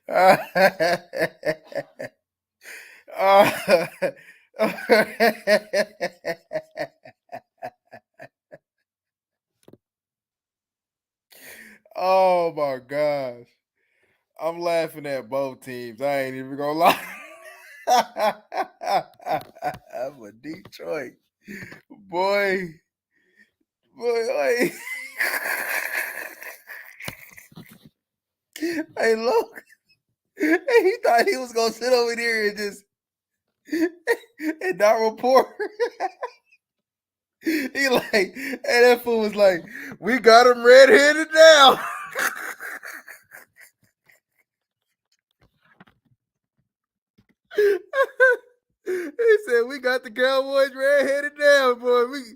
Uh, oh my gosh. I'm laughing at both teams. I ain't even gonna lie. I'm a Detroit. Boy, boy, hey, look. He thought he was gonna sit over there and just and not report. He like, and that fool was like, "We got him red-handed now." He said, "We got the Cowboys red-handed now, boy. We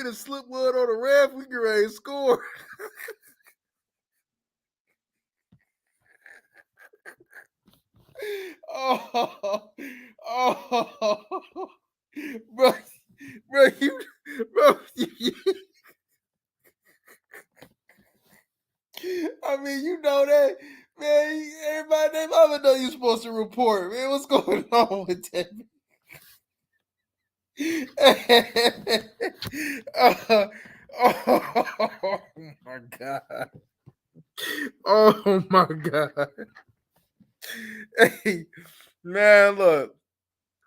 done slipped one on the ref. We can ready to score." Oh, oh, bro, bro, bro, I mean, you know that, man. Everybody, they mama know you supposed to report, man. What's going on with that? uh, oh my god! Oh my god! Hey, man, look,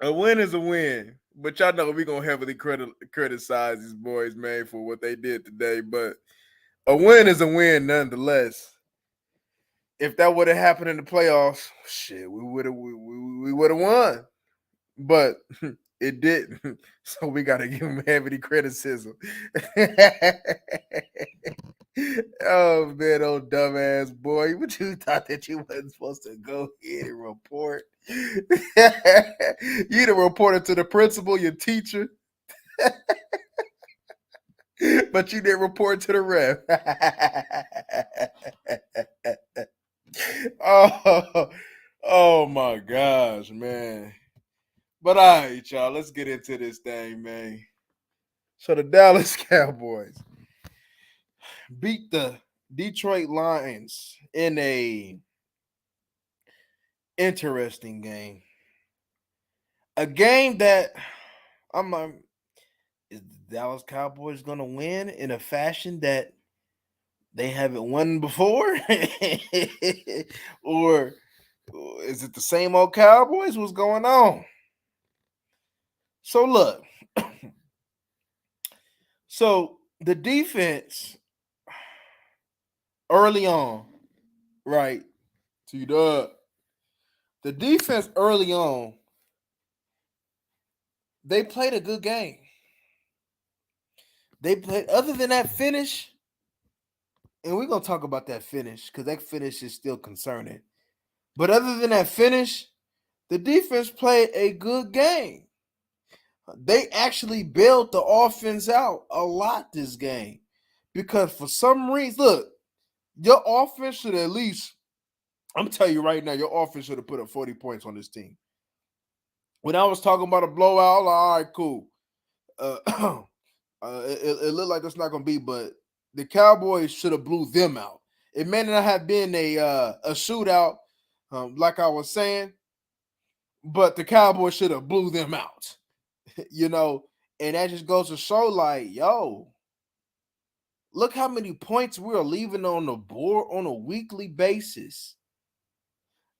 a win is a win, but y'all know we gonna heavily criticize these boys, man, for what they did today. But a win is a win, nonetheless. If that would have happened in the playoffs, shit, we would have won. But it didn't. So we got to give him heavy criticism. Oh man, old dumbass boy! What you thought that you wasn't supposed to go ahead and report? You the reported to the principal, your teacher, but you didn't report to the ref. Oh, oh my gosh, man! But all right, y'all, let's get into this thing, man. So the Dallas Cowboys beat the Detroit Lions in a interesting game. A game that I'm like, is the Dallas Cowboys gonna win in a fashion that they haven't won before? Or is it the same old Cowboys? What's going on? So look, so the defense early on, right? To the defense early on, they played a good game. They played other than that finish, and we're gonna talk about that finish because that finish is still concerning. But other than that finish, the defense played a good game. They actually bailed the offense out a lot this game because for some reason, look, your offense should at least. I'm telling you right now, your offense should have put up 40 points on this team. When I was talking about a blowout, I'm like, all right, cool. Uh, it looked like that's not gonna be, but the Cowboys should have blew them out. It may not have been a shootout, like I was saying, but the Cowboys should have blew them out. You know, and that just goes to show, like, yo, look how many points we're leaving on the board on a weekly basis.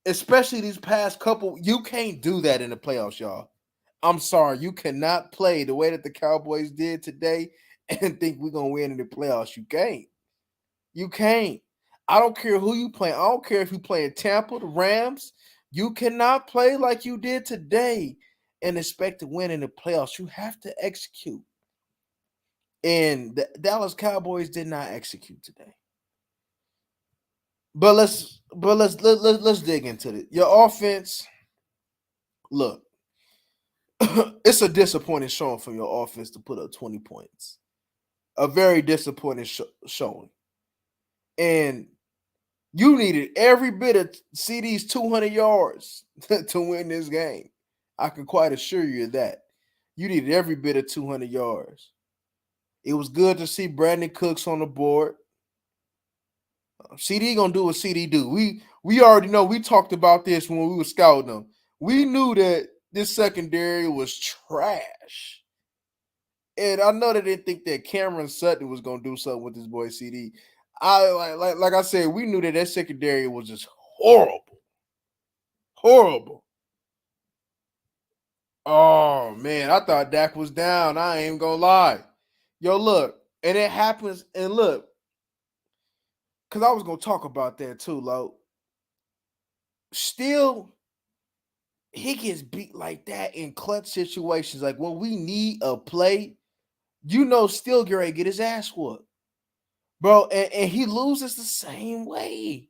Especially these past couple, you can't do that in the playoffs, y'all. I'm sorry, you cannot play the way that the Cowboys did today and think we're gonna win in the playoffs. You can't. You can't. I don't care who you play. I don't care if you play in Tampa, the Rams. You cannot play like you did today and expect to win in the playoffs. You have to execute. And the Dallas Cowboys did not execute today. But let's dig into it. Your offense, look, it's a disappointing showing from your offense to put up 20 points. A very disappointing showing. And you needed every bit of CD's 200 yards to win this game. I can quite assure you of that. You needed every bit of 200 yards. It was good to see Brandon Cooks on the board. CD gonna do what CD do. We already know. We talked about this when we were scouting them. We knew that this secondary was trash, and I know they didn't think that Cameron Sutton was gonna do something with this boy CD. Like I said, we knew that secondary was just horrible, horrible. Oh man, I thought Dak was down. I ain't even gonna lie. Yo, look, and it happens. And look, because I was gonna talk about that too, Lo. Still, he gets beat like that in clutch situations. Like when we need a play, still Gary get his ass whooped, bro, and he loses the same way.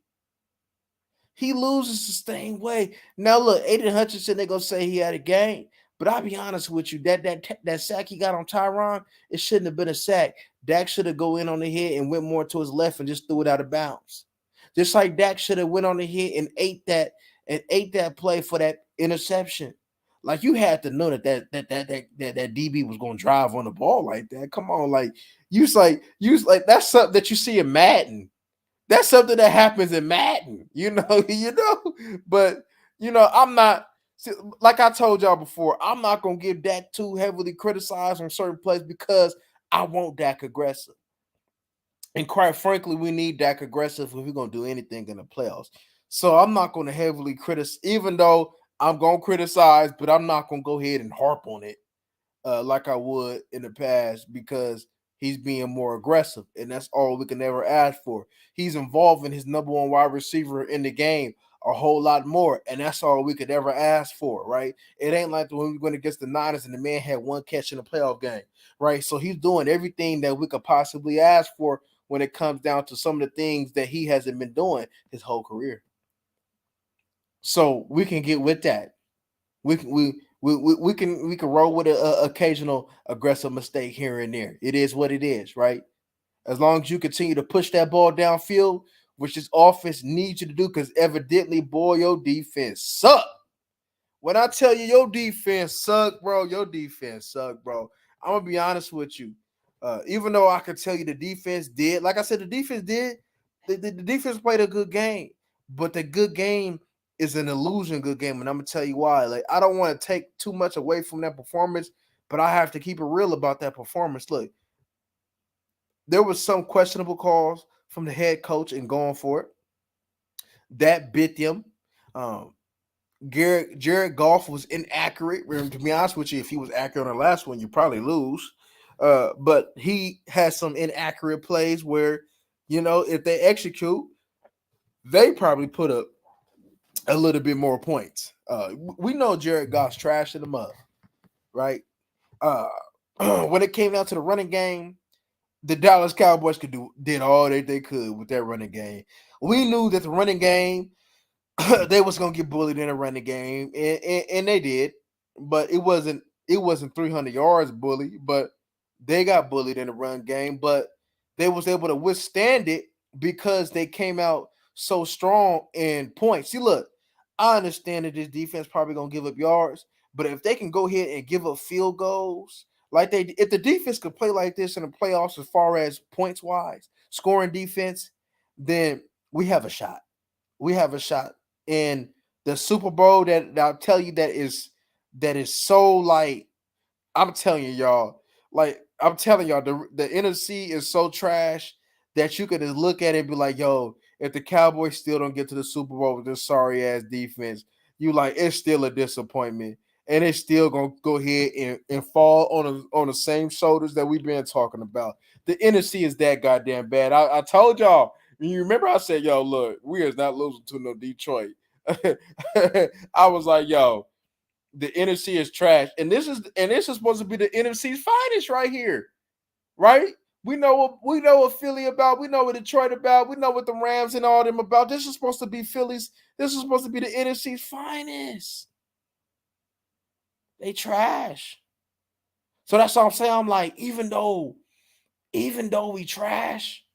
He loses the same way. Now look, Aiden Hutchinson, they gonna say he had a game, but I'll be honest with you, that sack he got on Tyron, it shouldn't have been a sack. Dak should have go in on the hit and went more to his left and just threw it out of bounds. Just like Dak should have went on the hit and ate that play for that interception. Like you had to know that DB was gonna drive on the ball like that. Come on, like you that's something that you see in Madden. That's something that happens in Madden, But I'm not like I told y'all before. I'm not gonna give Dak too heavily criticized on certain plays because I want Dak aggressive. And quite frankly, we need Dak aggressive if we're gonna do anything in the playoffs. So I'm not gonna heavily criticize, even though I'm gonna criticize, but I'm not gonna go ahead and harp on it like I would in the past because he's being more aggressive, and that's all we can ever ask for. He's involving his number one wide receiver in the game a whole lot more, and that's all we could ever ask for, right? It ain't like when we went against the Niners and the man had one catch in the playoff game, right? So he's doing everything that we could possibly ask for when it comes down to some of the things that he hasn't been doing his whole career. So we can get with that. We can roll with an occasional aggressive mistake here and there. It is what it is, right? As long as you continue to push that ball downfield, which this offense needs you to do, because evidently, boy, your defense suck. When I tell you your defense suck, bro, your defense suck, bro. I'm gonna be honest with you. Even though I could tell you the defense did, like I said, the defense did. The defense played a good game, but the good game is an illusion good game, and I'm gonna tell you why. Like I don't want to take too much away from that performance, but I have to keep it real about that performance. Look, there was some questionable calls from the head coach and going for it. That bit them. Um, Jared Goff was inaccurate. To be honest with you, if he was accurate on the last one, you probably lose. But he has some inaccurate plays where, if they execute, they probably put up a little bit more points. We know Jared Goff's trash in the mud, right? When it came down to the running game, the Dallas Cowboys did all they could with that running game. We knew that the running game they was gonna get bullied in a running game, and they did, but it wasn't 300 yards bully, but they got bullied in the run game, but they was able to withstand it because they came out so strong in points. See, look, I understand that this defense probably gonna give up yards, but if they can go ahead and give up field goals, if the defense could play like this in the playoffs as far as points wise, scoring defense, then we have a shot. We have a shot in the Super Bowl that I'll tell you that is so like I'm telling you, y'all. Like I'm telling y'all, the NFC is so trash that you could just look at it and be like, "Yo, if the Cowboys still don't get to the Super Bowl with this sorry ass defense, you like it's still a disappointment, and it's still gonna go ahead and fall on the same shoulders that we've been talking about. The NFC is that goddamn bad. I told y'all. You remember I said, "Yo, look, we is not losing to no Detroit." I was like, "Yo." The NFC is trash, and this is supposed to be the NFC's finest right here, right? We know what Philly about. We know what Detroit about. We know what the Rams and all them about. This is supposed to be Philly's. This is supposed to be the NFC's finest. They trash. So that's what I'm saying. I'm like, even though we trash,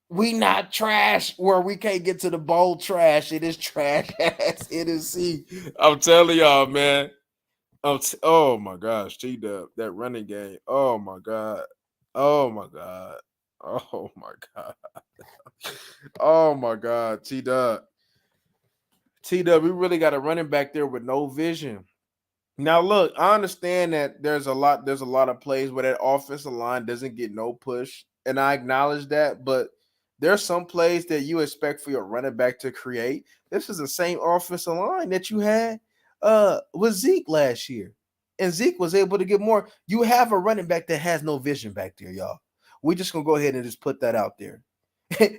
we not trash where we can't get to the bowl trash. It is trash ass NFC. I'm telling y'all, man. Oh my gosh, T Dub, that running game. Oh my god. Oh my god. Oh my god. Oh my god, T Dub. T Dub, we really got a running back there with no vision. Now look, I understand that there's a lot of plays where that offensive line doesn't get no push, and I acknowledge that, but there's some plays that you expect for your running back to create. This is the same offensive line that you had with Zeke last year. And Zeke was able to get more. You have a running back that has no vision back there, y'all. We just gonna go ahead and just put that out there.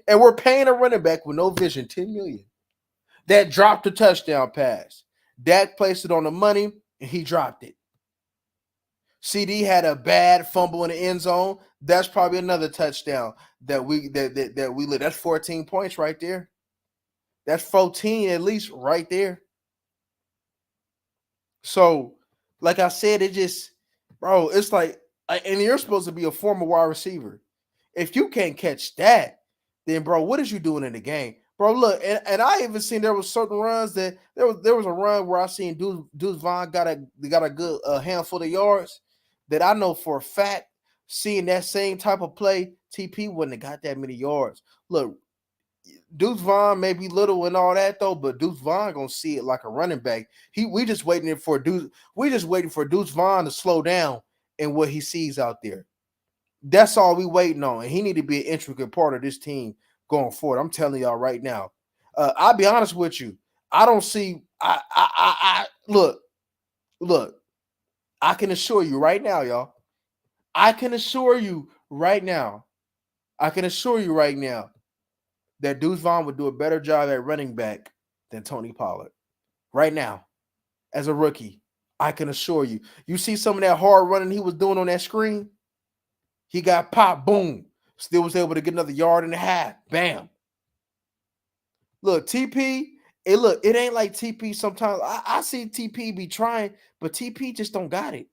And we're paying a running back with no vision 10 million. That dropped a touchdown pass. Dak placed it on the money and he dropped it. CD had a bad fumble in the end zone. That's probably another touchdown that we lit. That's 14 points right there. That's 14 at least right there. So, like I said, it just, bro, it's like, and you're supposed to be a former wide receiver. If you can't catch that, then bro, what is you doing in the game? Bro, look, and I even seen there was certain runs that there was a run where I seen Deuce Vaughn got a good handful of yards that I know for a fact, seeing that same type of play, TP wouldn't have got that many yards. Look, Deuce Vaughn may be little and all that though, but Deuce Vaughn gonna see it like a running back. We just waiting for Deuce Vaughn to slow down in what he sees out there. That's all we waiting on, and he need to be an intricate part of this team going forward. I'm telling y'all right now. I'll be honest with you. I don't see. I look. I can assure you right now, y'all. I can assure you right now. I can assure you right now that Deuce Vaughn would do a better job at running back than Tony Pollard. Right now, as a rookie, I can assure you. You see some of that hard running he was doing on that screen? He got popped, boom. Still was able to get another yard and a half. Bam. Look, TP, it ain't like TP sometimes. I see TP be trying, but TP just don't got it.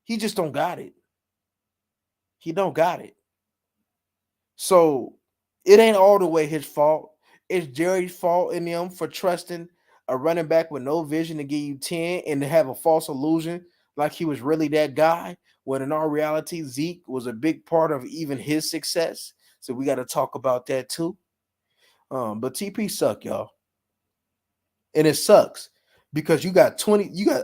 He just don't got it. He don't got it. So it ain't all the way his fault. It's Jerry's fault in them for trusting a running back with no vision to give you 10 and to have a false illusion like he was really that guy. When in all reality, Zeke was a big part of even his success. So we got to talk about that too. But TP suck, y'all. And it sucks because you got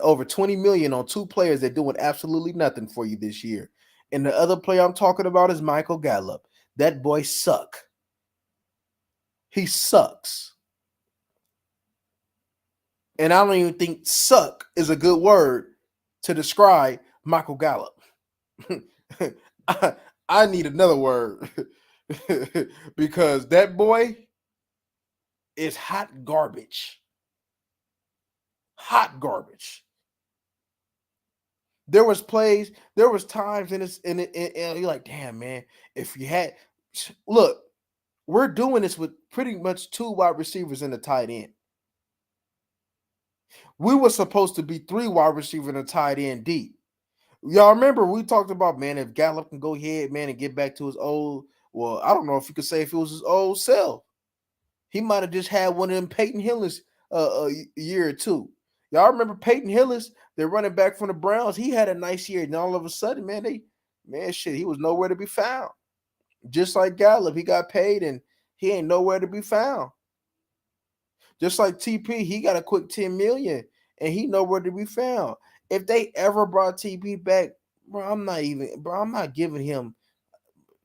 over 20 million on two players that doing absolutely nothing for you this year. And the other player I'm talking about is Michael Gallup. That boy suck. He sucks. And I don't even think suck is a good word to describe Michael Gallup. I need another word because that boy is hot garbage. Hot garbage. There was plays, there was times in this, and you're like, damn man, if you had look, we're doing this with pretty much two wide receivers in the tight end. We were supposed to be three wide receivers and a tight end deep. Y'all remember we talked about, man, if Gallup can go ahead, man, and get back to his old, well, I don't know if you could say if it was his old self. He might have just had one of them Peyton Hillis a year or two. Y'all remember Peyton Hillis, they're running back from the Browns. He had a nice year, and all of a sudden, shit, he was nowhere to be found. Just like Gallup, he got paid and he ain't nowhere to be found. Just like TP, he got a quick 10 million and he nowhere to be found. If they ever brought TP back, I'm not giving him.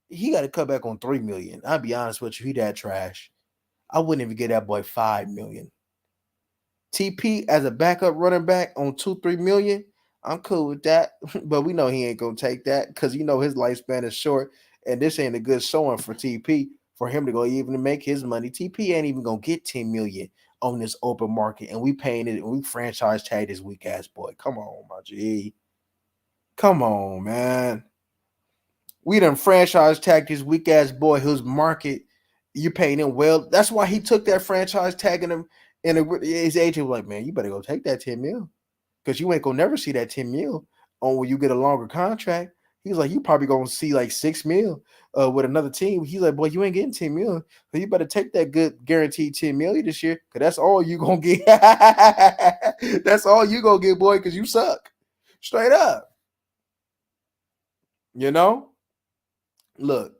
He got to cut back on 3 million. I'll be honest with you, he that trash. I wouldn't even get that boy 5 million. TP as a backup running back on 2-3 million, I'm cool with that. But we know he ain't gonna take that because his lifespan is short, and this ain't a good showing for TP for him to go even make his money. TP ain't even gonna get 10 million on this open market, and we paying it and we franchise tag this weak ass boy. Come on, my G. Come on, man. We done franchise tag this weak ass boy whose market you paying him well. That's why he took that franchise tagging him. And his agent was like, man, you better go take that 10 mil because you ain't gonna never see that 10 mil on when you get a longer contract. He's like, you probably gonna see like 6 mil with another team. He's like, boy, you ain't getting 10 mil. So you better take that good guaranteed 10 million this year, cause that's all you gonna get. That's all you gonna get, boy, cause you suck. Straight up. You know? Look,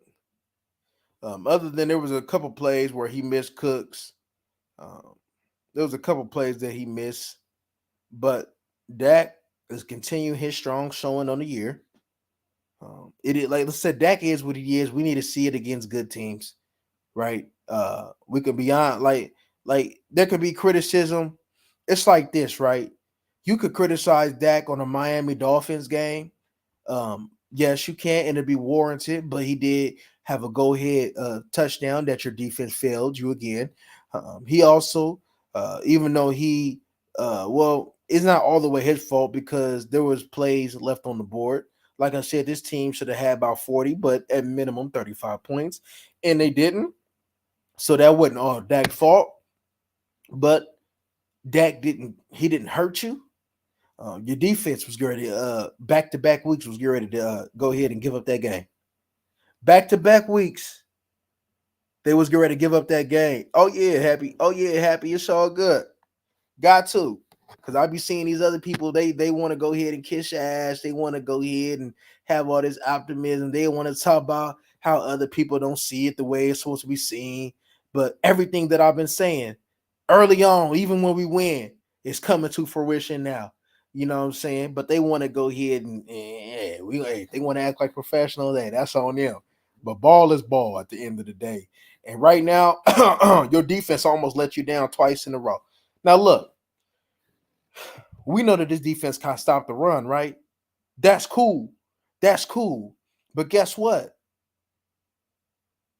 other than there was a couple plays where he missed Cooks. Um, there was a couple plays that he missed, but Dak is continuing his strong showing on the year. It is like let's say Dak is what he is. We need to see it against good teams, right? We could be on like there could be criticism. It's like this, right? You could criticize Dak on a Miami Dolphins game. Yes, you can, and it'd be warranted, but he did have a go ahead touchdown that your defense failed you again. He also, even though he, well, it's not all the way his fault because there was plays left on the board. Like I said, this team should have had about 40, but at minimum 35 points, and they didn't. So that wasn't all Dak's fault, but Dak didn't. He didn't hurt you. Your defense was ready. Back to back weeks was ready to go ahead and give up that game. Back to back weeks, they was ready to give up that game. Oh yeah, happy. Oh yeah, happy. It's all good. Got to, because I be seeing these other people. They want to go ahead and kiss your ass. They want to go ahead and have all this optimism. They want to talk about how other people don't see it the way it's supposed to be seen. But everything that I've been saying early on, even when we win, is coming to fruition now. You know what I'm saying? But they want to go ahead and yeah, they want to act like professionals. Hey, that's on them. But ball is ball at the end of the day. And right now, your defense almost let you down twice in a row. Now look, we know that this defense can't stop the run, right? That's cool. That's cool. But guess what?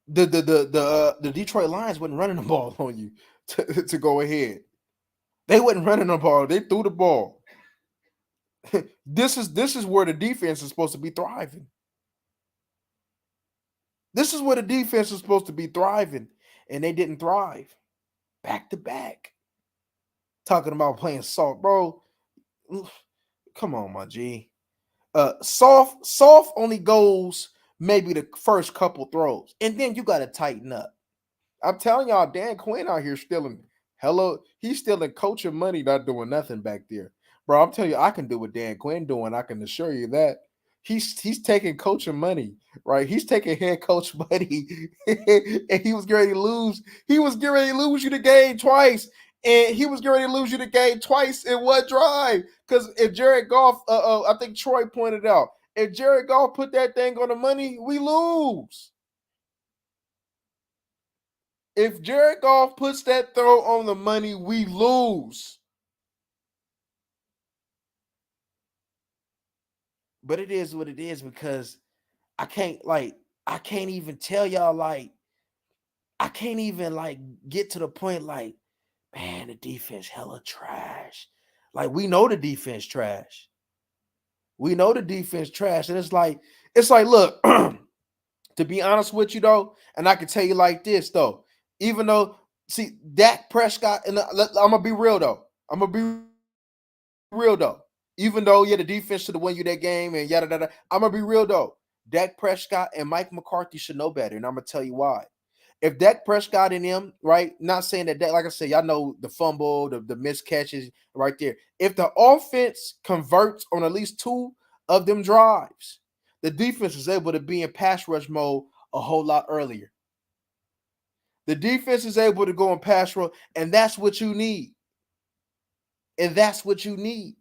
The Detroit Lions wasn't running the ball on you to go ahead. They wasn't running the ball. They threw the ball. This is where the defense is supposed to be thriving. This is where the defense is supposed to be thriving, and they didn't thrive. Back to back. Talking about playing soft, bro. Come on, my G. Soft only goes maybe the first couple throws, and then you got to tighten up. I'm telling y'all, Dan Quinn out here stealing. Hello, he's stealing coaching money, not doing nothing back there, bro. I'm telling you, I can do what Dan Quinn doing. I can assure you that he's taking coaching money, right? He's taking head coach money, and he was getting ready to lose. He was getting ready to lose you the game twice, and he was getting ready to lose you the game twice in one drive. Because if Jared Goff, I think Troy pointed out, if Jared Goff put that thing on the money, we lose. If Jared Goff puts that throw on the money, we lose. But it is what it is because I can't even tell y'all I can't even get to the point man, the defense hella trash. Like we know the defense trash. We know the defense trash. And it's like, look, to be honest with you though, and I can tell you like this though, even though see Dak Prescott, and I'm gonna be real though. I'm gonna be real though. Even though the defense should have won you that game and yada yada, I'm gonna be real though. Dak Prescott and Mike McCarthy should know better, and I'm gonna tell you why. If Dak Prescott and them, right? Not saying that, like I said, y'all know the fumble, the missed catches right there. If the offense converts on at least two of them drives, the defense is able to be in pass rush mode a whole lot earlier. The defense is able to go in pass rush, and that's what you need. And that's what you need.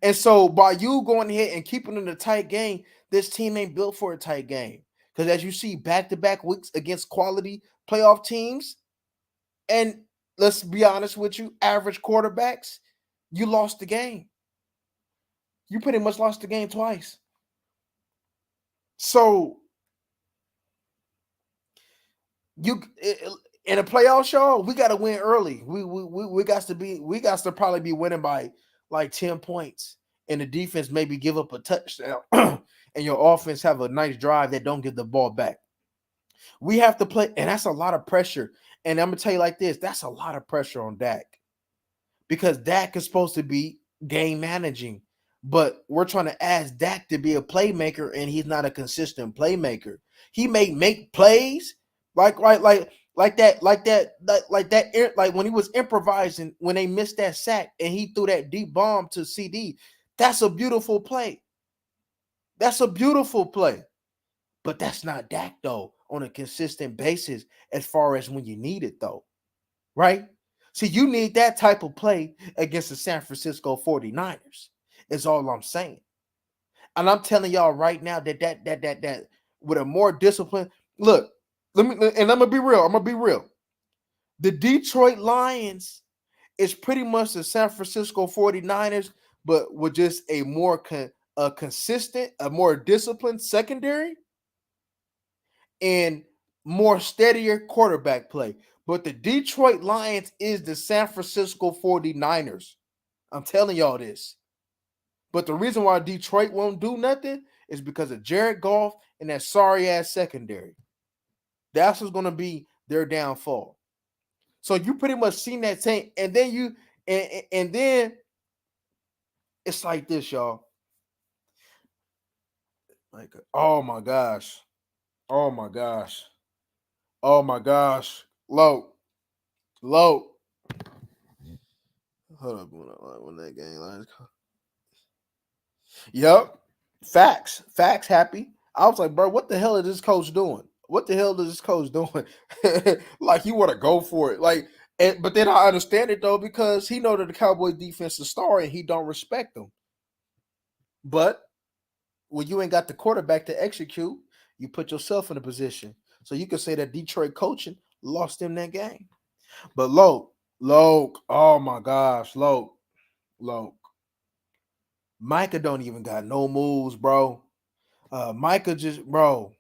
And so by you going ahead and keeping in a tight game, this team ain't built for a tight game. Because as you see, back-to-back weeks against quality playoff teams, and let's be honest with you, average quarterbacks, you lost the game. You pretty much lost the game twice. So you in a playoff show, we got to win early. We got to probably be winning by like 10 points, and the defense maybe give up a touchdown, and your offense have a nice drive that don't get the ball back. We have to play, and that's a lot of pressure. And I'm gonna tell you like this: that's a lot of pressure on Dak because Dak is supposed to be game managing. But we're trying to ask Dak to be a playmaker, and he's not a consistent playmaker. He may make plays like when he was improvising when they missed that sack and he threw that deep bomb to CD. That's a beautiful play. That's a beautiful play. But that's not Dak though on a consistent basis as far as when you need it though, right? See, you need that type of play against the San Francisco 49ers. Is all I'm saying. And I'm telling y'all right now that with a more discipline, look, I'm gonna be real. I'm gonna be real. The Detroit Lions is pretty much the San Francisco 49ers, but with just a more consistent, a more disciplined secondary and more steadier quarterback play. But the Detroit Lions is the San Francisco 49ers. I'm telling y'all this. But the reason why Detroit won't do nothing is because of Jared Goff and that sorry ass secondary. That's what's going to be their downfall. So you pretty much seen that tank, and then and then it's like this, y'all. Like, oh my gosh, oh my gosh, oh my gosh, low. Hold up, when that game lines. Yep, facts. Happy. I was like, bro, what the hell is this coach doing? What the hell is this coach doing? Like, you want to go for it, like, but then I understand it though because he know that the Cowboys defense is star and he don't respect them. But when you ain't got the quarterback to execute, you put yourself in a position. So you can say that Detroit coaching lost them that game. But Loke, oh my gosh, Loke. Micah don't even got no moves, bro. Micah just, bro.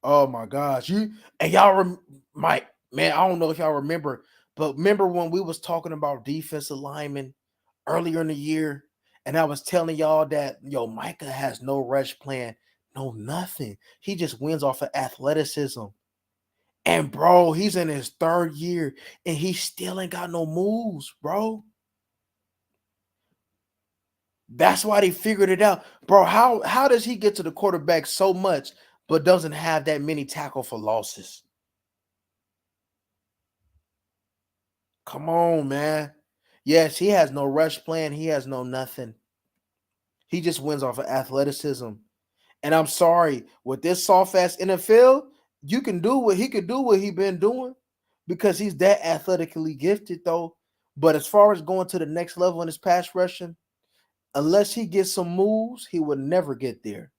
Oh my gosh, you and y'all, Mike, man. I don't know if y'all remember, but remember when we was talking about defensive linemen earlier in the year, and I was telling y'all that Micah has no rush plan, no nothing. He just wins off of athleticism. And bro, he's in his third year, and he still ain't got no moves, bro. That's why they figured it out, bro. How does he get to the quarterback so much, but doesn't have that many tackle for losses? Come on, man. Yes, he has no rush plan. He has no nothing. He just wins off of athleticism. And I'm sorry, with this soft ass NFL, you can do what he could do what he been doing because he's that athletically gifted though. But as far as going to the next level in his pass rushing, unless he gets some moves, he would never get there.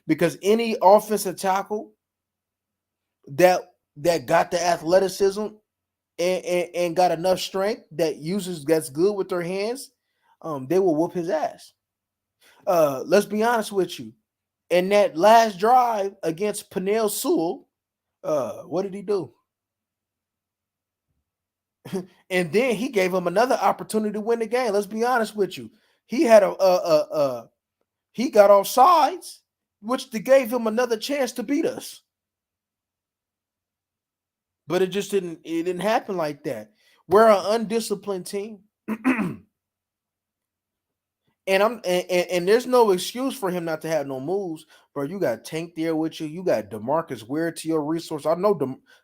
Because any offensive tackle that got the athleticism and got enough strength that's good with their hands, they will whoop his ass. Let's be honest with you. In that last drive against Penel Sewell, what did he do? And then he gave him another opportunity to win the game. Let's be honest with you. He had he got off sides, which gave him another chance to beat us. But it just didn't happen like that. We're an undisciplined team. And there's no excuse for him not to have no moves, bro. You got Tank there with you. You got DeMarcus Ware to your resource. I know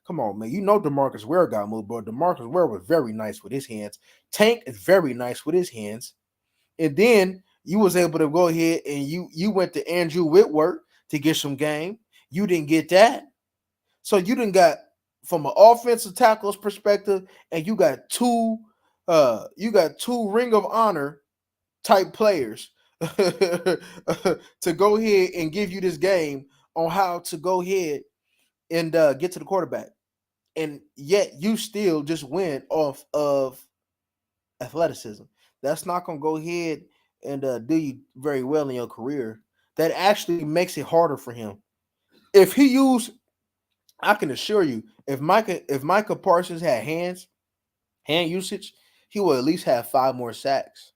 come on, man. You know DeMarcus Ware got moved, but DeMarcus Ware was very nice with his hands. Tank is very nice with his hands. And then you was able to go ahead and you went to Andrew Whitworth to get some game. You didn't get that. So you didn't got from an offensive tackles perspective, and you got two Ring of Honor type players to go ahead and give you this game on how to go ahead and get to the quarterback. And yet you still just win off of athleticism. That's not going to go ahead and do you very well in your career. That actually makes it harder for him. If he used, I can assure you, if Micah Parsons had hand usage, he will at least have 5 more sacks.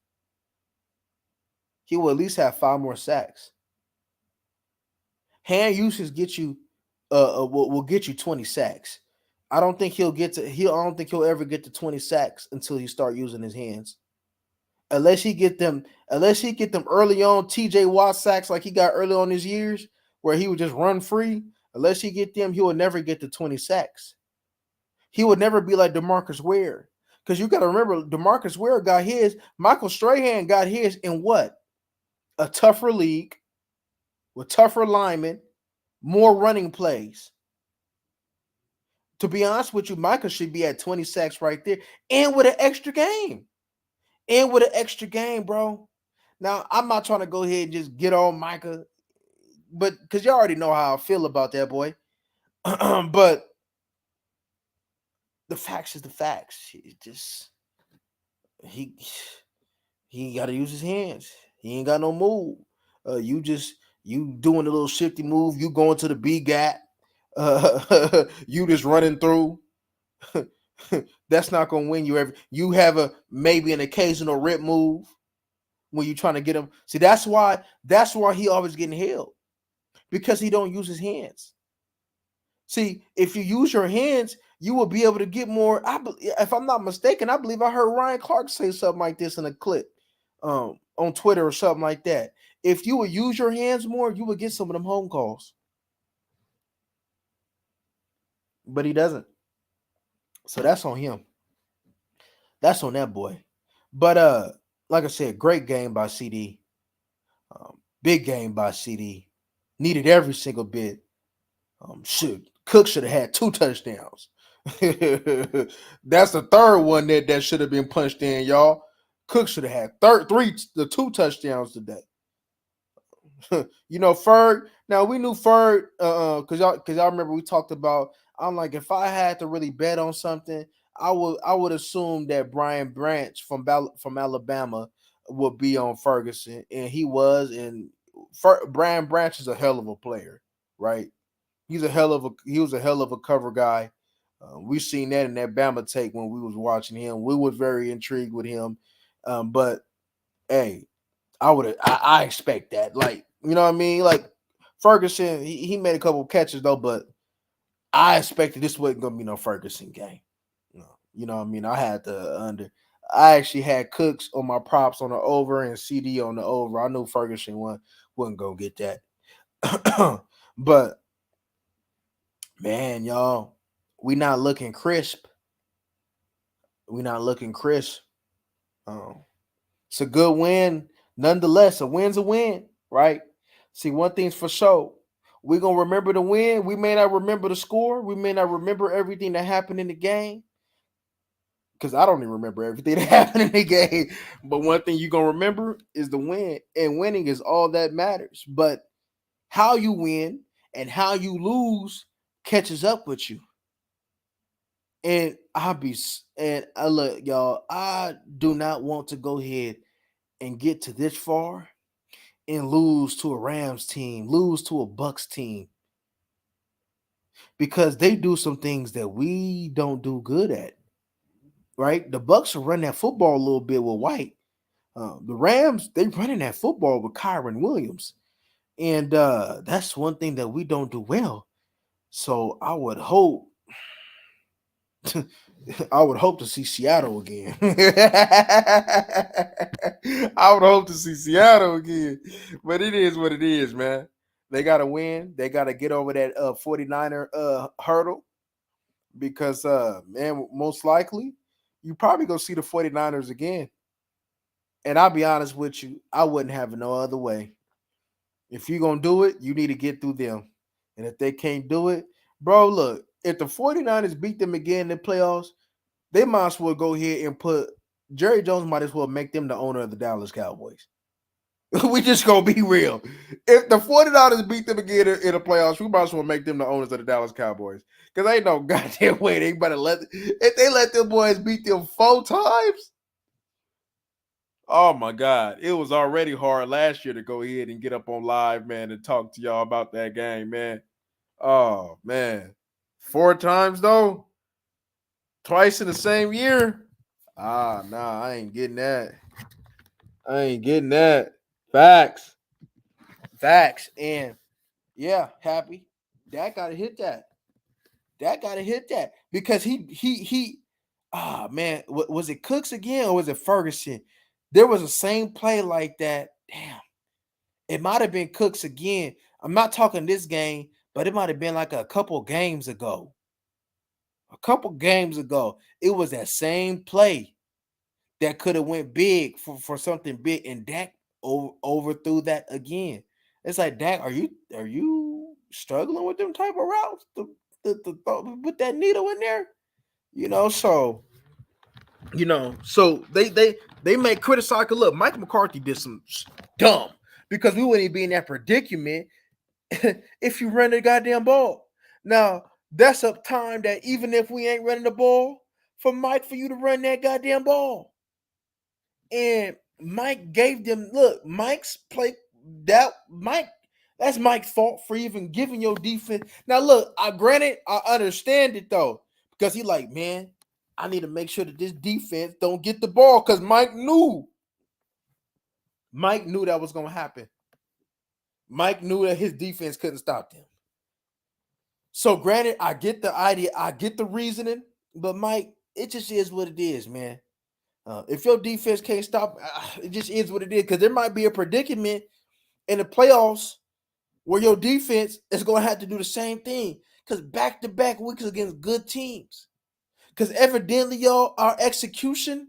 He will at least have 5 more sacks. Hand usage get you will get you 20 sacks. I don't think he'll ever get to 20 sacks until he start using his hands. Unless he get them early on TJ Watt sacks like he got early on his years where he would just run free. Unless he get them, he will never get to 20 sacks. He would never be like DeMarcus Ware. Because you got to remember, DeMarcus Ware got his. Michael Strahan got his in what? A tougher league with tougher linemen, more running plays. To be honest with you, Michael should be at 20 sacks right there and with an extra game. And with an extra game, bro. Now, I'm not trying to go ahead and just get on Micah, but because you already know how I feel about that boy. But the facts is the facts. He he got to use his hands. He ain't got no move. You doing a little shifty move. You going to the B gap. You just running through. That's not gonna win you every. You have a maybe an occasional rip move when you're trying to get him. See, that's why he always getting held because he don't use his hands. See, if you use your hands, you will be able to get more. If I'm not mistaken, I believe I heard Ryan Clark say something like this in a clip on Twitter or something like that. If you would use your hands more, you would get some of them home calls. But he doesn't. So that's on him. That's on that boy. But like I said, great game by CD. Big game by CD. Needed every single bit. Cook should have had 2 touchdowns. That's the third one that should have been punched in, y'all. Cook should have had 2 touchdowns today. Ferg. Now we knew Ferg, because y'all remember we talked about. I'm like, if I had to really bet on something, I would assume that Brian Branch from Alabama would be on Ferguson, and he was. And Brian Branch is a hell of a player, right? He was a hell of a cover guy. We seen that in that Bama take when we was watching him. We was very intrigued with him, but hey, I expect that. Like, you know what I mean? Like Ferguson, he made a couple catches though, but I expected this wasn't gonna be no Ferguson game. No, you know what I mean? I had the under. I actually had Cooks on my props on the over and CD on the over. I knew Ferguson wasn't gonna get that. But man, y'all, we not looking crisp. We not looking crisp. Um, it's a good win. Nonetheless, a win's a win, right? See, one thing's for sure. We're going to remember the win. We may not remember the score. We may not remember everything that happened in the game because I don't even remember everything that happened in the game. But one thing you're going to remember is the win. And winning is all that matters. But how you win and how you lose catches up with you. And I look, y'all, I do not want to go ahead and get to this far and lose to a Rams team, lose to a Bucks team, because they do some things that we don't do good at. Right? The Bucks will run that football a little bit with White. The Rams, they running that football with Kyron Williams. And that's one thing that we don't do well. So I would hope I would hope to see Seattle again. I would hope to see Seattle again. But it is what it is, man. They got to win. They got to get over that 49er hurdle because, man, most likely you probably going to see the 49ers again. And I'll be honest with you, I wouldn't have it no other way. If you're going to do it, you need to get through them. And if they can't do it, bro, look, if the 49ers beat them again in the playoffs, they might as well go ahead and put Jerry Jones might as well make them the owner of the Dallas Cowboys. We just gonna be real. If the 49ers beat them again in the playoffs, we might as well make them the owners of the Dallas Cowboys. Because ain't no goddamn way they better if they let them boys beat them 4 times. Oh my God. It was already hard last year to go ahead and get up on live, man, and talk to y'all about that game, man. Oh man. 4 times though? Twice in the same year? Nah, I ain't getting that. I ain't getting that. Facts. Facts. And yeah, happy. That gotta hit that. That gotta hit that. Because he man, was it Cooks again or was it Ferguson? There was a same play like that. Damn, it might have been Cooks again. I'm not talking this game, but it might have been like a couple games ago. A couple games ago, it was that same play that could have went big for something big, and Dak overthrew that again. It's like, Dak, are you struggling with them type of routes to put that needle in there? So they may criticize. Look, Mike McCarthy did some dumb because we wouldn't be in that predicament if you run the goddamn ball. Now that's a time that even if we ain't running the ball, for you to run that goddamn ball. And Mike gave them Mike's play that Mike that's Mike's fault for even giving your defense. Now look, I understand it though, because he like, man, I need to make sure that this defense don't get the ball because Mike knew that was gonna happen. Mike knew that his defense couldn't stop them. So granted, I get the idea, I get the reasoning, but Mike, it just is what it is, man. If your defense can't stop, it just is what it is. Because there might be a predicament in the playoffs where your defense is going to have to do the same thing. Because back-to-back weeks against good teams. Because evidently, y'all, our execution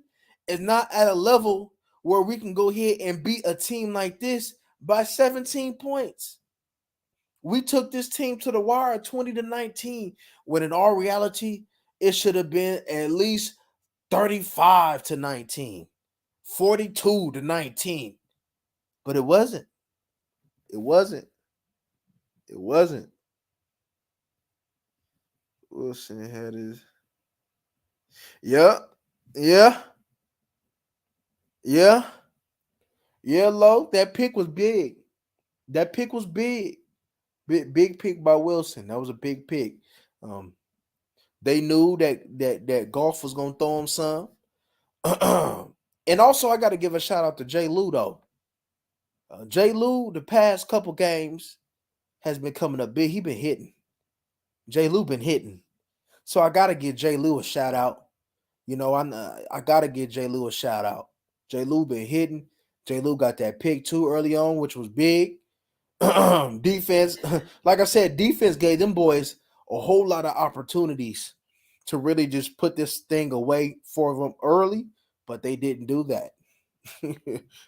is not at a level where we can go ahead and beat a team like this by 17 points. We took this team to the wire 20-19, when in all reality, it should have been at least 35-19, 42-19. But it wasn't. It wasn't. It wasn't. Wilson had his. Yeah. Yeah. Yeah. Yeah, Low. That pick was big. That pick was big. Big pick by Wilson. That was a big pick. Um, they knew that golf was gonna throw him some. And also, I got to give a shout out to Jay Lou though. Jay Lou, the past couple games, has been coming up big. He been hitting. Jay Lou been hitting. So I gotta give Jay Lou a shout out. I gotta give Jay Lou a shout out. Jay Lou been hitting. Jay Lou got that pick too early on, which was big. Defense, like I said, defense gave them boys a whole lot of opportunities to really just put this thing away for them early, but they didn't do that.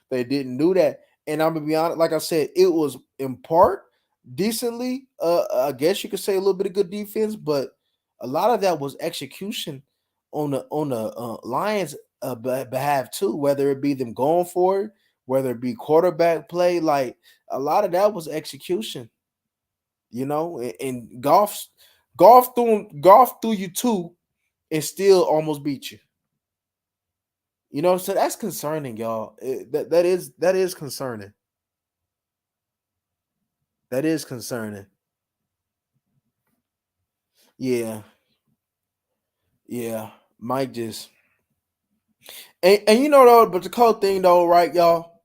They didn't do that. And I'm gonna be honest, like I said, it was in part decently. I guess you could say a little bit of good defense, but a lot of that was execution on the Lions behalf too. Whether it be them going for it, whether it be quarterback play, like a lot of that was execution. And golf threw you two and still almost beat you. So that's concerning, y'all. That is concerning. That is concerning. Yeah, yeah. Mike just and though, but the cool thing though, right, y'all?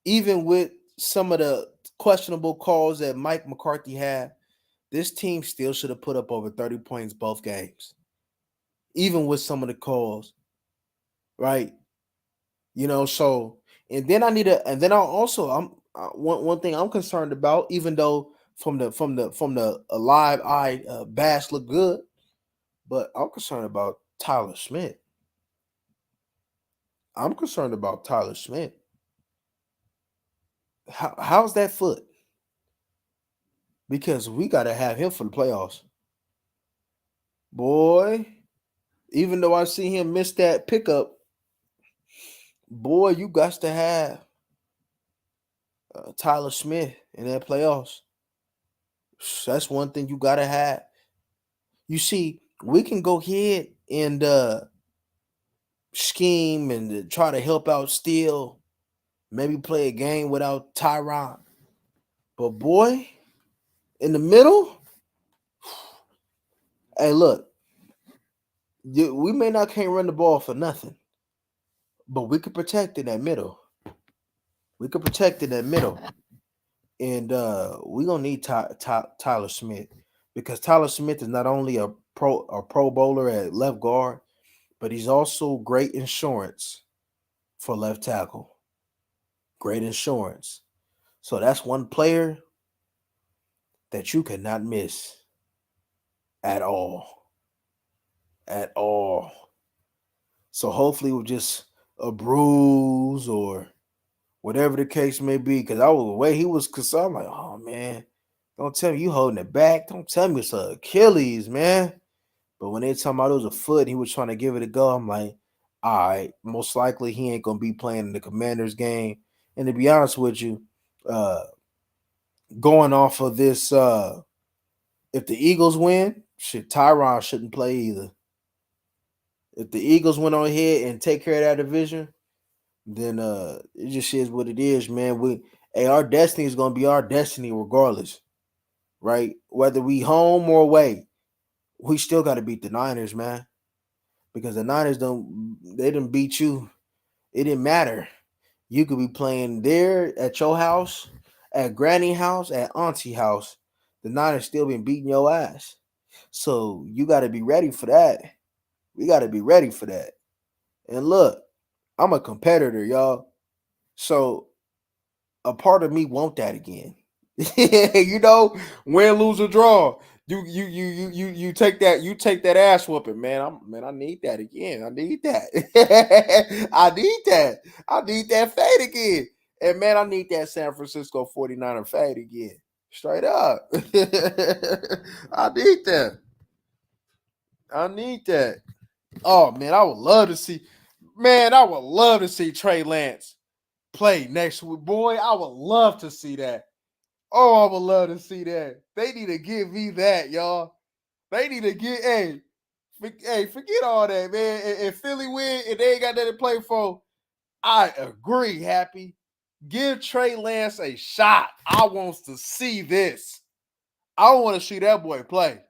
Even with some of the questionable calls that Mike McCarthy had, this team still should have put up over 30 points both games. Even with some of the calls, right? So and then I also one thing I'm concerned about, even though from the alive eye, Bass look good, but I'm concerned about Tyler Smith. I'm concerned about Tyler Smith. How's that foot? Because we got to have him for the playoffs, boy. Even though I see him miss that pickup, boy, you got to have Tyler Smith in that playoffs. That's one thing you got to have. You see, we can go ahead and scheme and try to help out still, maybe play a game without Tyron. But boy, in the middle, hey, look, we may not can't run the ball for nothing, but we could protect in that middle. We could protect in that middle, and we gonna need Tyler Smith, because Tyler Smith is not only a Pro Bowler at left guard, but he's also great insurance for left tackle. Great insurance. So that's one player that you cannot miss at all. At all. So hopefully it was just a bruise or whatever the case may be. Because I was the way he was concerned, I'm like, oh man, don't tell me you holding it back. Don't tell me it's a Achilles, man. But when they talking about it was a foot and he was trying to give it a go, I'm like, all right, most likely he ain't gonna be playing in the Commanders game. And to be honest with you, uh, going off of this, if the Eagles win, shit, Tyron shouldn't play either. If the Eagles went on ahead and take care of that division, then it just is what it is, man. Our destiny is gonna be our destiny regardless, right? Whether we home or away, we still got to beat the Niners, man, because the Niners they didn't beat you. It didn't matter. You could be playing there at your house, at granny house, at auntie house. The Niners still been beating your ass. So you got to be ready for that. We got to be ready for that. And look, I'm a competitor, y'all. So a part of me want that again. You know, win, lose, or draw. You take that ass whooping, man. I need that again. I need that. I need that. I need that fade again. And man, I need that San Francisco 49er fade again. Straight up. I need that. I need that. Oh man, I would love to see Trey Lance play next week. Boy, I would love to see that. Oh, I would love to see that. They need to give me that, y'all. They need to get forget all that, man. If Philly win and they ain't got nothing to play for, I agree, Happy. Give Trey Lance a shot. I want to see this. I want to see that boy play.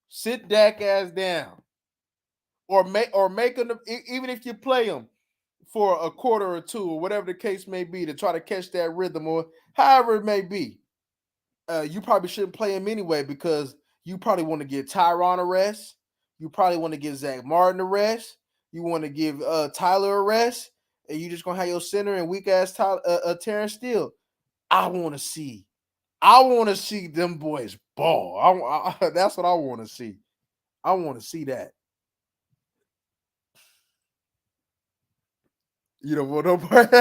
Sit Dak ass down. Or make him, even if you play him for a quarter or two or whatever the case may be to try to catch that rhythm or however it may be. You probably shouldn't play him anyway because you probably want to give Tyron a rest. You probably want to give Zach Martin a rest. You want to give Tyler a rest, and you just gonna have your center and weak ass Terrence Steele. I want to see. I want to see them boys ball. That's what I want to see. I want to see that. You know what the part?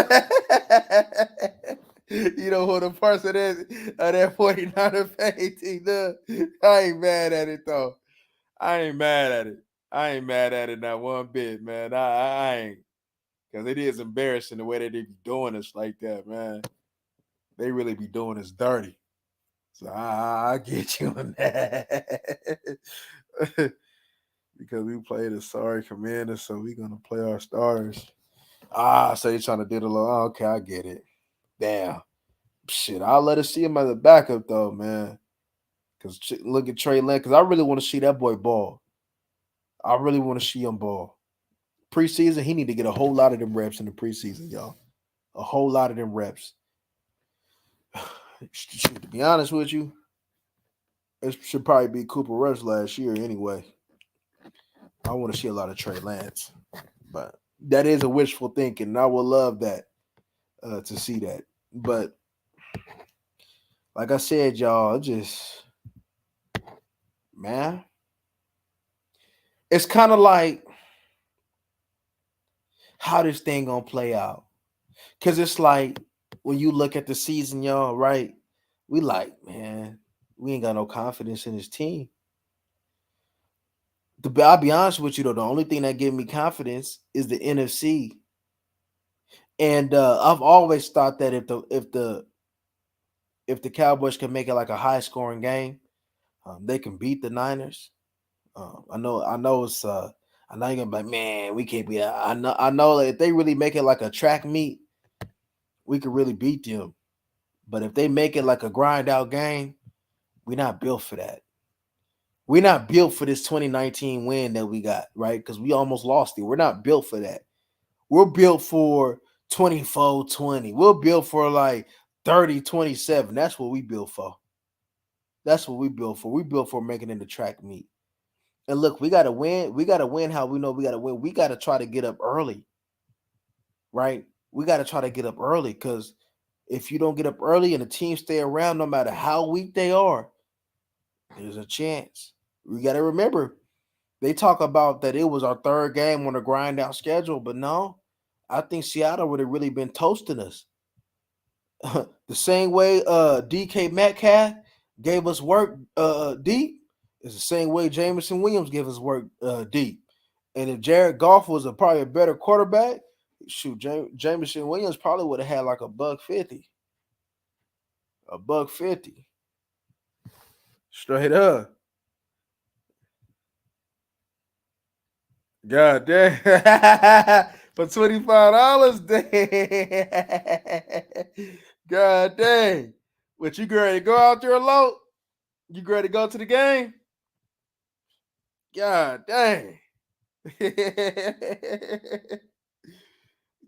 You know what the parts of that 49er fade team does? I ain't mad at it though. I ain't mad at it. I ain't mad at it not one bit, man. I ain't, because it is embarrassing the way that they be doing us like that, man. They really be doing us dirty. So I get you on that. Because we played a sorry commander, so we gonna play our starters. So you trying to do the little, okay, I get it. Damn. Shit, I'll let us see him as a backup though, man. Cause look at Trey Lance, cause I really want to see that boy ball. I really want to see him ball. Preseason, he need to get a whole lot of them reps in the preseason, y'all. A whole lot of them reps. To be honest with you, it should probably be Cooper Rush last year anyway. I want to see a lot of Trey Lance, but that is a wishful thinking, and I would love that to see that. But like I said, y'all, just man, it's kind of like how this thing gonna play out. Cause it's like when you look at the season, y'all, right? We like, man, we ain't got no confidence in this team. I'll be honest with you though, the only thing that gave me confidence is the NFC. And I've always thought that if the Cowboys can make it like a high scoring game, they can beat the Niners. I know I know you're gonna be like, man, we can't be. I know that if they really make it like a track meet, we could really beat them. But if they make it like a grind out game, we're not built for that. We're not built for this 2019 win that we got, right? Because we almost lost it. We're not built for that. We're built for 24-20. We're built for like 30-27. That's what we built for. That's what we built for. We built for making it the track meet. And look, we gotta win. We gotta win how we know we gotta win. We gotta try to get up early. right? We got to try to get up early because if you don't get up early and the team stay around, no matter how weak they are, there's a chance. We got to remember they talk about that it was our third game on a grind out schedule, but no, I think Seattle would have really been toasting us. The same way DK Metcalf gave us work deep is the same way Jameson Williams gave us work deep. And if Jared Goff was probably a better quarterback, shoot, Jameson Williams probably would have had like $150. $150. Straight up. God damn. For $25. God dang. But you ready to go out there alone? You ready to go to the game? God dang.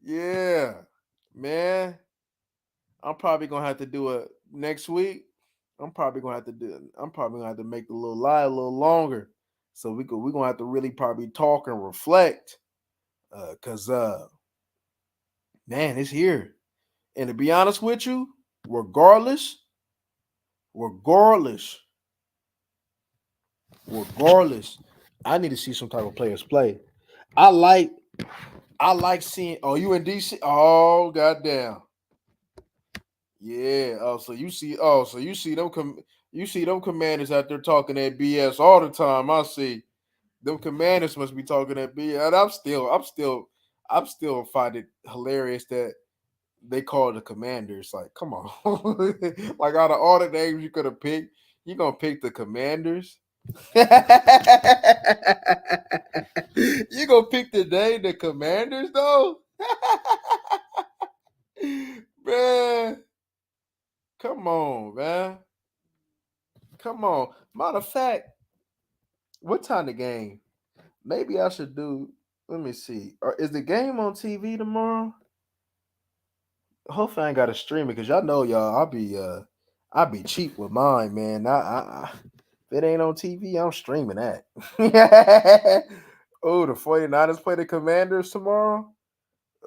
Yeah. Man. I'm probably gonna have to do it next week. I'm probably gonna have to make the little live a little longer. So we're gonna have to really probably talk and reflect. Cause man, it's here. And to be honest with you, regardless, regardless, regardless, I need to see some type of players play. I like I like seeing. Oh, you in DC? Oh, goddamn. Yeah. Oh, so you see. Oh, so you see them. You see them commanders out there talking that BS all the time. I see them commanders must be talking that BS. And I'm still find it hilarious that they call the commanders. Like, come on. Like out of all the names you could have picked, you gonna pick the commanders? You gonna pick the name the commanders though? Man, come on, man. Come on. Matter of fact, what time the game? Maybe I should do. Let me see. Or is the game on TV tomorrow? Hopefully I ain't got to stream it because y'all know y'all. I'll be cheap with mine, man. If it ain't on TV, I'm streaming that. Oh, the 49ers play the Commanders tomorrow.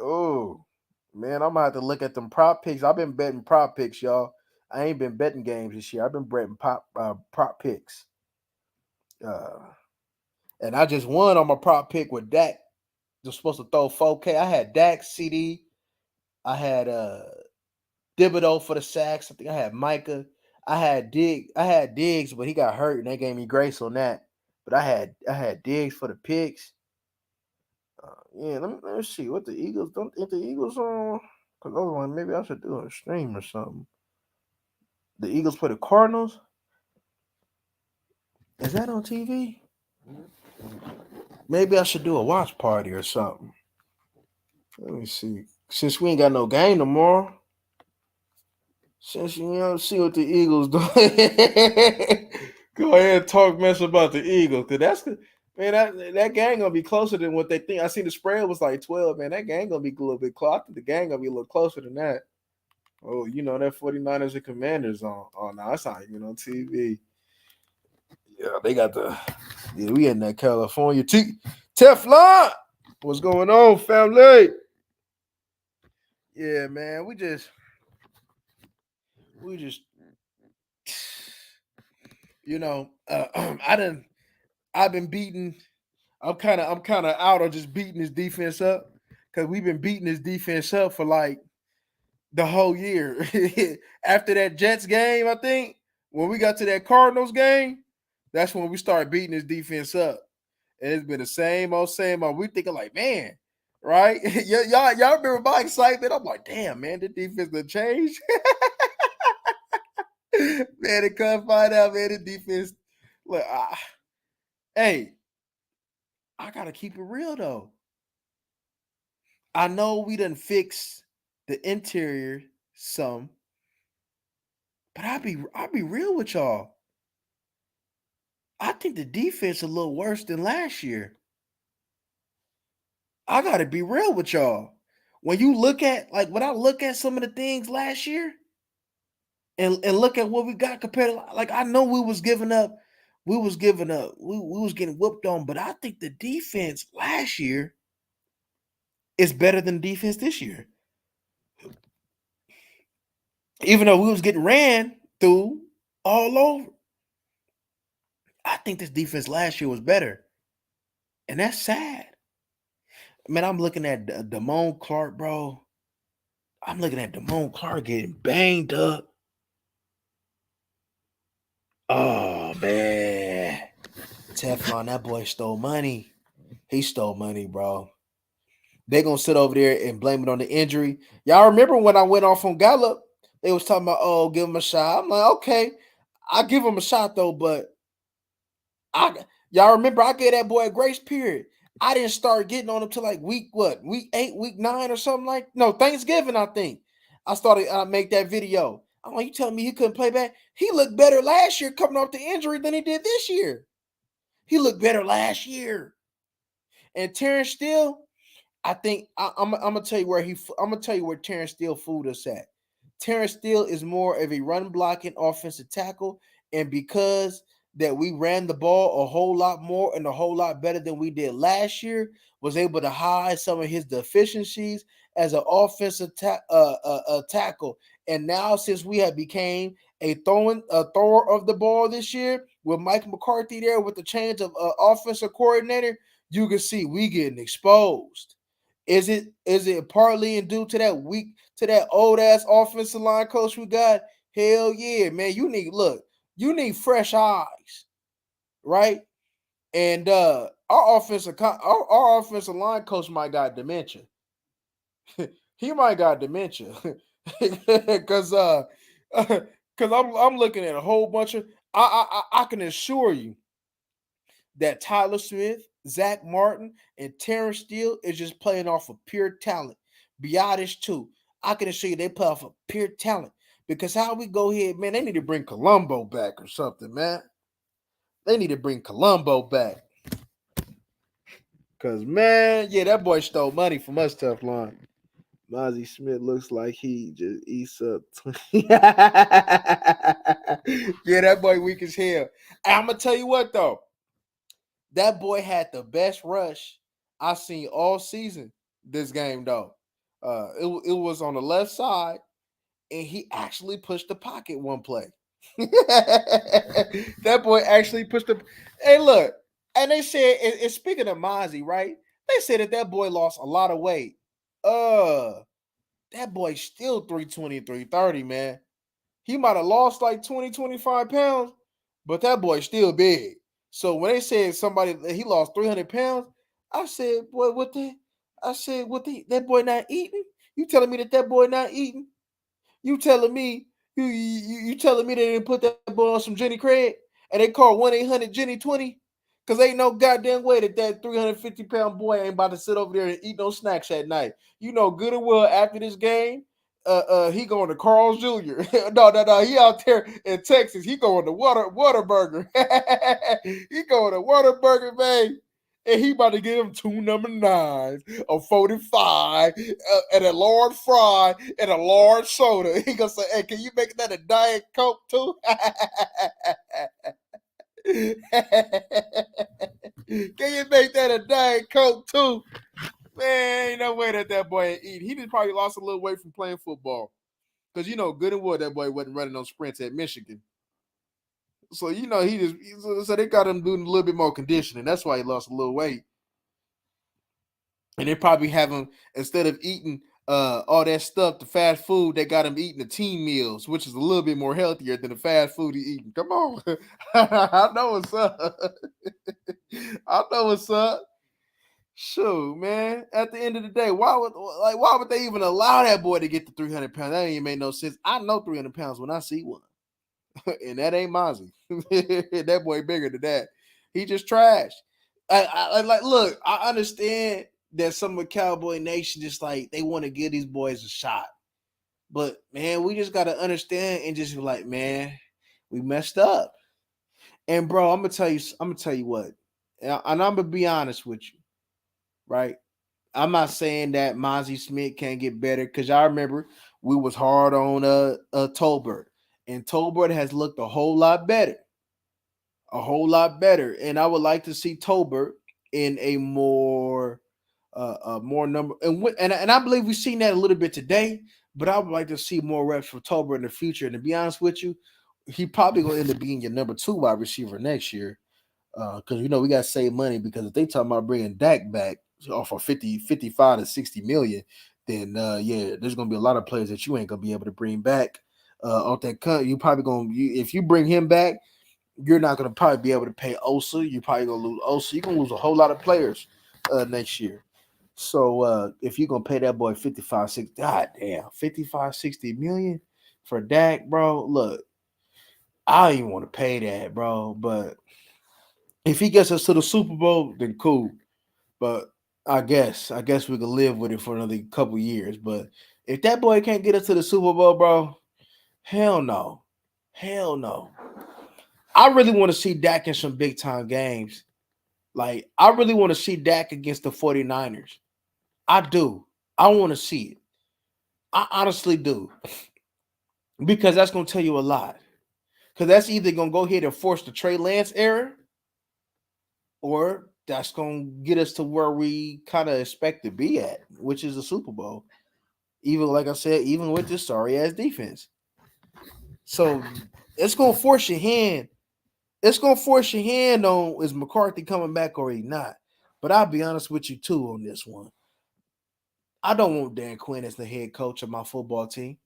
Oh, man, I'm gonna have to look at them prop picks. I've been betting prop picks, y'all. I ain't been betting games this year. I've been betting prop picks. Uh, and I just won on my prop pick with Dak. Just supposed to throw 4K. I had Dak, CD. I had Thibodeau for the sacks. I think I had Micah. I had Diggs, but he got hurt and they gave me grace on that. But I had Diggs for the picks. Yeah, let me see what the Eagles don't think the Eagles on. Cause otherwise, maybe I should do a stream or something. The Eagles play the Cardinals. Is that on TV? Maybe I should do a watch party or something. Let me see. Since we ain't got no game tomorrow, since you know, see what the Eagles do. Go ahead and talk mess about the Eagles, cause man, that game gonna be closer than what they think. I see the spread was like 12. Man, that game gonna be a little bit close. I think the game gonna be a little closer than that. Oh, you know that 49ers and Commanders on. Oh no, it's not even on TV. Yeah, they got the. Yeah, we in that California Teflon. What's going on, family? Yeah, man, we just, you know, I've been beating. I'm kind of out on just beating this defense up because we've been beating this defense up for like the whole year. After that Jets game, I think when we got to that Cardinals game, that's when we started beating this defense up, and it's been the same old, same old. We thinking like, man, right? Y'all remember my excitement? I'm like, damn, man, the defense done changed. Man, it come find out, man, the defense. Look, hey, I gotta keep it real though. I know we done fix the interior some, but I'll be real with y'all. I think the defense a little worse than last year. I gotta be real with y'all. When you look at when I look at some of the things last year and look at what we got compared to like I know we was getting whooped on, but I think the defense last year is better than the defense this year. Even though we was getting ran through all over, I think this defense last year was better, and that's sad. Man, I'm looking at Damone Clark, bro. I'm looking at Damone Clark getting banged up. Oh man, Teflon, that boy stole money. He stole money, bro. They gonna sit over there and blame it on the injury. Y'all remember when I went off on Gallup? They was talking about, oh, give him a shot. I'm like, okay, I give him a shot though, but I y'all remember I gave that boy a grace period. I didn't start getting on him till like week what? Week 8, week 9 or something like no, Thanksgiving, I think. I started make that video. I'm like, you telling me he couldn't play back? He looked better last year coming off the injury than he did this year. He looked better last year. And Terrence Steele, I think I'm gonna tell you where I'm gonna tell you where Terrence Steele fooled us at. Terrence Steele is more of a run blocking offensive tackle, and because that we ran the ball a whole lot more and a whole lot better than we did last year, was able to hide some of his deficiencies as an offensive tackle. And now, since we have became a thrower of the ball this year with Mike McCarthy there with the change of offensive coordinator, you can see we getting exposed. Is it partly and due to that old ass offensive line coach we got? Hell yeah, man. You need fresh eyes, right? And our offensive line coach might got dementia. He might got dementia. Cause cause I'm looking at a whole bunch of I can assure you that Tyler Smith, Zach Martin, and Terrence Steele is just playing off of pure talent. Biotis too. I can assure you they play off of pure talent. Because how we go here, man, they need to bring Colombo back or something, man. They need to bring Colombo back. Cause man, yeah, that boy stole money from us, Teflon. Mozzie Smith looks like he just eats up. Yeah, that boy weak as hell. I'm gonna tell you what though. That boy had the best rush I seen all season. This game though, it was on the left side, and he actually pushed the pocket one play. That boy actually pushed the. Hey, look, and they said, and speaking of Mozzie, right? They said that boy lost a lot of weight. Uh, that boy still 320, 330, man. He might have lost like 20, 25 pounds, but that boy's still big. So when they said somebody he lost 300 pounds, I said, boy, what the? I said, what the? That boy not eating? You telling me that boy not eating? You telling me you telling me they didn't put that boy on some Jenny Craig and they called 1-800 Jenny 20? Cause ain't no goddamn way that 350-pound boy ain't about to sit over there and eat no snacks at night. You know good and well after this game, he going to Carl's Jr. No, he out there in Texas. He going to Whataburger. He going to Whataburger, man. And he about to give him 2 number 9s, a 45, and a large fry, and a large soda. He gonna say, hey, can you make that a Diet Coke too? Can you make that a Diet Coke too? Man, ain't no way that boy ain't eating. He just probably lost a little weight from playing football. Because you know, good and well, that boy wasn't running on sprints at Michigan. So, you know, so they got him doing a little bit more conditioning. That's why he lost a little weight. And they probably have him, instead of eating all that stuff, the fast food, they got him eating the team meals, which is a little bit more healthier than the fast food he eating. Come on. I know what's up. I know what's up. Shoot, man. At the end of the day, why would they even allow that boy to get the 300 pounds? That ain't make no sense. I know 300 pounds when I see one. And that ain't Mozzie. That boy bigger than that. He just trash. I like look, I understand that some of Cowboy Nation just like they want to give these boys a shot. But man, we just gotta understand and just be like, man, we messed up. And bro, I'm gonna tell you what, and I'm gonna be honest with you, right? I'm not saying that Mozzie Smith can't get better because I remember we was hard on Tolbert, and Tolbert has looked a whole lot better. And I would like to see Tolbert in a more more number, and I believe we've seen that a little bit today. But I would like to see more reps for Tober in the future. And to be honest with you, he probably gonna end up being your number two wide receiver next year. Because we got to save money, because if they talking about bringing Dak back off of 55 to 60 million, then yeah, there's gonna be a lot of players that you ain't gonna be able to bring back off that cut. You probably if you bring him back, you're not gonna probably be able to pay Osa. You're probably gonna lose Osa. You're gonna lose a whole lot of players next year. So if you're gonna pay that boy 55, 60, god damn, 55, 60 million for Dak, bro. Look, I don't even want to pay that, bro. But if he gets us to the Super Bowl, then cool. But I guess we can live with it for another couple years. But if that boy can't get us to the Super Bowl, bro, hell no. Hell no. I really want to see Dak in some big time games. Like, I really want to see Dak against the 49ers. I do. I want to see it. I honestly do. Because that's going to tell you a lot. Because that's either going to go ahead and force the Trey Lance era, or that's going to get us to where we kind of expect to be at, which is the Super Bowl. Even, like I said, even with this sorry ass defense. So it's going to force your hand. It's going to force your hand on, is McCarthy coming back or he not. But I'll be honest with you too on this one. I don't want Dan Quinn as the head coach of my football team.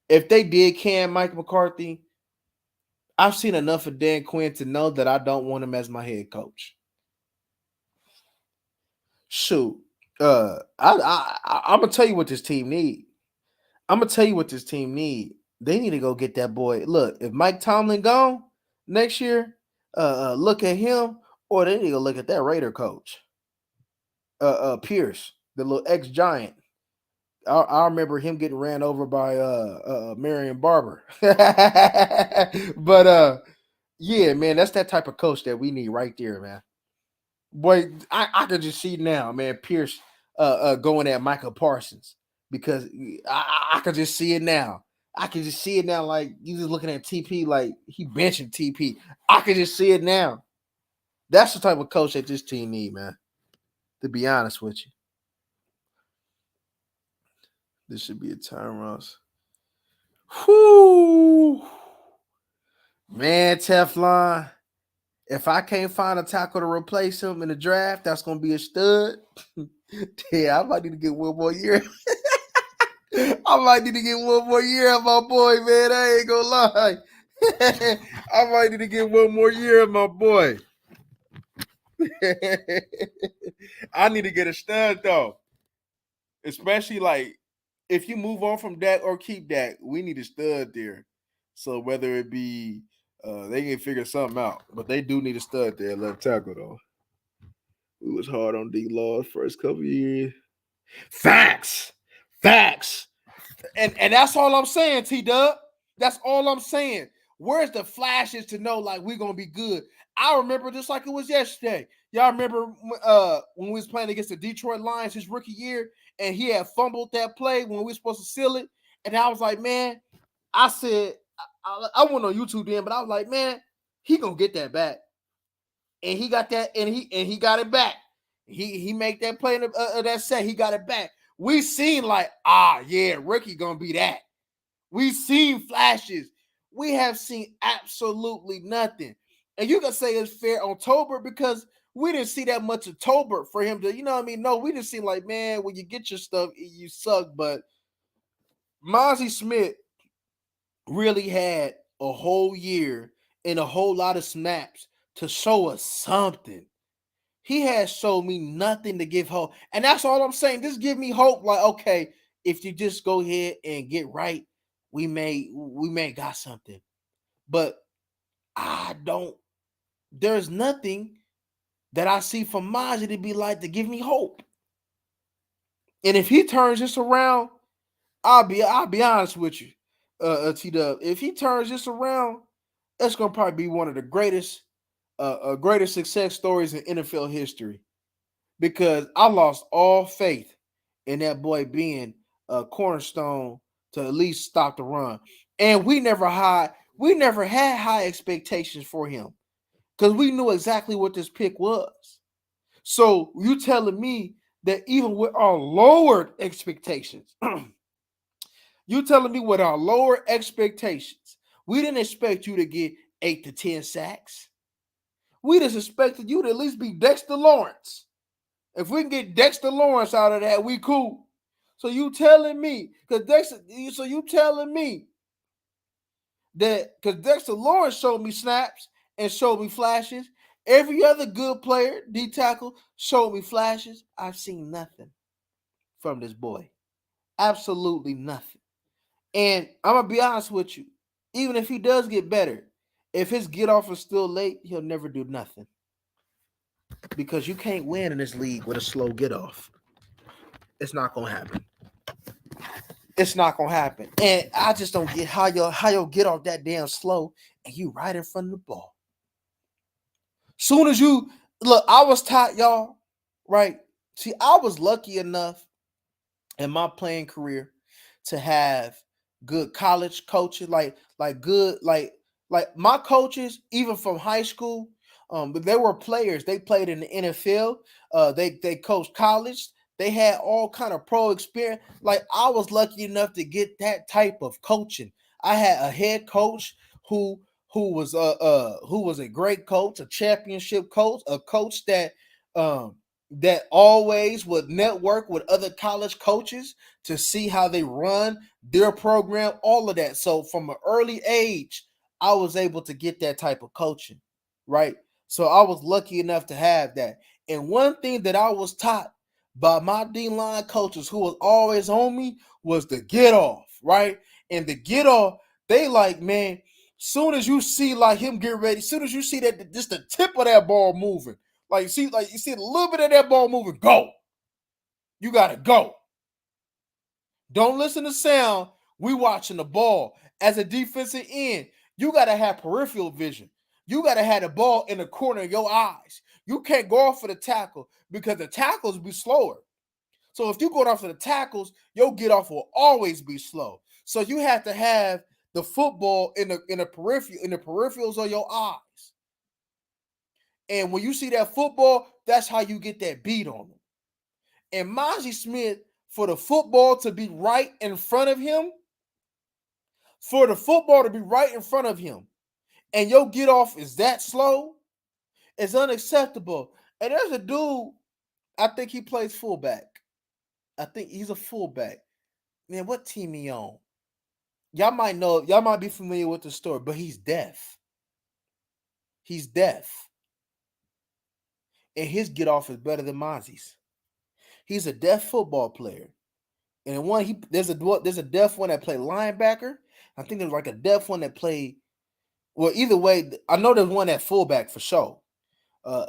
If they did can Mike McCarthy, I've seen enough of Dan Quinn to know that I don't want him as my head coach. Shoot, I'm gonna tell you what this team need. I'm gonna tell you what this team need. They need to go get that boy. Look, if Mike Tomlin gone next year, look at him, or they need to look at that Raider coach, Pierce, the little ex Giant. I remember him getting ran over by Marion Barber. But yeah, man, that's that type of coach that we need right there, man. Boy, I could just see now, man, Pierce going at Michael Parsons, because I could just see it now. I can just see it now, like you just looking at TP like he benching TP. I can just see it now. That's the type of coach that this team need, man. To be honest with you, this should be a time, Ross. Whoo, man, Teflon. If I can't find a tackle to replace him in the draft, that's gonna be a stud. Yeah, I might need to get one more year. I might need to get one more year of my boy, man. I ain't gonna lie. I might need to get one more year of my boy. I need to get a stud though. Especially like if you move on from Dak or keep Dak, we need a stud there. So whether it be they can figure something out, but they do need a stud there, left tackle though. We was hard on D Law first couple years. Facts. Facts. And that's all I'm saying, T Dub. That's all I'm saying. Where's the flashes to know like we're gonna be good? I remember just like it was yesterday. Y'all remember when we was playing against the Detroit Lions his rookie year, and he had fumbled that play when we were supposed to seal it, and I was like, man, I said I went on YouTube then, but I was like, man, he gonna get that back, and he got that, and he got it back. He made that play in that set. He got it back. We seen like, yeah, rookie gonna be that. We seen flashes. We have seen absolutely nothing. And you can say it's fair on Tolbert because we didn't see that much of Tolbert for him to, you know what I mean? No, we didn't see like, man, when you get your stuff, you suck. But Mozzie Smith really had a whole year and a whole lot of snaps to show us something. He has showed me nothing to give hope. And that's all I'm saying. Just give me hope. Like, okay, if you just go ahead and get right, we may got something. But I don't, there's nothing that I see from Mozzie to be like to give me hope. And if he turns this around, I'll be honest with you, T Dub. If he turns this around, that's gonna probably be one of the greatest success stories in NFL history. Because I lost all faith in that boy being a cornerstone to at least stop the run. And we never had high expectations for him because we knew exactly what this pick was. So you telling me that even with our lowered expectations, you telling me with our lower expectations, we didn't expect you to get 8 to 10 sacks. We just expected you to at least be Dexter Lawrence. If we can get Dexter Lawrence out of that, we cool. So you telling me, because Dexter, so you telling me that because Dexter Lawrence showed me snaps and showed me flashes. Every other good player, D tackle, showed me flashes. I've seen nothing from this boy. Absolutely nothing. And I'm gonna be honest with you. Even if he does get better, if his get off is still late, he'll never do nothing. Because you can't win in this league with a slow get off. It's not gonna happen. It's not gonna happen. And I just don't get how you'll get off that damn slow and you right in front of the ball. Soon as you look, I was taught, y'all, right? See, I was lucky enough in my playing career to have good college coaches, like good, like my coaches, even from high school, but they were players. They played in the NFL. They coached college. They had all kind of pro experience. Like I was lucky enough to get that type of coaching. I had a head coach who who was a great coach, a championship coach, a coach that always would network with other college coaches to see how they run their program, all of that. So from an early age, I was able to get that type of coaching, right? So I was lucky enough to have that. And one thing that I was taught by my D line coaches who was always on me was the get off, right? And the get off, they like, man, soon as you see like him get ready, soon as you see that just the tip of that ball moving, like you see a little bit of that ball moving, go. You gotta go. Don't listen to sound. We watching the ball. As a defensive end, you gotta have peripheral vision. You gotta have the ball in the corner of your eyes. You can't go off for the tackle because the tackles be slower. So if you go off for the tackles, your get off will always be slow. So you have to have the football in the peripherals of your eyes. And when you see that football, that's how you get that beat on them. And Mozzie Smith, for the football to be right in front of him, for the football to be right in front of him, and your get off is that slow, it's unacceptable. And there's a dude, I think he plays fullback. I think he's a fullback. Man, what team he on? Y'all might know, y'all might be familiar with the story, but he's deaf. He's deaf. And his get off is better than Mozzie's. He's a deaf football player. And there's a deaf one that played linebacker. I think there's like a deaf one that played. Well, either way, I know there's one at fullback for sure. I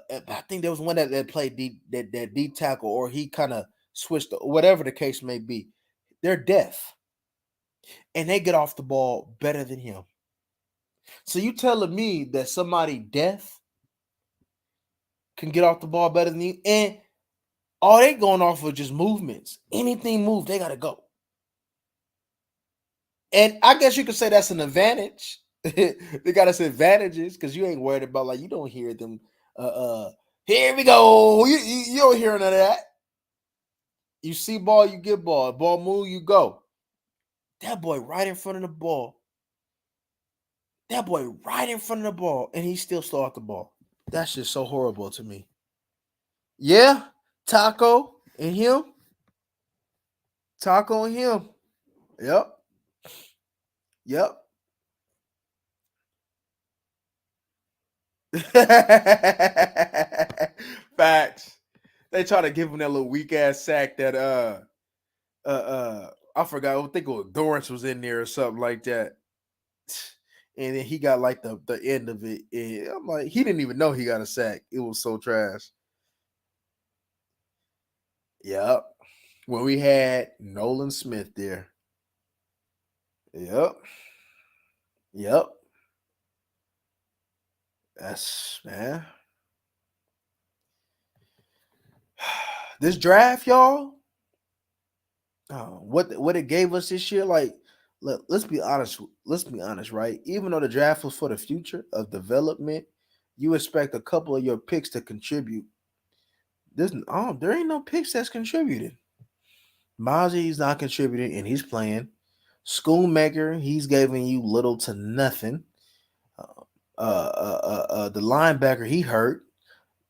think there was one that played that deep tackle, or he kind of switched, whatever the case may be. They're deaf, and they get off the ball better than him. So you telling me that somebody deaf can get off the ball better than you, and all they going off of just movements. Anything move, they gotta go. And I guess you could say that's an advantage. They got us advantages because you ain't worried about, like, you don't hear them. Here we go. You don't hear none of that. You see ball, you get ball. Ball move, you go. That boy right in front of the ball. That boy right in front of the ball, and he still stole the ball. That's just so horrible to me. Yeah, Taco and him. Taco and him. Yep. Yep. Facts. They try to give him that little weak ass sack that I forgot. I think it was Dorrance was in there or something like that. And then he got like the end of it. And I'm like, he didn't even know he got a sack. It was so trash. Yep. When we had Nolan Smith there. Yep. Yep. That's man. This draft, y'all. What it gave us this year, like, look, let's be honest. Let's be honest, right? Even though the draft was for the future of development, you expect a couple of your picks to contribute There ain't no picks that's contributed. Mozzie's not contributing and he's playing. Schoonmaker, he's giving you little to nothing. The linebacker, he hurt.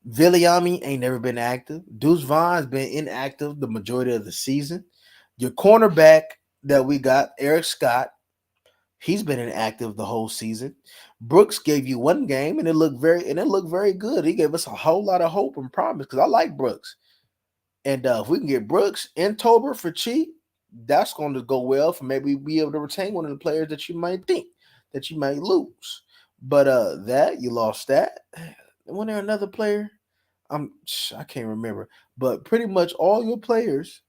Viliami ain't never been active. Deuce Vaughn's been inactive the majority of the season. Your cornerback that we got, Eric Scott, he's been inactive the whole season. Brooks gave you one game and it looked very good. He gave us a whole lot of hope and promise because I like Brooks. And if we can get Brooks and Tober for cheap, that's going to go well for maybe be able to retain one of the players that you might think that you might lose. But that you lost that. Wasn't there another player? I can't remember. But pretty much all your players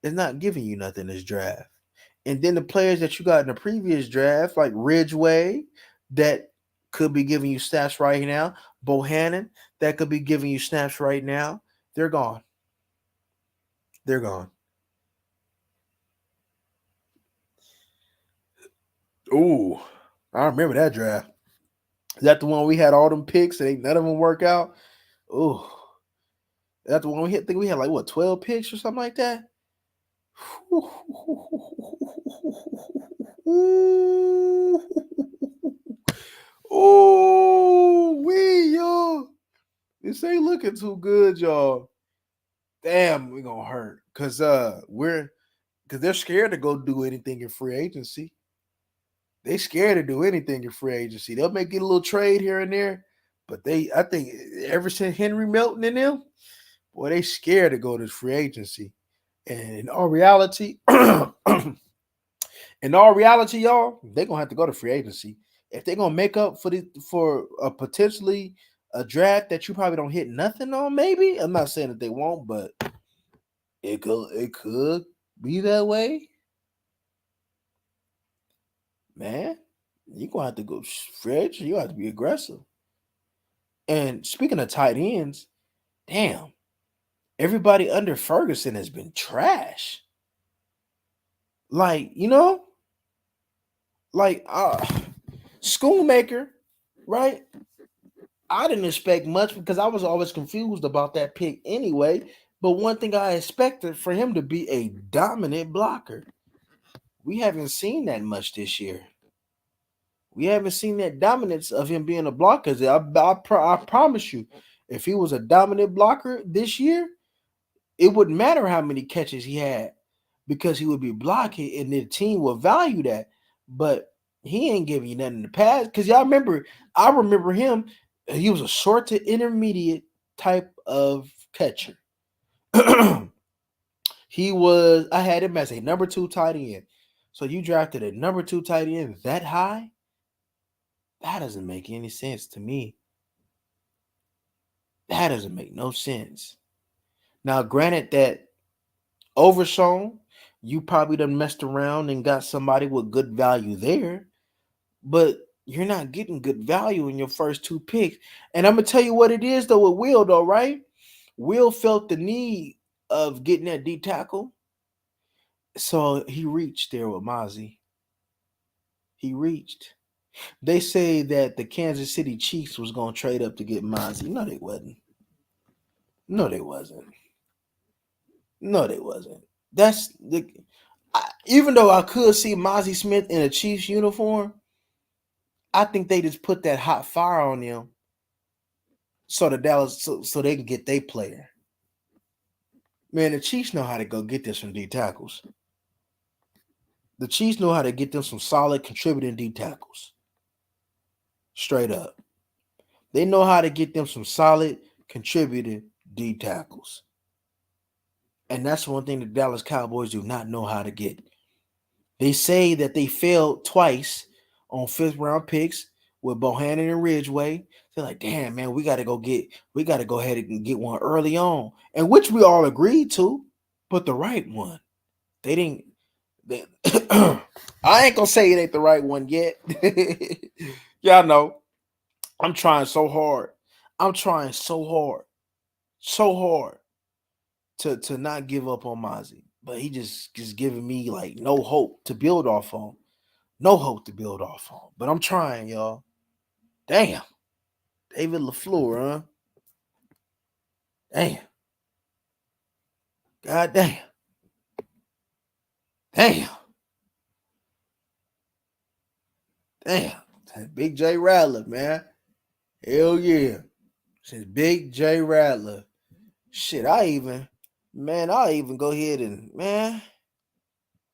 is not giving you nothing this draft. And then the players that you got in the previous draft, like Ridgeway, that could be giving you snaps right now. Bohannon, that could be giving you snaps right now. They're gone. They're gone. Ooh, I remember that draft. Is that the one we had all them picks and ain't none of them work out? Ooh, that's the one we hit. I think we had like what 12 picks or something like that. Ooh, y'all. This ain't looking too good, y'all. Damn, we gonna hurt. Cause they're scared to go do anything in free agency. They scared to do anything in free agency. They'll make get a little trade here and there, but I think ever since Henry Melton and them, boy, they scared to go to free agency. And in all reality, y'all, they're gonna have to go to free agency if they're gonna make up for a potentially a draft that you probably don't hit nothing on. Maybe I'm not saying that they won't, but it could be that way, man. You gonna have to go free agency. You have to be aggressive. And speaking of tight ends, damn, everybody under Ferguson has been trash. Like like Schoonmaker, right? I didn't expect much because I was always confused about that pick anyway. But one thing I expected for him to be a dominant blocker. We haven't seen that much this year. We haven't seen that dominance of him being a blocker. I promise you, if he was a dominant blocker this year, it wouldn't matter how many catches he had because he would be blocking and the team will value that. But he ain't giving you nothing in the past. Because I remember him, he was a short to intermediate type of catcher. I had him as a number 2 tight end. So you drafted a number 2 tight end that high? That doesn't make any sense to me. That doesn't make no sense. Now, granted that Overshown, you probably done messed around and got somebody with good value there, but you're not getting good value in your first 2 picks. And I'm gonna tell you what it is though with Will though, right? Will felt the need of getting that D tackle, so he reached there with Mozzie. He reached. They say that the Kansas City Chiefs was gonna trade up to get Mozzie. No, they wasn't. No, they wasn't. No, they wasn't. That's the. Even though I could see Mozzie Smith in a Chiefs uniform, I think they just put that hot fire on them so the Dallas so they can get their player. Man, the Chiefs know how to go get this from D tackles. The Chiefs know how to get them some solid contributing D tackles. Straight up. They know how to get them some solid contributing D tackles. And that's one thing the Dallas Cowboys do not know how to get. They say that they failed twice on 5th round picks with Bohannon and Ridgeway. They're like, damn, man, we got to go ahead and get one early on. And which we all agreed to, but the right one. They didn't. I ain't gonna say it ain't the right one yet. Y'all know. I'm trying so hard. I'm trying so hard to not give up on Mozzie. But he just giving me like no hope to build off on. No hope to build off on. But I'm trying, y'all. Damn. David LaFleur, huh? Damn. God damn. Damn. Damn. That Big J Rattler, man. Hell yeah. Since Big J Rattler. Shit, I'll even go ahead and, man,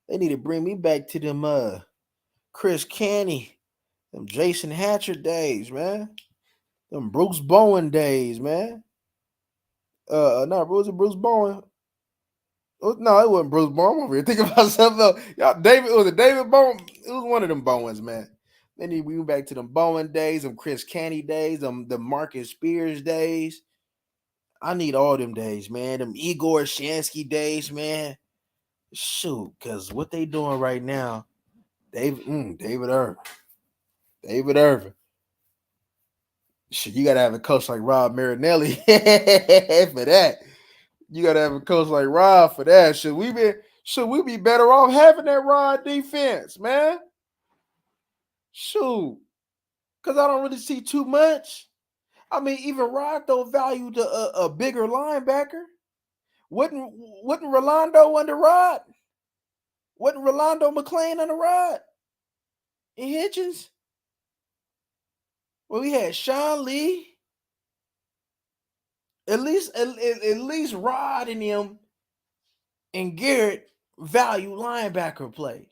they need to bring me back to them, Chris Canny, them Jason Hatcher days, man. Them Bruce Bowen days, man. No, was it Bruce Bowen? No, it wasn't Bruce Bowen. I'm over here thinking about something else. Y'all, was it David Bowen? It was one of them Bowens, man. They need to bring me back to them Bowen days, them Chris Canny days, the Marcus Spears days. I need all them days, man. Them Igor Shansky days, man. Shoot, because what they doing right now, David Irvin. David Irvin. Shit, you gotta have a coach like Rob Marinelli for that. You gotta have a coach like Rob for that. Should we be better off having that Rod defense, man? Shoot. Cause I don't really see too much. I mean, even Rod though valued a bigger linebacker. Wouldn't Rolando under Rod? Wasn't Rolando McClain under Rod? And Hitchens? Well, we had Sean Lee. At least Rod and him and Garrett value linebacker play.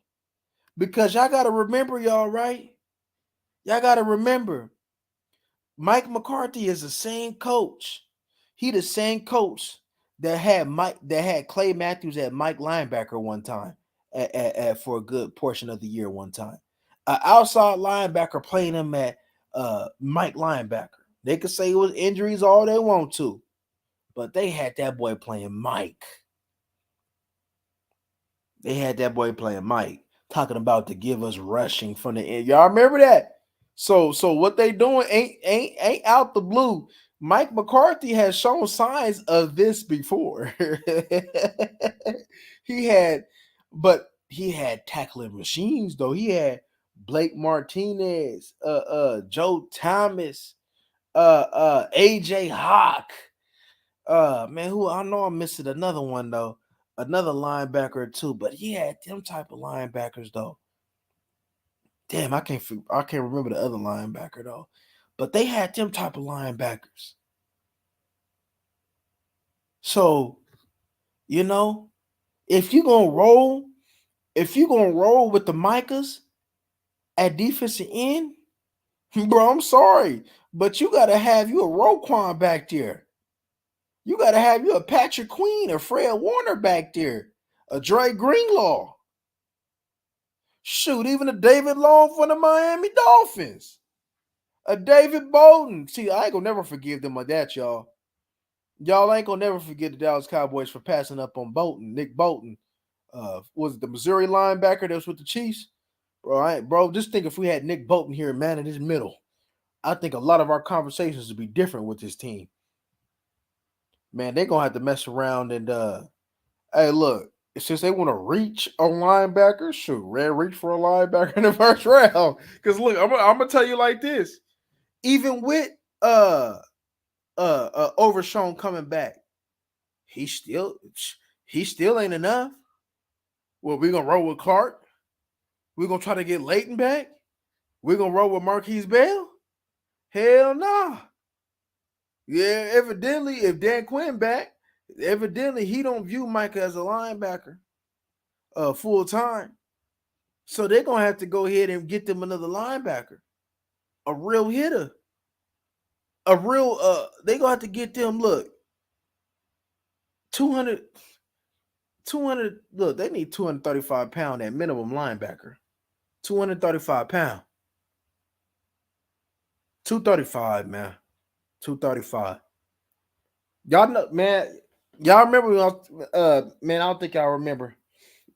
Because y'all gotta remember, y'all, right? Y'all gotta remember, Mike McCarthy is the same coach. He the same coach that had Clay Matthews at Mike linebacker one time for a good portion of the year one time. An outside linebacker playing him at Mike linebacker. They could say it was injuries all they want to, but they had that boy playing Mike. They had that boy playing Mike, talking about to give us rushing from the end. Y'all remember that? So what they doing ain't out the blue. Mike McCarthy has shown signs of this before. he had, but he had tackling machines though. He had Blake Martinez, Joe Thomas, AJ Hawk. Man, who I know I'm missing another one though, another linebacker too. But he had them type of linebackers though. Damn, I can't remember the other linebacker though. But they had them type of linebackers. So, you know, if you gonna roll, if you gonna roll with the Micahs at defensive end, bro, I'm sorry, but you gotta have you a Roquan back there. You gotta have you a Patrick Queen or Fred Warner back there, a Dre Greenlaw. Shoot, even a David Long from the Miami Dolphins, a David Bolden. See, I ain't gonna never forgive them like that, y'all. Y'all ain't gonna never forget the Dallas Cowboys for passing up on Nick Bolton. Was it the Missouri linebacker that was with the Chiefs? Bro, just think if we had Nick Bolton here, man, in his middle, I think a lot of our conversations would be different with this team. Man, they're gonna have to mess around and hey, look, since they want to reach a linebacker, shoot, reach for a linebacker in the first round. Because look, I'm gonna tell you like this: even with Overshown coming back, he still ain't enough. Well, we're gonna roll with Clark. We're gonna try to get Leighton back. We're gonna roll with Marquise Bell. Hell no. Nah. Yeah, evidently, if Dan Quinn back, evidently he don't view Micah as a linebacker full time. So they're gonna have to go ahead and get them another linebacker, a real hitter, a real they gonna have to get them, look, 200 look, they need 235-pound at minimum linebacker. 235-pound. 235, man. 235. Y'all know, man. Y'all remember when man, I don't think y'all remember.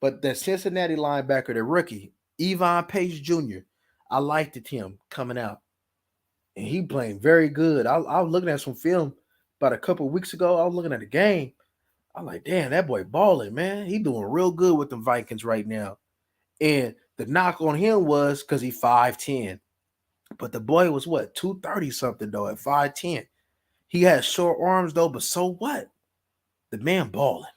But the Cincinnati linebacker, the rookie, Evon Pace Jr., I liked it him coming out. And he playing very good. I was looking at some film about a couple of weeks ago. I was looking at the game. I'm like, damn, that boy balling, man. He doing real good with the Vikings right now. And the knock on him was because he 5'10". But the boy was what, 230 something though at 5'10". He has short arms though, but so what? The man balling.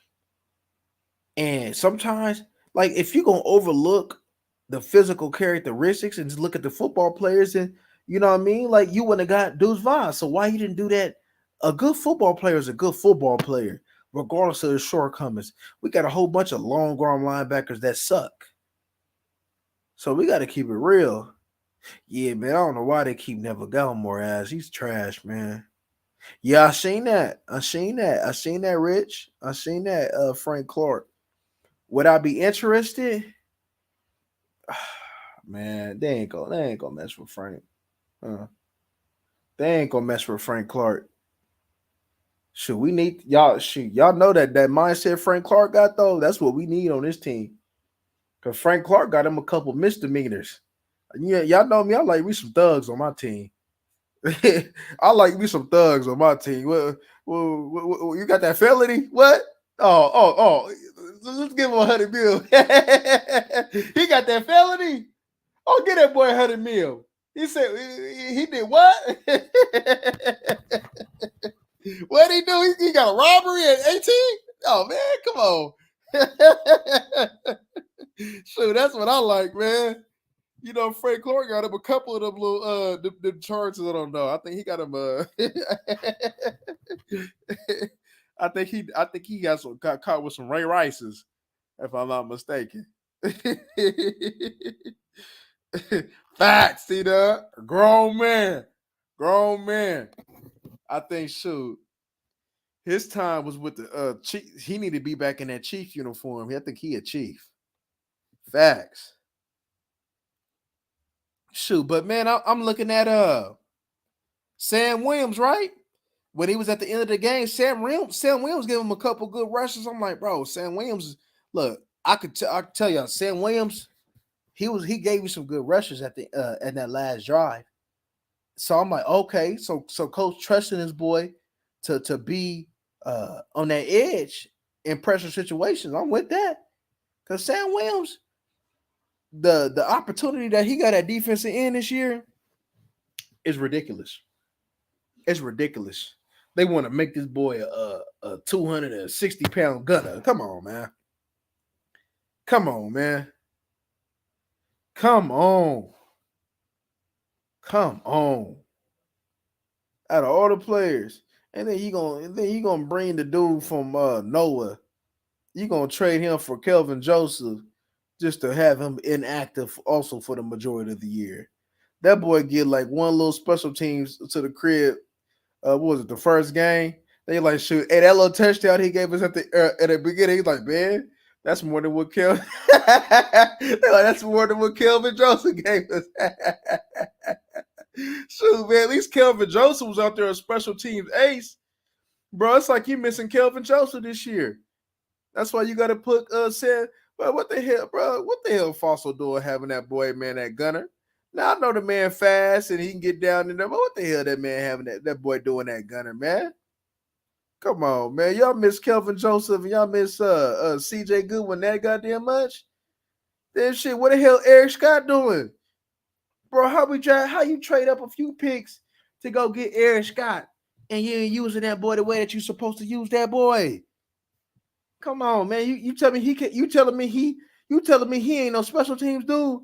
And sometimes, like if you're gonna overlook the physical characteristics and just look at the football players, and you know what I mean, like you wouldn't have got Deuce Vaughn. So why you didn't do that? A good football player is a good football player, regardless of his shortcomings. We got a whole bunch of long arm linebackers that suck. So we got to keep it real. Yeah, man. I don't know why they keep Neville Gallimore ass. He's trash, man. Yeah, I seen that. I seen that. I seen that, Rich. I seen that, Frank Clark. Would I be interested? Man, they ain't gonna mess with Frank. Uh, they ain't gonna mess with Frank Clark. Should we need y'all? Shoot, y'all know that mindset Frank Clark got though. That's what we need on this team. Cause Frank Clark got him a couple misdemeanors. Yeah, y'all know me. I like me some thugs on my team. I like me some thugs on my team. You got that felony? What? Oh. Let's give him 100 mil. He got that felony. Oh, get that boy 100 mil. He said he did what? What did he do? He got a robbery at 18? Oh man, come on. Shoot, that's what I like, man. You know, Frank Clark got him a couple of them little them charges. I don't know. I think he got him I think he got caught with some Ray Rices, if I'm not mistaken. Facts, see that? Grown man. Grown man. I think shoot. His time was with the chief. He need to be back in that chief uniform. I think he a chief. Facts. Shoot, but man, I'm looking at Sam Williams, right? When he was at the end of the game, Sam Williams gave him a couple good rushes. I'm like, bro, Sam Williams. Look, I could tell you, Sam Williams. He gave you some good rushes at that last drive. So I'm like, okay, so coach trusting his boy to be on that edge in pressure situations. I'm with that because Sam Williams, the opportunity that he got at defensive end this year is ridiculous. It's ridiculous. They want to make this boy a 260-pound gunner. Come on, man. Come on, man. Come on. Come on. Out of all the players, and then you gonna bring the dude from Noah. You gonna trade him for Kelvin Joseph just to have him inactive also for the majority of the year. That boy get like one little special teams to the crib. What was it, the first game? They like shoot. Hey, that little touchdown he gave us at the beginning. He's like, man, that's more than what Kelvin. They like, that's more than what Kelvin Joseph gave us. Shoot, man, at least Kelvin Joseph was out there a special teams ace. Bro, it's like you missing Kelvin Joseph this year. That's why you got to put said, but what the hell, bro? What the hell Fossil doing having that boy, man, that gunner? Now I know the man fast and he can get down in there, but what the hell that man having that boy doing that gunner, man? Come on, man. Y'all miss Kelvin Joseph and y'all miss CJ Goodwin that goddamn much? Then shit, what the hell Eric Scott doing? Bro, how you trade up a few picks to go get Eric Scott and you ain't using that boy the way that you supposed to use that boy? Come on, man. You tell me he can you telling me he ain't no special teams dude?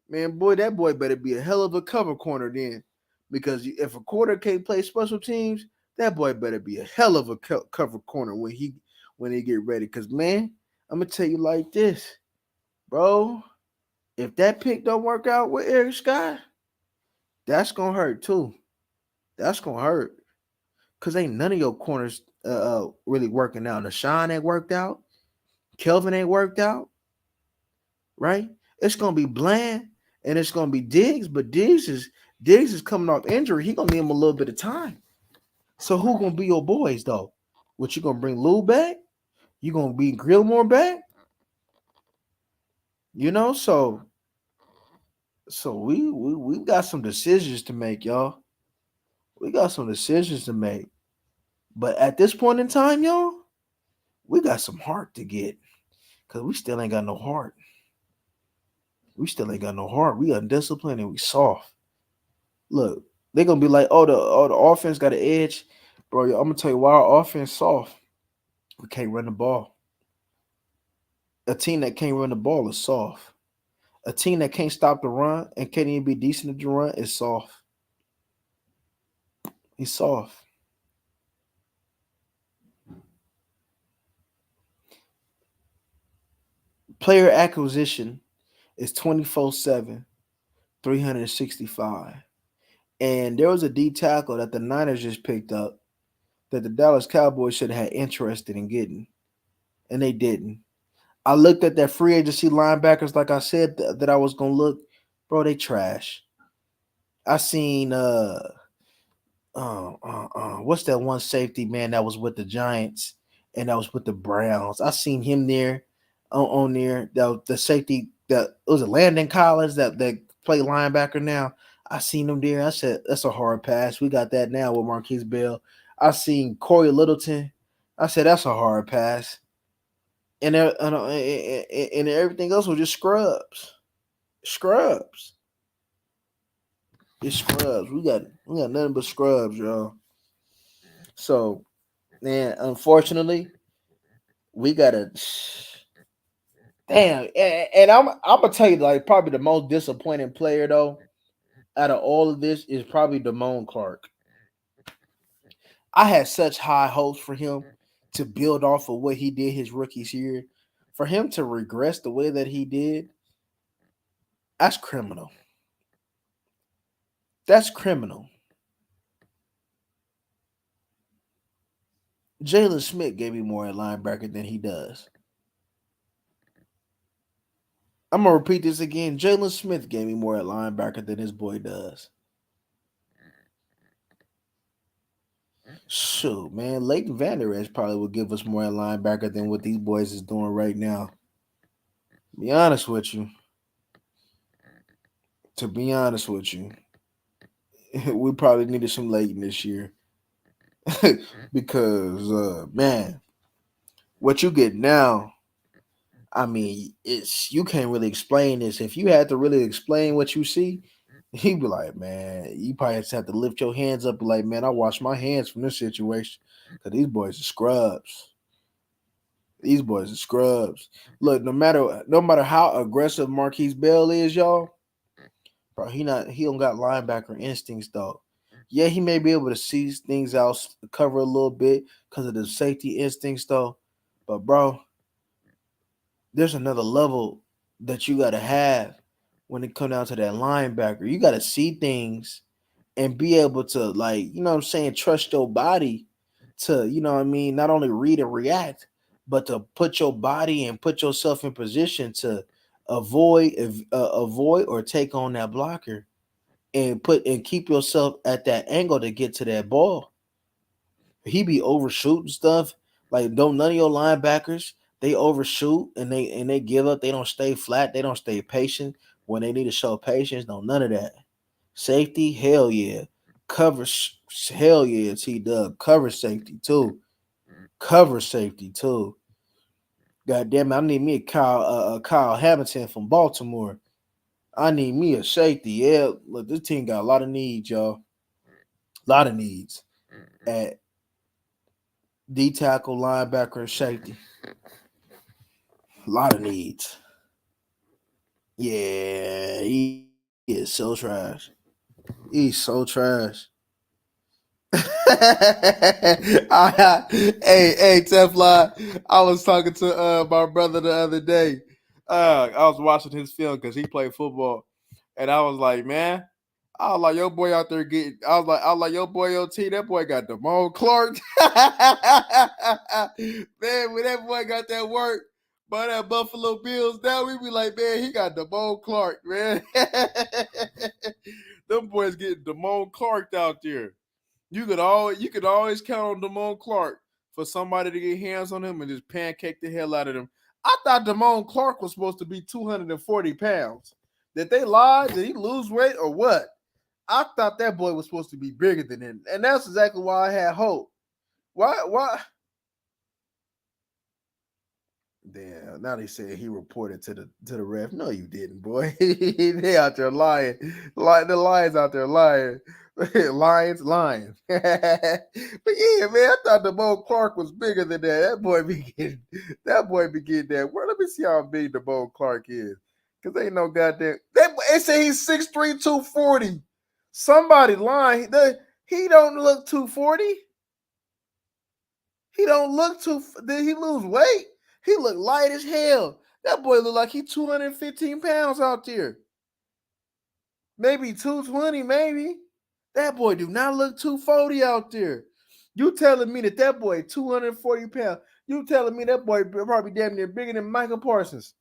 Man, boy, that boy better be a hell of a cover corner then. Because if a quarter can't play special teams, that boy better be a hell of a cover corner when he get ready. Cause man, I'm gonna tell you like this, bro. If that pick don't work out with Eric Scott, that's gonna hurt too. That's gonna hurt. Cause ain't none of your corners really working out. Nashawn ain't worked out. Kelvin ain't worked out. Right? It's gonna be Bland and it's gonna be Diggs, but Diggs is coming off injury. He gonna need him a little bit of time. So who gonna be your boys though? What you gonna bring Lou back? You gonna be Grillmore back? You know, so we got some decisions to make, y'all. We got some decisions to make. But at this point in time, y'all, we got some heart to get. Cause we still ain't got no heart. We still ain't got no heart. We undisciplined and we soft. Look, they're gonna be like, oh, the offense got an edge. Bro, I'm gonna tell you why our offense soft. We can't run the ball. A team that can't run the ball is soft. A team that can't stop the run and can't even be decent at the run is soft. He's soft. Player acquisition is 24/7, 365. And there was a D tackle that the Niners just picked up that the Dallas Cowboys should have had interested in getting, and they didn't. I looked at that free agency linebackers like I said that I was gonna look. Bro, they trash. I seen what's that one safety man that was with the Giants and that was with the Browns? I seen him there on there. The safety that was a Landon Collins that play linebacker now. I seen him there. I said that's a hard pass. We got that now with Marquise Bell. I seen Corey Littleton. I said that's a hard pass. And everything else was just scrubs. Scrubs. It's scrubs. We got nothing but scrubs, y'all. So, man, unfortunately, we gotta. Damn, and I'm gonna tell you, like, probably the most disappointing player though out of all of this is probably Damone Clark. I had such high hopes for him to build off of what he did his rookies year. For him to regress the way that he did, that's criminal. That's criminal. Jalen Smith gave me more at linebacker than he does. I'm gonna repeat this again. Jalen Smith gave me more at linebacker than this boy does. Shoot, man, Leighton Vander Esch probably would give us more at linebacker than what these boys is doing right now. Be honest with you. To be honest with you, we probably needed some Leighton this year because, man, what you get now. I mean, it's you can't really explain this. If you had to really explain what you see, he'd be like, man, you probably just have to lift your hands up, and be like, man, I wash my hands from this situation because these boys are scrubs. These boys are scrubs. Look, no matter how aggressive Marquise Bell is, y'all, bro, he don't got linebacker instincts though. Yeah, he may be able to see things out, cover a little bit because of the safety instincts though. But bro, there's another level that you gotta have when it comes down to that linebacker. You gotta see things and be able to, like, you know what I'm saying, trust your body to, you know what I mean, not only read and react, but to put your body and put yourself in position to avoid or take on that blocker and put and keep yourself at that angle to get to that ball. He be overshooting stuff. Like, don't none of your linebackers, they overshoot and they give up. They don't stay flat. They don't stay patient when they need to show patience. No, none of that. Safety, hell yeah. Cover, hell yeah. T Dub, cover safety too. Cover safety too. God damn it, I need me a Kyle Hamilton from Baltimore. I need me a safety. Yeah, look, this team got a lot of needs, y'all. A lot of needs at D tackle, linebacker, and safety. A lot of needs. Yeah, he is so trash. He's so trash. Hey, Teflon. I was talking to my brother the other day. I was watching his film because he played football, and I was like, man, I was like, your boy out there getting. I was like, your boy OT. That boy got Damone Clark. Man, when that boy got that work by that Buffalo Bills, now we be like, man, he got Damone Clark, man. Them boys getting Damone Clark out there. You could always count on Damone Clark for somebody to get hands on him and just pancake the hell out of them. I thought Damone Clark was supposed to be 240 pounds. Did they lie? Did he lose weight or what? I thought that boy was supposed to be bigger than him. And that's exactly why I had hope. Why? Damn, now they said he reported to the ref. No, you didn't, boy. They out there lying. The Lions out there lying. Lions. But yeah, man, I thought DeMone Clark was bigger than that. That boy be getting that. Well, let me see how big DeMone Clark is. Cause ain't no goddamn. They say he's 6'3", 240. Somebody lying. He don't look 240. He don't look too. Did he lose weight? He look light as hell. That boy look like he 215 pounds out there. Maybe 220, maybe. That boy do not look 240 out there. You telling me that boy 240 pounds. You telling me that boy probably damn near bigger than Michael Parsons.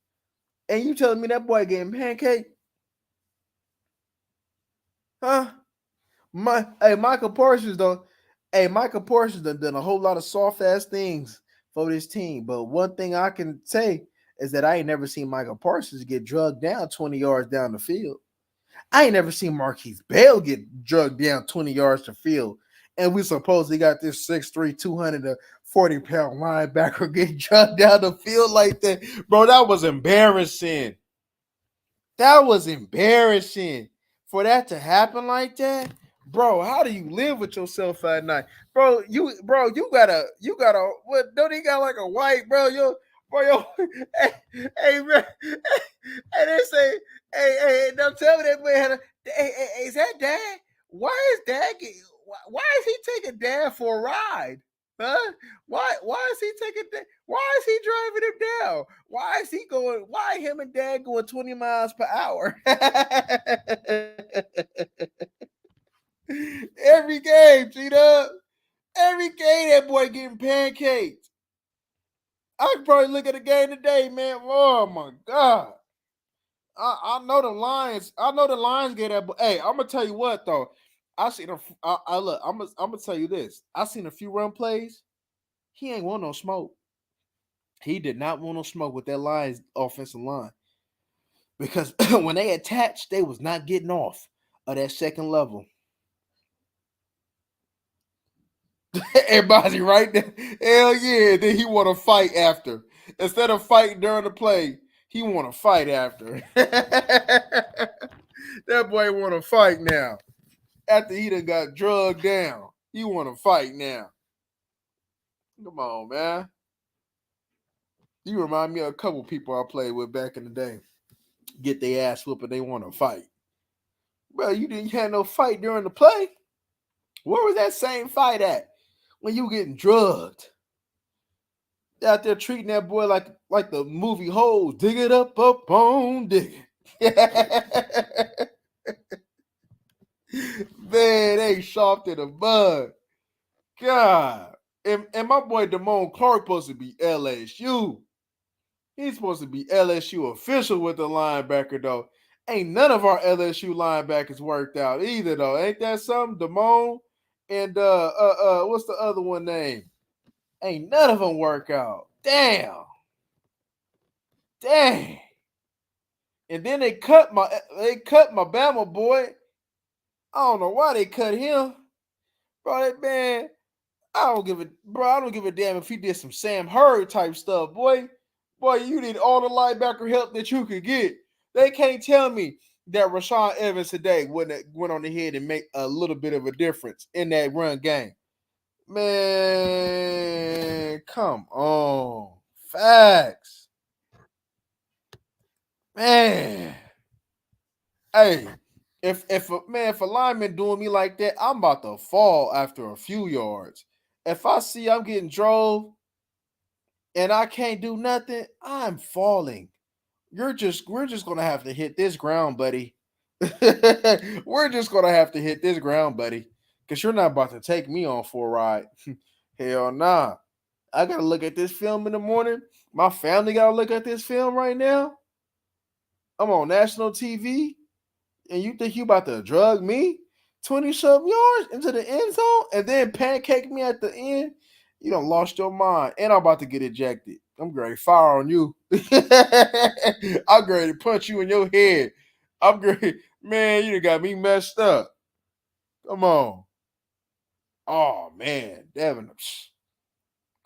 And you telling me that boy getting pancake? Huh? Michael Parsons though. Hey, Michael Parsons done a whole lot of soft ass things for this team. But one thing I can say is that I ain't never seen Michael Parsons get drugged down 20 yards down the field. I ain't never seen Marquise Bell get drugged down 20 yards to field. And we supposedly got this 6'3", 240-pound linebacker getting drugged down the field like that. Bro, that was embarrassing. That was embarrassing. For that to happen like that, bro, how do you live with yourself at night? You gotta what don't he got like a white, bro, hey, bro, hey, they say, hey, don't tell me that man had a hey, is that dad? Why is dad why is he taking dad for a ride? Huh? Why is he taking that? Why is he driving him down? Why is he going? Why him and dad going 20 miles per hour? Every game, G-Dub. Every game that boy getting pancaked. I could probably look at the game today, man. Oh my God. I know the Lions. I know the Lions get that. But hey, I'm gonna tell you what though. I seen a. I look. I'm gonna tell you this. I seen a few run plays. He ain't want no smoke. He did not want no smoke with that Lions offensive line because when they attached, they was not getting off of that second level. Everybody right there, hell yeah. Then he want to fight after instead of fighting during the play. He want to fight after. That boy want to fight now. After he done got drugged down, he want to fight now. Come on, man. You remind me of a couple people I played with back in the day. Get their ass whooped and they want to fight. Bro, you didn't have no fight during the play. Where was that same fight at when you getting drugged? Out there treating that boy like the movie Holes, dig it up on dig it. Man, they soft in the mud. God. And my boy Damone Clark supposed to be LSU. He's supposed to be LSU official with the linebacker, though. Ain't none of our LSU linebackers worked out either, though. Ain't that something? Damone and what's the other one name? Ain't none of them work out. Damn. Dang. And then they cut my Bama boy. I don't know why they cut him. Bro, that man, I don't give a damn if he did some Sam Hurd type stuff, boy. Boy, you need all the linebacker help that you could get. They can't tell me that Rashawn Evans today went on ahead and make a little bit of a difference in that run game. Man, come on. Facts. Man. Hey, if a lineman doing me like that, I'm about to fall after a few yards. If I see I'm getting drove and I can't do nothing, I'm falling. We're just gonna have to hit this ground, buddy. We're just gonna have to hit this ground, buddy. Cause you're not about to take me on for a ride. Hell nah. I gotta look at this film in the morning. My family gotta look at this film right now. I'm on national TV. And you think you about to drug me 20 some yards into the end zone and then pancake me at the end? You done lost your mind. And I'm about to get ejected. I'm ready to fire on you. I'm ready to punch you in your head. I'm great. Man, you done got me messed up. Come on. Oh man, Devin.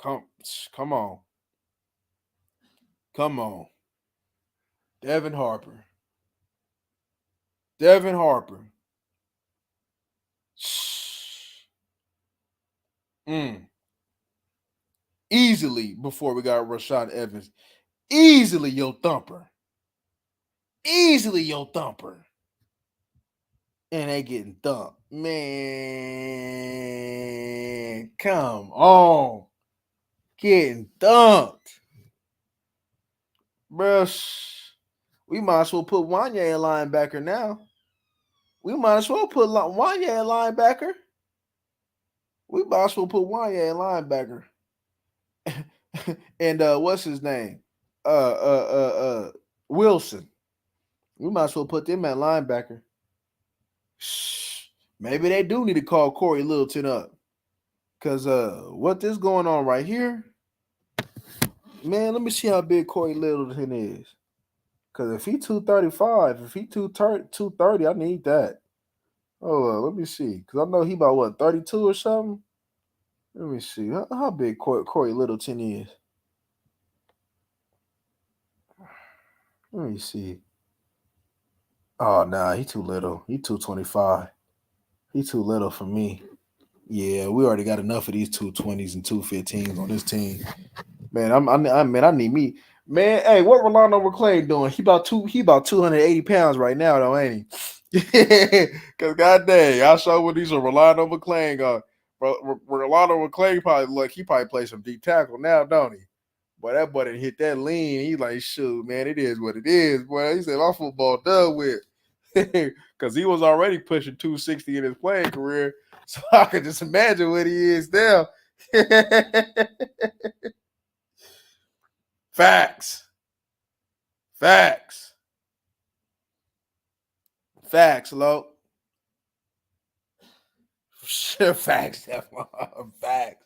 Come on. Come on. Devin Harper. Devin Harper. Mm. Easily before we got Rashawn Evans. Easily your thumper. Easily your thumper. And they getting thumped. Man, come on. Getting thumped. Bruh. We might as well put Wanya in linebacker now. We might as well put Wanya in linebacker. We might as well put Wanya in linebacker. And what's his name? Wilson. We might as well put them at linebacker. Maybe they do need to call Corey Littleton up. Cause what this going on right here? Man, let me see how big Corey Littleton is. Cause if he 235, if he 230, I need that. Oh, let me see. Cause I know he about what 32 or something. Let me see how big Corey Littleton is. Let me see. Oh nah, he too little. He 225. He too little for me. Yeah, we already got enough of these 220s and 215s on this team. Man, I need me. Man, hey, what Rolando McClain doing? He about 280 pounds right now, though, ain't he? Cause god dang, I show what these are Rolando McClain are. Rolando McClain probably plays some deep tackle now, don't he? Boy, that boy didn't hit that lean. He like, shoot, man, it is what it is, boy. He said, my football done with. Because he was already pushing 260 in his playing career. So I could just imagine what he is now. Facts. Facts. Facts, Lo. Facts. Facts.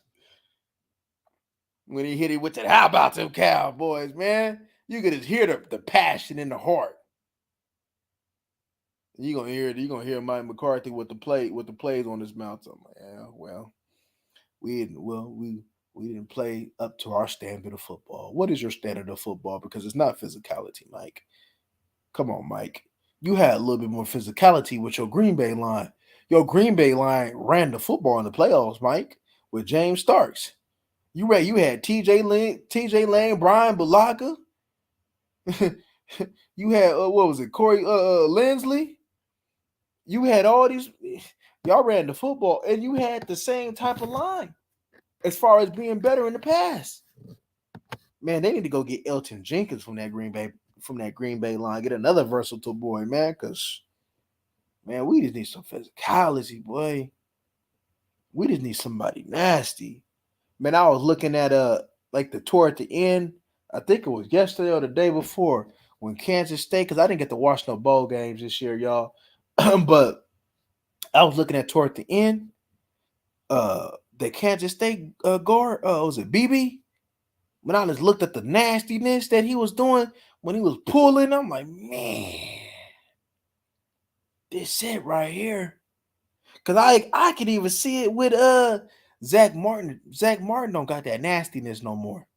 When he hit it with it, how about them Cowboys, man? You could just hear the passion in the heart. You're gonna hear Mike McCarthy with the plays on his mouth. I'm like, yeah, well, we didn't play up to our standard of football. What is your standard of football? Because it's not physicality, Mike. Come on, Mike. You had a little bit more physicality with your Green Bay line. Your Green Bay line ran the football in the playoffs, Mike, with James Starks. You had TJ Lane, Brian Bulaga. You had what was it, Corey Lindsley? You had all these. Y'all ran the football, and you had the same type of line as far as being better in the past. Man, they need to go get Elton Jenkins from that Green Bay line. Get another versatile boy, man, because man, we just need some physicality, boy. We just need somebody nasty. Man, I was looking at like the tour at the end. I think it was yesterday or the day before when Kansas State, because I didn't get to watch no bowl games this year, y'all. But I was looking at tour at the end. The Kansas State guard, was it BB? When I just looked at the nastiness that he was doing when he was pulling, I'm like, man, this it right here. Cause I could even see it with Zach Martin. Zach Martin don't got that nastiness no more.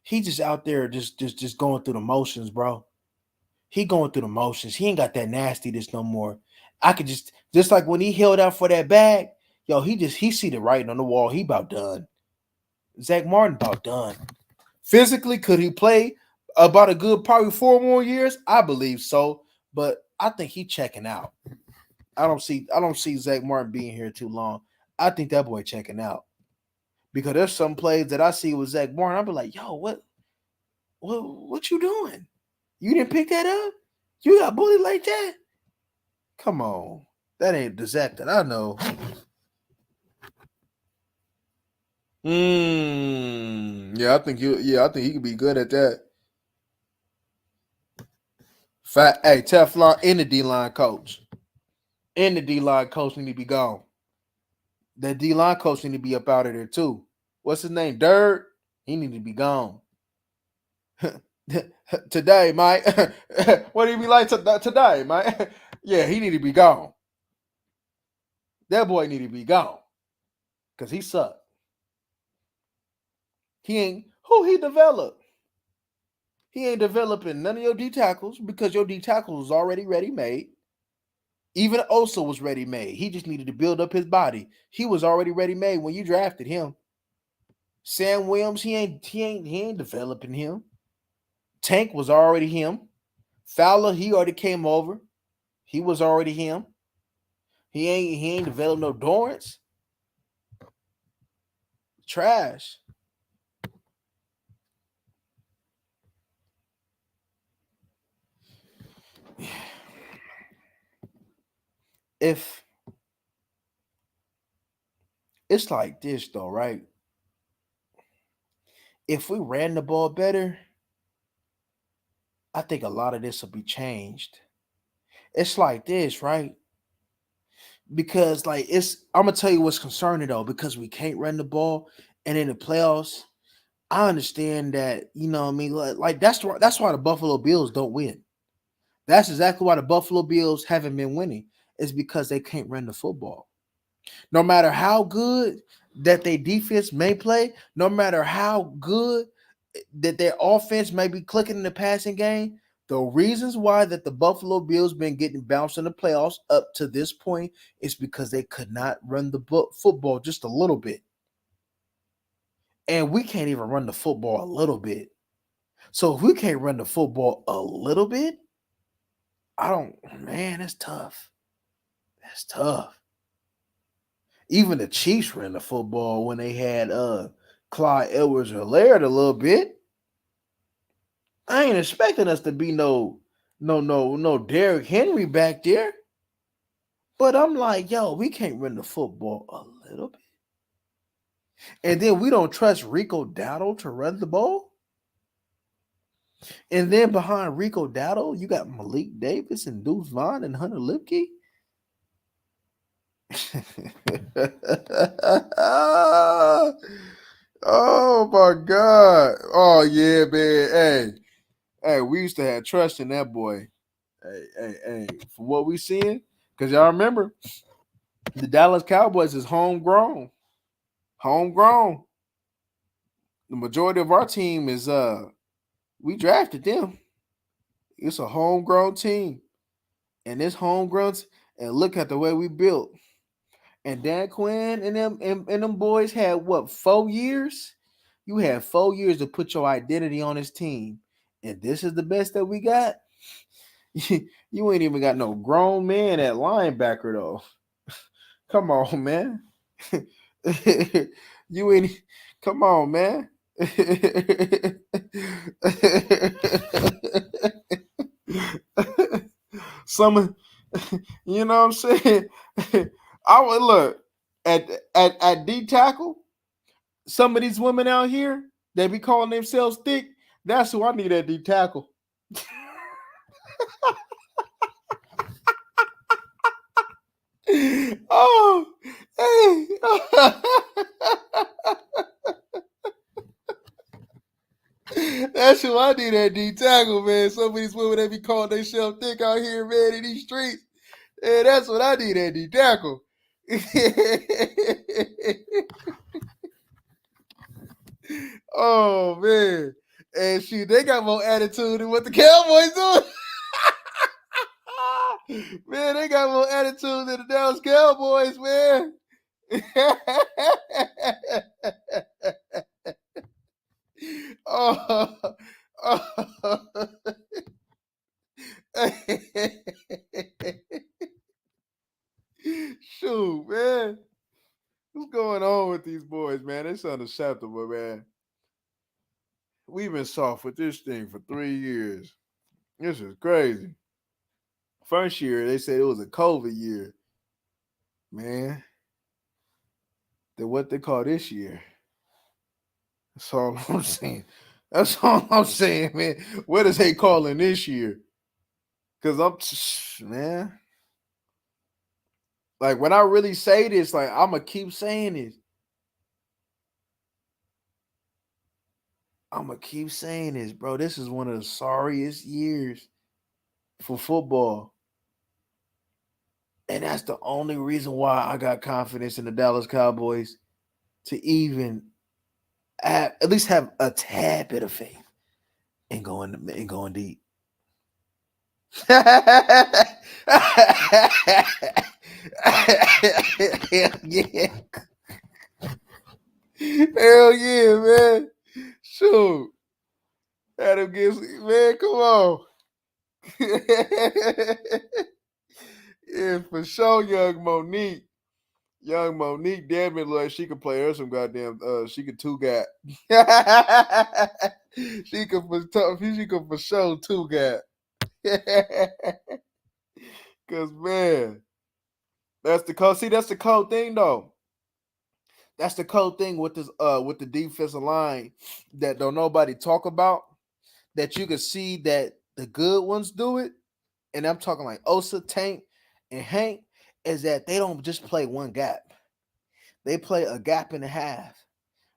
He just out there just going through the motions, bro. He going through the motions. He ain't got that nastiness no more. I could just like when he held out for that bag, yo, he see the writing on the wall. He about done. Zach Martin about done. Physically, could he play about a good probably 4 more years? I believe so, but I think he checking out. I don't see Zach Martin being here too long. I think that boy checking out because there's some plays that I see with Zach Martin. I'll be like, yo, what you doing? You didn't pick that up? You got bullied like that? Come on, that ain't the Zach that I know. Yeah, I think he could be good at that. Hey, Teflon in the D line coach. And the D line coach need to be gone. That D line coach need to be up out of there too. What's his name? Dirt. He need to be gone. Today, Mike. What do you be like today, Mike? Yeah, he need to be gone. That boy need to be gone. Cause he sucked. He ain't who he developed. He ain't developing none of your D tackles because your D tackles was already ready made. Even Osa was ready made. He just needed to build up his body. He was already ready made when you drafted him. Sam Williams, he ain't developing him. Tank was already him. Fowler, he already came over. He was already him. He ain't developed no Dorrance. Trash. If it's like this though, right? If we ran the ball better, I think a lot of this will be changed. It's like this, right? Because like I'm gonna tell you what's concerning though, because we can't run the ball and in the playoffs, I understand that, you know what I mean? Like that's why the Buffalo Bills don't win. That's exactly why the Buffalo Bills haven't been winning. Is because they can't run the football. No matter how good that their defense may play, no matter how good that their offense may be clicking in the passing game, the reasons why that the Buffalo Bills been getting bounced in the playoffs up to this point is because they could not run the football just a little bit. And we can't even run the football a little bit. So if we can't run the football a little bit, I don't, man, that's tough. That's tough. Even the Chiefs ran the football when they had Clyde Edwards-Helaire a little bit. I ain't expecting us to be no Derrick Henry back there. But I'm like, yo, we can't run the football a little bit. And then we don't trust Rico Dowdle to run the ball. And then behind Rico Dowdle, you got Malik Davis and Deuce Vaughn and Hunter Lipke. Oh my God. Oh yeah, man. Hey, we used to have trust in that boy. Hey. For what we seeing, because y'all remember the Dallas Cowboys is homegrown. Homegrown. The majority of our team is we drafted them. It's a homegrown team. And this homegrown and look at the way we built. And Dan Quinn and them boys had what, 4 years? You had 4 years to put your identity on this team. And this is the best that we got. You ain't even got no grown man at linebacker though. Come on, man. You ain't come on, man. Some you know what I'm saying? I would look at D tackle. Some of these women out here, they be calling themselves thick. That's who I need at D tackle. Oh, hey. That's who I need at D tackle, man. Some of these women that be calling themselves thick out here, man, in these streets. Yeah, that's what I need at D tackle. Oh man. And shoot, they got more attitude than what the Cowboys doing. Man, they got more attitude than the Dallas Cowboys, man. Oh, oh. Shoot, man. What's going on with these boys, man? It's unacceptable, man. We've been soft with this thing for 3 years. This is crazy. First year, they said it was a COVID year. Man, then what they call this year? That's all I'm saying. That's all I'm saying, man. What is they calling this year? Because man, like when I really say this, like I'm going to keep saying this. I'm going to keep saying this, bro. This is one of the sorriest years for football. And that's the only reason why I got confidence in the Dallas Cowboys to even at least have a tad bit of faith in going deep. yeah. Hell yeah, man. Shoot. Adam gives man, come on. Yeah, for sure, young Monique. Young Monique damn it like she could play her some goddamn she could two got. She could for sure two got. Cause man, that's the cold. See, that's the cold thing though. That's the cold thing with the defensive line that don't nobody talk about. That you can see that the good ones do it, and I'm talking like Osa, Tank, and Hank, is that they don't just play one gap. They play a gap and a half,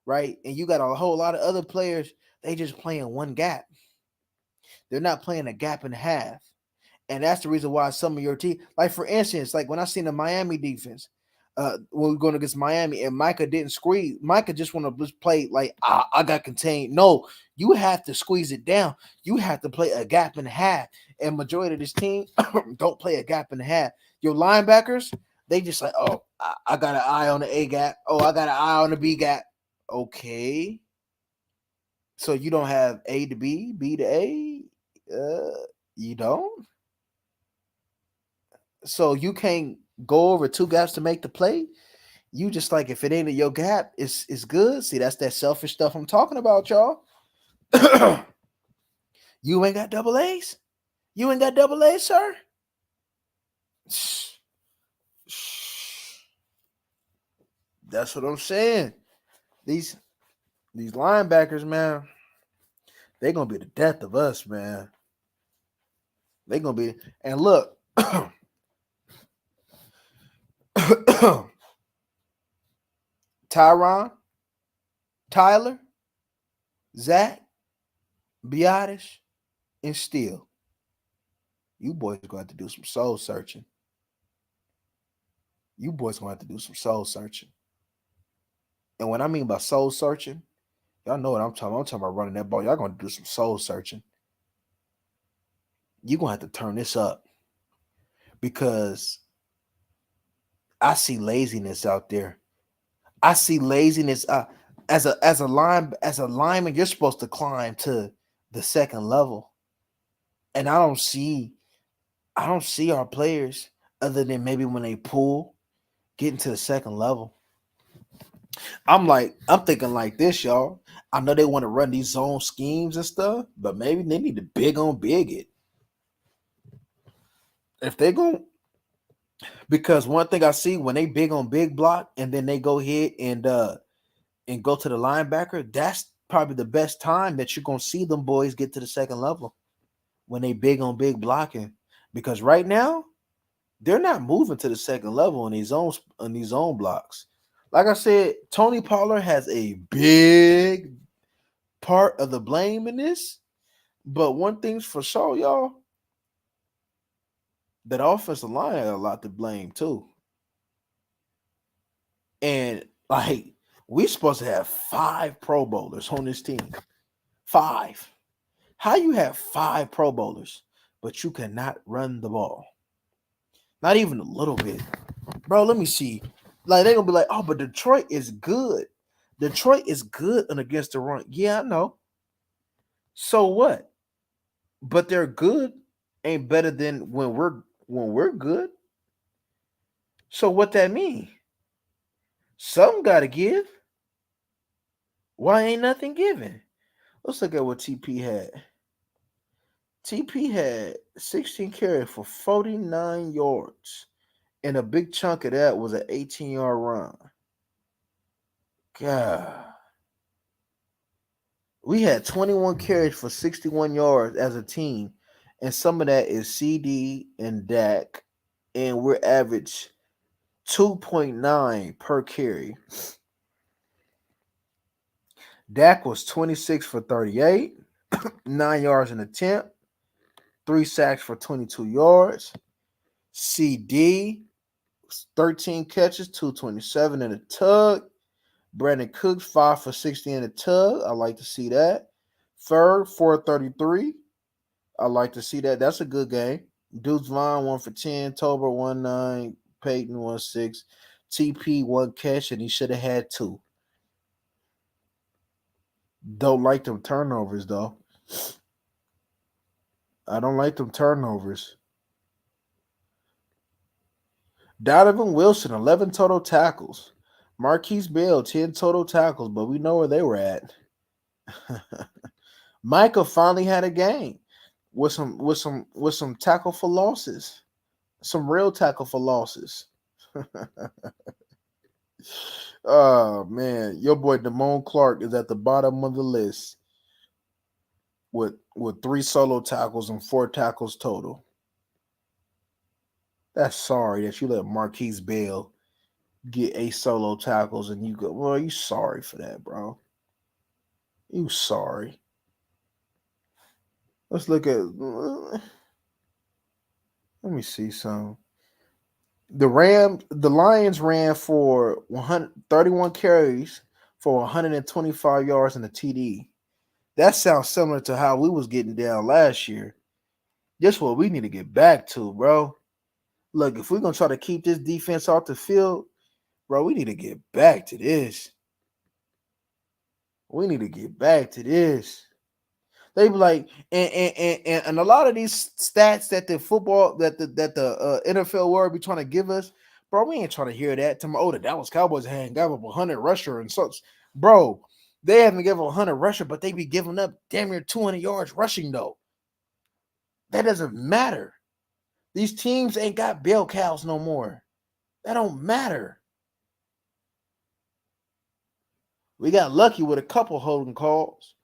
right? And you got a whole lot of other players, they just playing one gap. They're not playing a gap and a half. And that's the reason why some of your team, like for instance, like when I seen the Miami defense, when we are going against Miami and Micah didn't squeeze, Micah just want to just play like I got contained. No, you have to squeeze it down. You have to play a gap and a half. And majority of this team don't play a gap and a half. Your linebackers, they just like, oh, I got an eye on the A gap. Oh, I got an eye on the B gap. Okay. So you don't have A to B, B to A? You don't? So you can't go over two gaps to make the play. You just like if it ain't in your gap, it's good. See, that's that selfish stuff I'm talking about, y'all. You ain't got double A's. You ain't got double A's, sir. That's what I'm saying. These linebackers, man, they gonna be the death of us, man. They gonna be. And look, Tyron, Tyler, Zach, Biotish, and Steele. You boys gonna have to do some soul searching. You boys gonna have to do some soul searching. And when I mean by soul searching, y'all know what I'm talking about. I'm talking about running that ball. Y'all gonna do some soul searching. You gonna have to turn this up because I see laziness out there. I see laziness. As a lineman, you're supposed to climb to the second level, and I don't see our players other than maybe when they pull getting to the second level. I'm thinking like this, y'all. I know they want to run these zone schemes and stuff, but maybe they need to big on big it. If they go, because one thing I see when they big on big block and then they go ahead and go to the linebacker, that's probably the best time that you're gonna see them boys get to the second level when they big on big blocking. Because right now, they're not moving to the second level on these zone blocks. Like I said, Tony Pollard has a big part of the blame in this. But one thing's for sure, y'all, that offensive line had a lot to blame too. And like we supposed to have 5 Pro Bowlers on this team. 5. How you have 5 Pro Bowlers, but you cannot run the ball? Not even a little bit. Bro, let me see. Like they're gonna be like, oh, but Detroit is good. Detroit is good and against the run. Yeah, I know. So what? But they're good ain't better than when we're good. So what that mean? Some gotta give. Why ain't nothing given? Let's look at what TP had. TP had 16 carries for 49 yards. And a big chunk of that was an 18-yard run. God. We had 21 carries for 61 yards as a team. And some of that is CD and Dak. And we're average 2.9 per carry. Dak was 26 for 38, 9 yards in attempt, 3 sacks for 22 yards. CD, 13 catches, 227 in a tug. Brandon Cooks, 5 for 60 in a tug. I like to see that. Third, 433. I like to see that. That's a good game. Deuce Vaughn 1 for 10, Tober 1-9, Peyton 1-6, TP 1 catch, and he should have had two. Don't like them turnovers though. I don't like them turnovers. Donovan Wilson 11 total tackles. Marquise Bell 10 total tackles, but we know where they were at. Micah finally had a game with some tackle for losses. Some real tackle for losses. Oh man, your boy Damone Clark is at the bottom of the list with 3 solo tackles and 4 tackles total. That's sorry that you let Marquise Bell get 8 solo tackles and you go. Well, you sorry for that, bro. You sorry. Let's look at. Let me see some. The Lions ran for 131 carries for 125 yards and a TD. That sounds similar to how we was getting down last year. That's what we need to get back to, bro. Look, if we're gonna try to keep this defense off the field, bro, we need to get back to this. We need to get back to this. They be like, and a lot of these stats that the football that the NFL world be trying to give us, bro. We ain't trying to hear that. The Dallas Cowboys hadn't got up 100 rusher and such, bro. They haven't given 100 rusher, but they be giving up damn near 200 yards rushing though. That doesn't matter. These teams ain't got bell cows no more. That don't matter. We got lucky with a couple holding calls.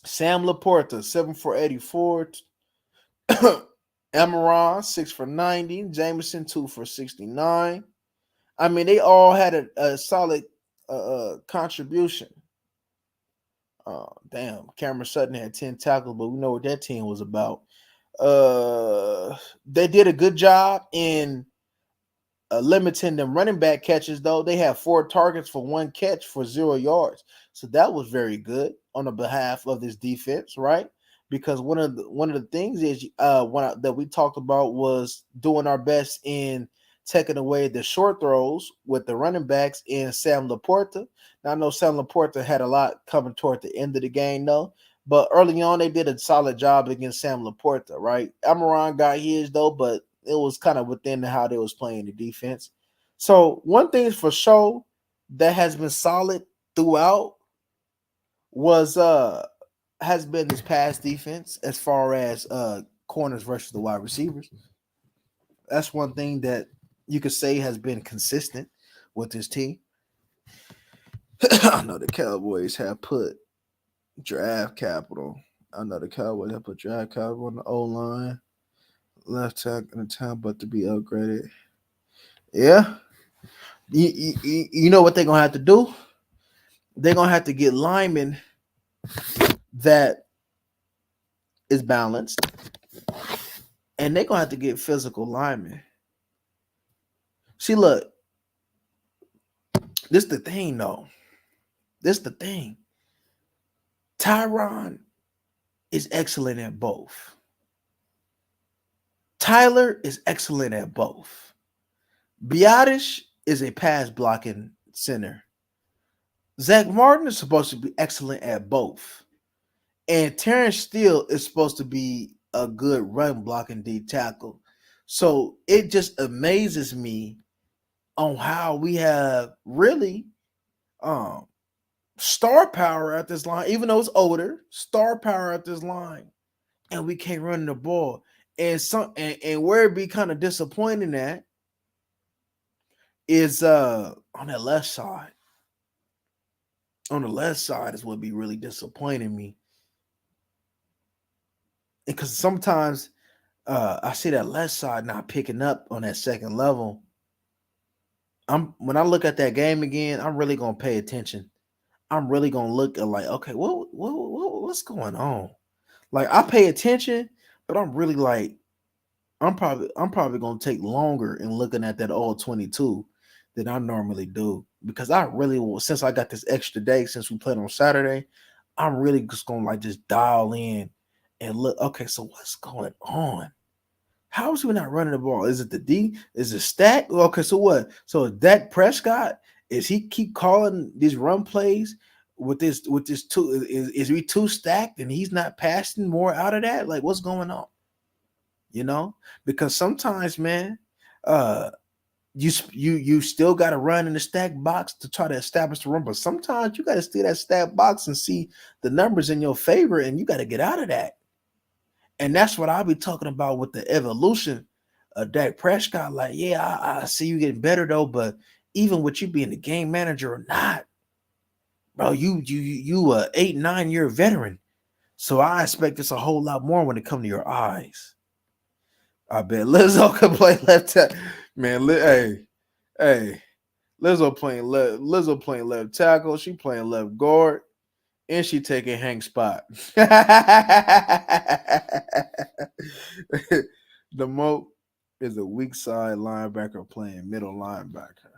Sam Laporta, 7 for 84. Amaron, 6 for 90. Jameson, 2 for 69. I mean, they all had a solid contribution. Damn, Cameron Sutton had 10 tackles, but we know what that team was about. They did a good job in limiting them running back catches, though. They had 4 targets for 1 catch for 0 yards. So that was very good on the behalf of this defense, right? Because one of the things is that we talked about was doing our best in taking away the short throws with the running backs in Sam Laporta. Now I know Sam Laporta had a lot coming toward the end of the game, though. But early on, they did a solid job against Sam Laporta, right? Amaron got his, though, but it was kind of within how they was playing the defense. So one thing for sure that has been solid throughout was has been this pass defense as far as corners versus the wide receivers. That's one thing that you could say has been consistent with this team. I know the Cowboys have put draft capital. I know the Cowboys have put draft capital on the O line, left tackle in the town, but to be upgraded. Yeah, you know what they're gonna have to do? They're gonna have to get linemen that is balanced, and they're gonna have to get physical linemen. See, look, this the thing, though. This the thing. Tyron is excellent at both. Tyler is excellent at both. Biotish is a pass blocking center. Zach Martin is supposed to be excellent at both. And Terrence Steele is supposed to be a good run blocking D tackle. So it just amazes me on how we have really star power at this line, even though it's older, star power at this line, and we can't run the ball. And where it be kind of disappointing at is on that left side. On the left side is what be really disappointing me. Because sometimes I see that left side not picking up on that second level. When I look at that game again, I'm really gonna pay attention. I'm really gonna look at like, okay, what's going on? Like I pay attention, but I'm really like, I'm probably gonna take longer in looking at that all 22 than I normally do because I really will. Since I got this extra day since we played on Saturday, I'm really just gonna like just dial in and look. Okay, so what's going on? How is we not running the ball? Is it the D? Is it stack? Okay, so what? So Dak Prescott, is he keep calling these run plays with this two? Is he too stacked and he's not passing more out of that? Like what's going on? You know, because sometimes, man, uh, you still got to run in the stack box to try to establish the run, but sometimes you got to steal that stack box and see the numbers in your favor, and you got to get out of that. And that's what I'll be talking about with the evolution of Dak Prescott. Like, yeah, I see you getting better though, but even with you being the game manager or not, bro, you a 8-9 year veteran. So I expect this a whole lot more when it comes to your eyes. I bet Lizzo can play left tackle. Man, hey, Lizzo playing left tackle. She playing left guard, and she taking Hank's spot. The Mo is a weak side linebacker playing middle linebacker.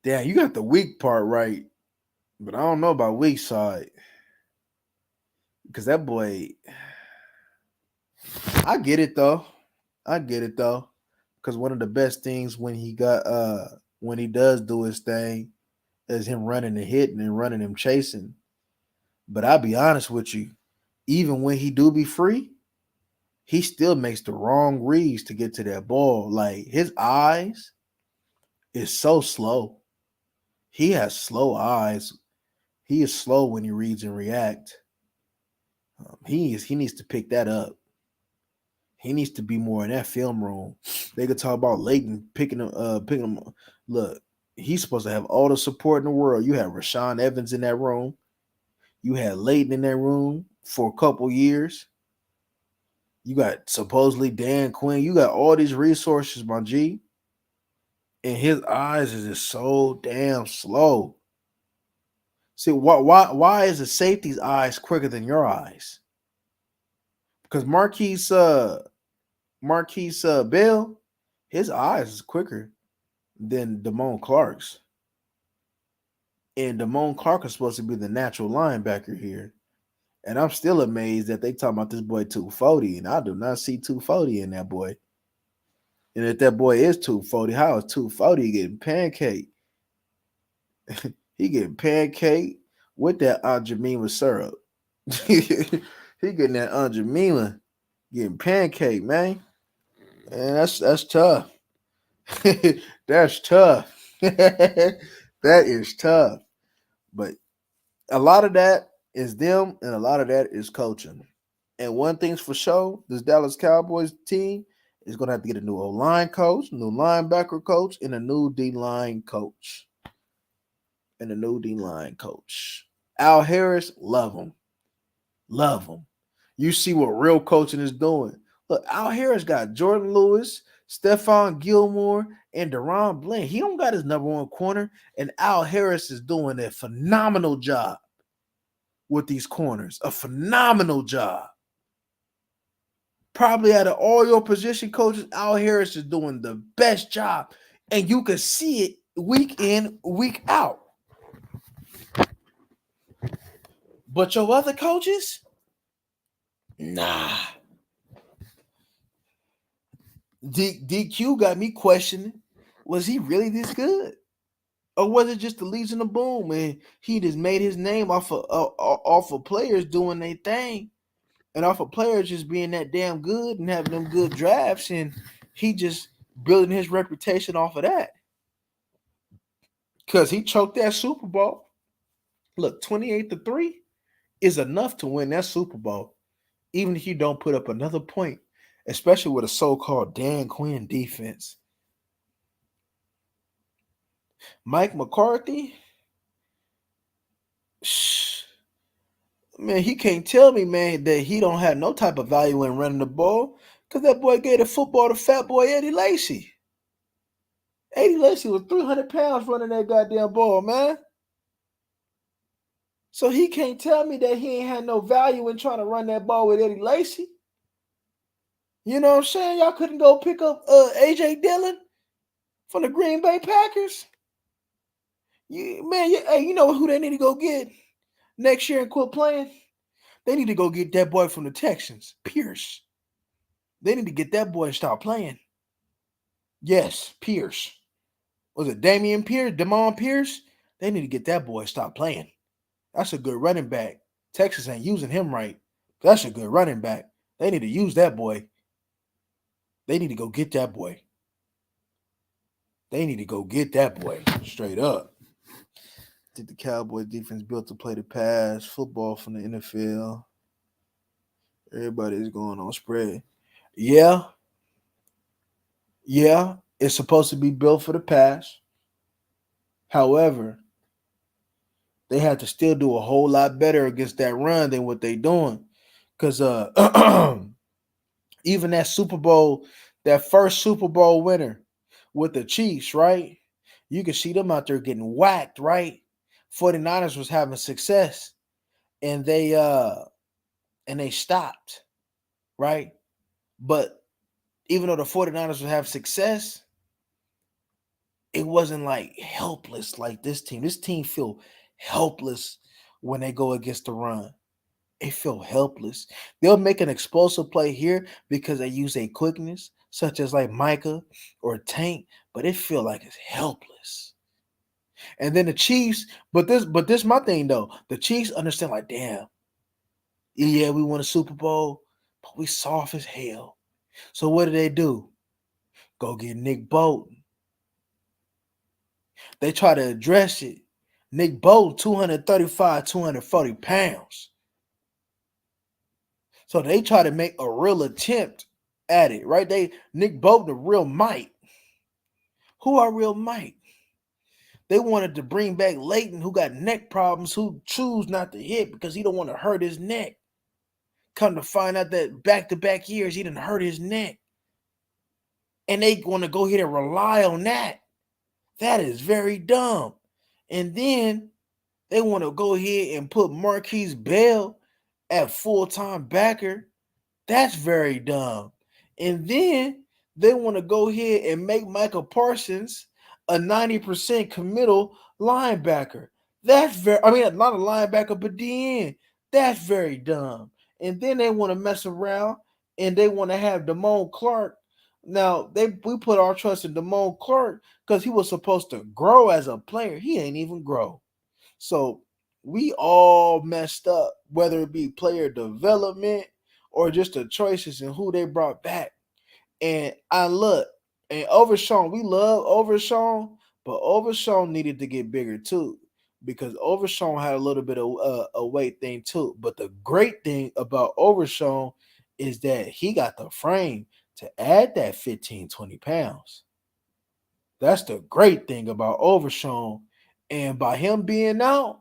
Damn, you got the weak part right, but I don't know about weak side because that boy. I get it though. I get it though, because one of the best things when he does do his thing is him running and hitting and running and chasing. But I'll be honest with you, even when he do be free, he still makes the wrong reads to get to that ball. Like his eyes is so slow. He has slow eyes. He is slow when he reads and react. He needs to pick that up. He needs to be more in that film room. They could talk about Leighton picking him. Look, he's supposed to have all the support in the world. You had Rashawn Evans in that room. You had Leighton in that room for a couple years. You got supposedly Dan Quinn. You got all these resources, my G. And his eyes is just so damn slow. See, why is the safety's eyes quicker than your eyes? Because Marquise Bell, his eyes is quicker than Damone Clark's. And Damone Clark is supposed to be the natural linebacker here. And I'm still amazed that they talking about this boy 240, and I do not see 240 in that boy. And if that boy is 240, how is 240 getting pancake? He getting pancake with that Aunt Jemima syrup. He getting that Aunt Jemima getting pancake, man. And that's tough. That's tough. That is tough. But a lot of that is them, and a lot of that is coaching. And one thing's for sure, this Dallas Cowboys team is going to have to get a new O-line coach, new linebacker coach, and a new D-line coach. Al Harris, love him. Love him. You see what real coaching is doing. Look, Al Harris got Jordan Lewis, Stephon Gilmore, and Deron Bland. He don't got his number one corner, and Al Harris is doing a phenomenal job with these corners. A phenomenal job. Probably out of all your position coaches, Al Harris is doing the best job. And you can see it week in, week out. But your other coaches, nah. DQ got me questioning, was he really this good? Or was it just the Legion of Boom and he just made his name off of players doing their thing and off of players just being that damn good and having them good drafts, and he just building his reputation off of that? Because he choked that Super Bowl. Look, 28-3 is enough to win that Super Bowl, even if you don't put up another point, especially with a so-called Dan Quinn defense. Mike McCarthy, man, he can't tell me, man, that he don't have no type of value in running the ball, because that boy gave the football to fat boy Eddie Lacy. Eddie Lacy was 300 pounds running that goddamn ball, man. So he can't tell me that he ain't had no value in trying to run that ball with Eddie Lacy. You know what I'm saying? Y'all couldn't go pick up A.J. Dillon from the Green Bay Packers? Hey, you know who they need to go get next year and quit playing? They need to go get that boy from the Texans, Pierce. They need to get that boy to stop playing. Yes, Pierce. Was it Damian Pierce? Damon Pierce? They need to get that boy to stop playing. That's a good running back. Texas ain't using him right. That's a good running back. They need to use that boy. They need to go get that boy. They need to go get that boy straight up. Did the Cowboys defense built to play the pass, football from the NFL? Everybody's going on spread. Yeah, yeah, it's supposed to be built for the pass. However, they had to still do a whole lot better against that run than what they doing. Cause even that Super Bowl, that first Super Bowl winner with the Chiefs, right? You can see them out there getting whacked, right? 49ers was having success and they stopped, right? But even though the 49ers would have success, it wasn't like helpless like this team. This team feel helpless when they go against the run. They feel helpless. They'll make an explosive play here because they use a quickness, such as like Micah or Tank, but it feel like it's helpless. And then the Chiefs, but this my thing though. The Chiefs understand like, damn, yeah, we won a Super Bowl, but we soft as hell. So what do? Go get Nick Bolton. They try to address it. Nick Bolton, 235, 240 pounds. So they try to make a real attempt at it, right? Nick Bolton, a real might. Who are real might? They wanted to bring back Leighton, who got neck problems, who choose not to hit because he don't want to hurt his neck. Come to find out that back-to-back years, he didn't hurt his neck. And they want to go ahead and rely on that. That is very dumb. And then they want to go ahead and put Marquise Bell at full-time backer. That's very dumb. And then they want to go ahead and make Michael Parsons a 90% committal linebacker. That's I mean, not a linebacker, but DN. That's very dumb. And then they want to mess around and they want to have Damone Clark. Now, we put our trust in Damone Clark because he was supposed to grow as a player. He ain't even grow. So we all messed up, whether it be player development or just the choices and who they brought back. And I look, and Overshawn, we love Overshawn, but Overshawn needed to get bigger too, because Overshawn had a little bit of a weight thing too. But the great thing about Overshawn is that he got the frame to add that 15, 20 pounds. That's the great thing about Overshawn. And by him being out,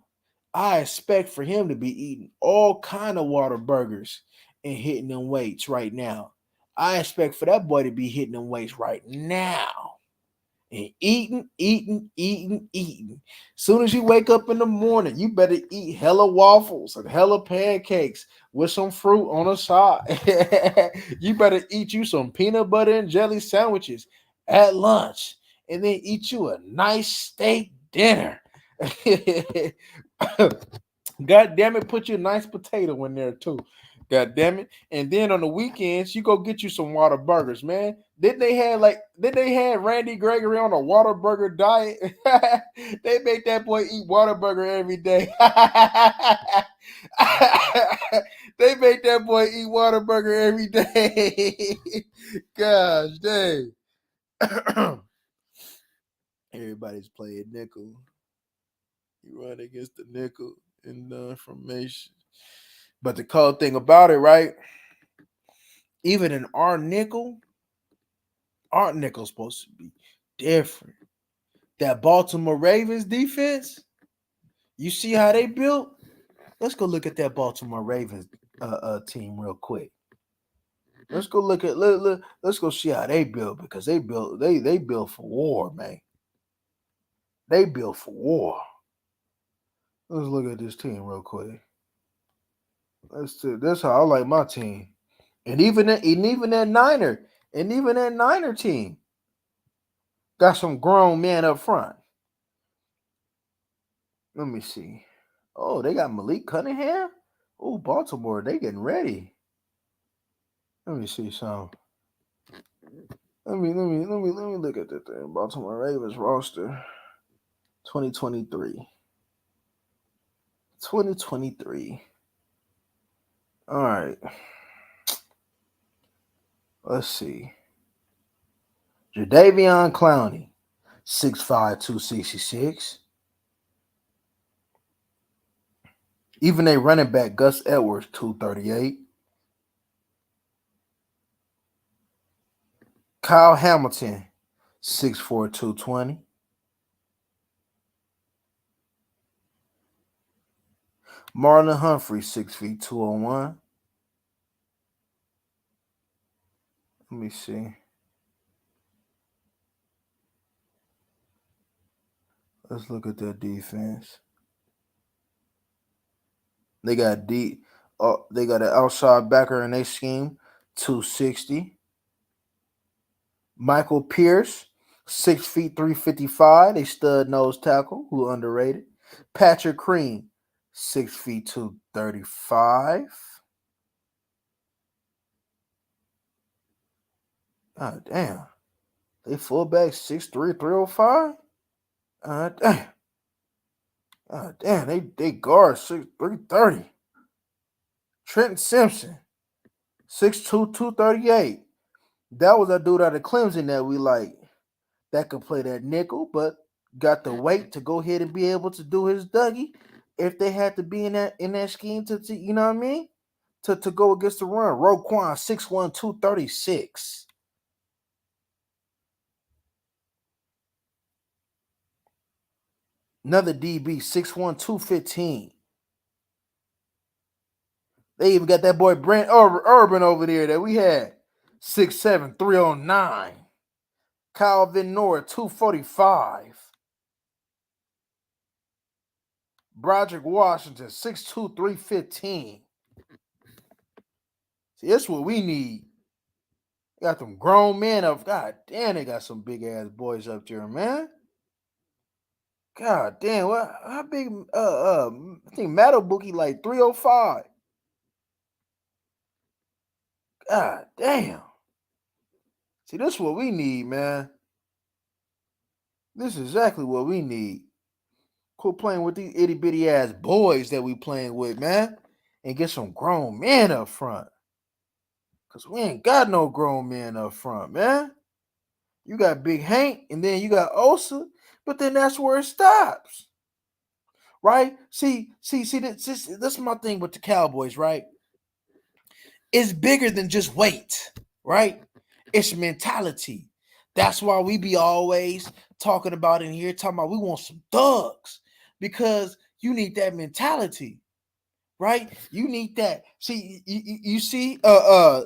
I expect for him to be eating all kind of water burgers and hitting them weights right now. I expect for that boy to be hitting them weights right now and eating. Soon as you wake up in the morning, you better eat hella waffles and hella pancakes with some fruit on the side. You better eat you some peanut butter and jelly sandwiches at lunch and then eat you a nice steak dinner. God damn it, put you a nice potato in there too. God damn it. And then on the weekends, you go get you some water burgers, man. Did they have Randy Gregory on a water burger diet? They make that boy eat water burger every day. They make that boy eat water burger every day. Gosh dang. Everybody's playing nickel. You run against the nickel in the information. But the cold thing about it, right? Even in our nickel's supposed to be different. That Baltimore Ravens defense, you see how they built? Let's go look at that Baltimore Ravens team real quick. Let's go look at let's go see how they built because they built for war, man. They built for war. Let's look at this team real quick. That's how I like my team. And even that Niner team got some grown men up front. Let me see. Oh, they got Malik Cunningham. Oh, Baltimore, they getting ready. Let me see some. Let me look at that thing. Baltimore Ravens roster 2023. 2023. All right. Let's see. Jadeveon Clowney, 6'5", 266. Even a running back, Gus Edwards, 238. Kyle Hamilton, 6'4", 220. Marlon Humphrey, 6 feet, 201. Let me see. Let's look at their defense. They got they got an outside backer in their scheme, 260. Michael Pierce, 6 feet, 355. They stud nose tackle, who underrated. Patrick Cream, 6 feet, 235. God damn. They fullback 6'3", 305. Damn. Damn, they guard 6'3", 330. Trenton Simpson, 6'2", 238. That was a dude out of Clemson that we like. That could play that nickel, but got the weight to go ahead and be able to do his Dougie if they had to be in that scheme to you know what I mean? To go against the run. Roquan, 6'1", 236. Another DB, 6'1", 215. They even got that boy Brent Urban over there that we had. 6'7", 309. Kyle Van Noy, 245. Broderick Washington, 6'2", 315. See, that's what we need. Got them grown men up. God damn, they got some big ass boys up there, man. God damn, what? How big? I think Matabuki like 305. God damn. See, this is what we need, man. This is exactly what we need. Quit playing with these itty bitty ass boys that we playing with, man, and get some grown men up front. Cause we ain't got no grown men up front, man. You got Big Hank, and then you got Osa, but then that's where it stops, right? See, this is my thing with the Cowboys, right? It's bigger than just weight, right? It's mentality. That's why we be always talking about in here, talking about we want some thugs, because you need that mentality, right? You need that. See, you see, them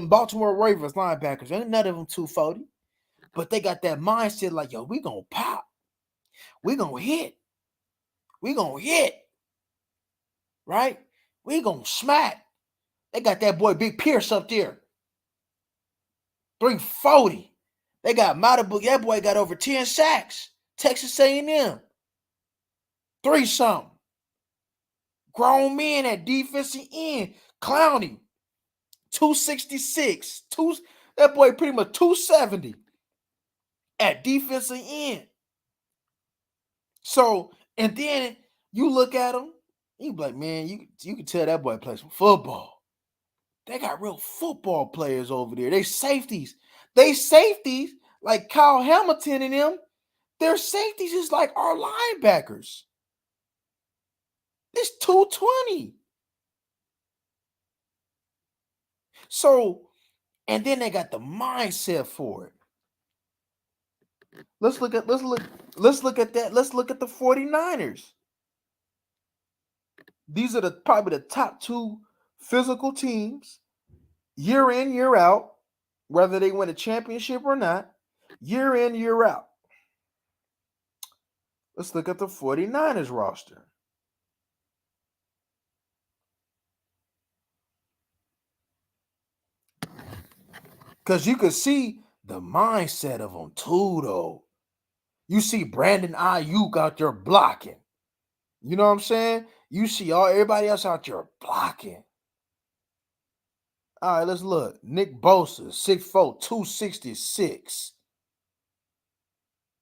Baltimore Ravens linebackers, ain't none of them 240, but they got that mindset like, yo, we gonna pop, we gonna hit, right? We gonna smack. They got that boy Big Pierce up there, 340. They got Matabu. That boy got over 10 sacks. Texas A&M, 3-something. Grown men at defensive end. Clowney, 266. That boy pretty much 270 at defensive end. So, and then you look at him, you be like, man, you can tell that boy plays some football. They got real football players over there. They safeties. Like Kyle Hamilton and them. Their safeties is like our linebackers. It's 220. So, and then they got the mindset for it. Let's look at that. Let's look at the 49ers. These are probably the top two physical teams, year in, year out, whether they win a championship or not, year in, year out. Let's look at the 49ers roster. Because you can see the mindset of them too, though. You see Brandon Ayuk out there blocking. You know what I'm saying? You see everybody else out there blocking. All right, let's look. Nick Bosa, 6'4", 266.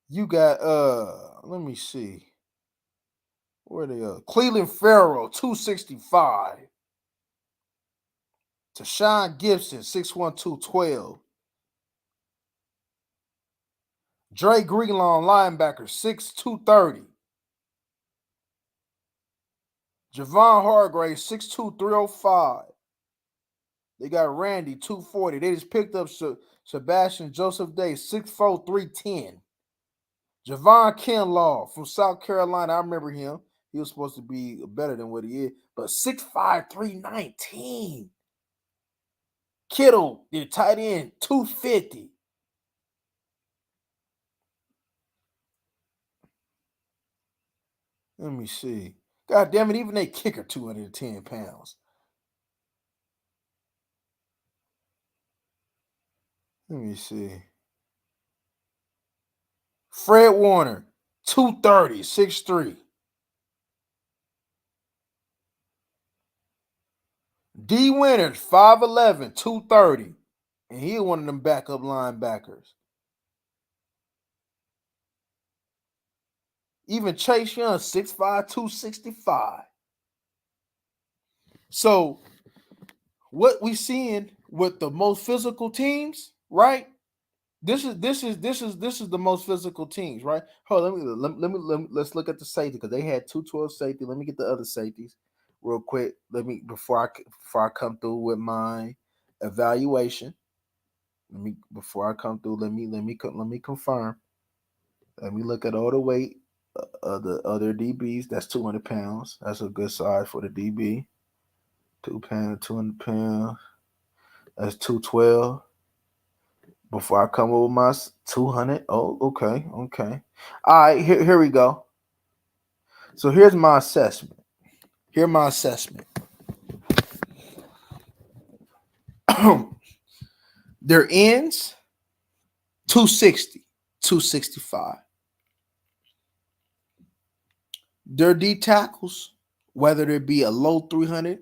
You got let me see. Where they Cleveland Farrell, 265. Tashawn Gibson, 6'1", 212. Dre Greenlaw, linebacker, 6'2", 30. Javon Hargrave, 6'2", 305. They got Randy, 240. They just picked up Sebastian Joseph Day, 6'4", 310. Javon Kinlaw from South Carolina. I remember him. He was supposed to be better than what he is. But 6'5", 319. Kittle, their tight end, 250. Let me see. God damn it, even they kicker 210 pounds. Let me see. Fred Warner, 230, 6'3". D Winters, 5'11", 230. And he one of them backup linebackers. Even Chase Young, 6'5", 265. So what we seeing with the most physical teams, right? This is the most physical teams, right? Hold on, let's look at the safety because they had 212 safety. Let me get the other safeties real quick. Let me before I come through with my evaluation. Before I come through. Let me confirm. Let me look at all the weight of the other DBs. That's 200 pounds. That's a good size for the DB. 2 pound, 200 pounds. That's 212. Before I come over my 200. Oh, okay, okay. All right, here we go. So here's my assessment. Here's my assessment. Their ends, 260, 265. Their D tackles, whether it be a low 300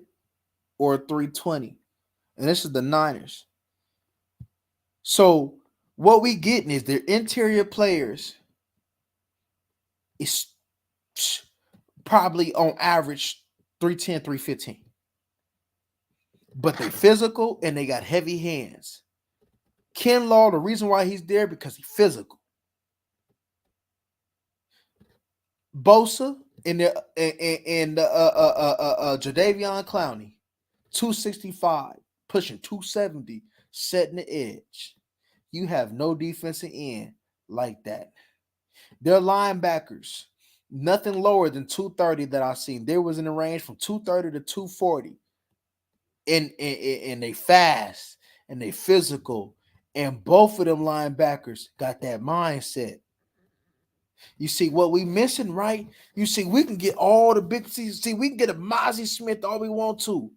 or a 320. And this is the Niners. So what we getting is their interior players is probably on average 310, 315. But they physical and they got heavy hands. Ken Law, the reason why he's there because he's physical. Bosa and Jadeveon Clowney, 265, pushing 270, setting the edge. You have no defensive end like that. Their linebackers, nothing lower than 230 that I've seen. There was in the range from 230 to 240. And they fast and they physical. And both of them linebackers got that mindset. You see what we missing, right? You see, we can get all the big seasons. See, we can get a Mozzie Smith all we want to.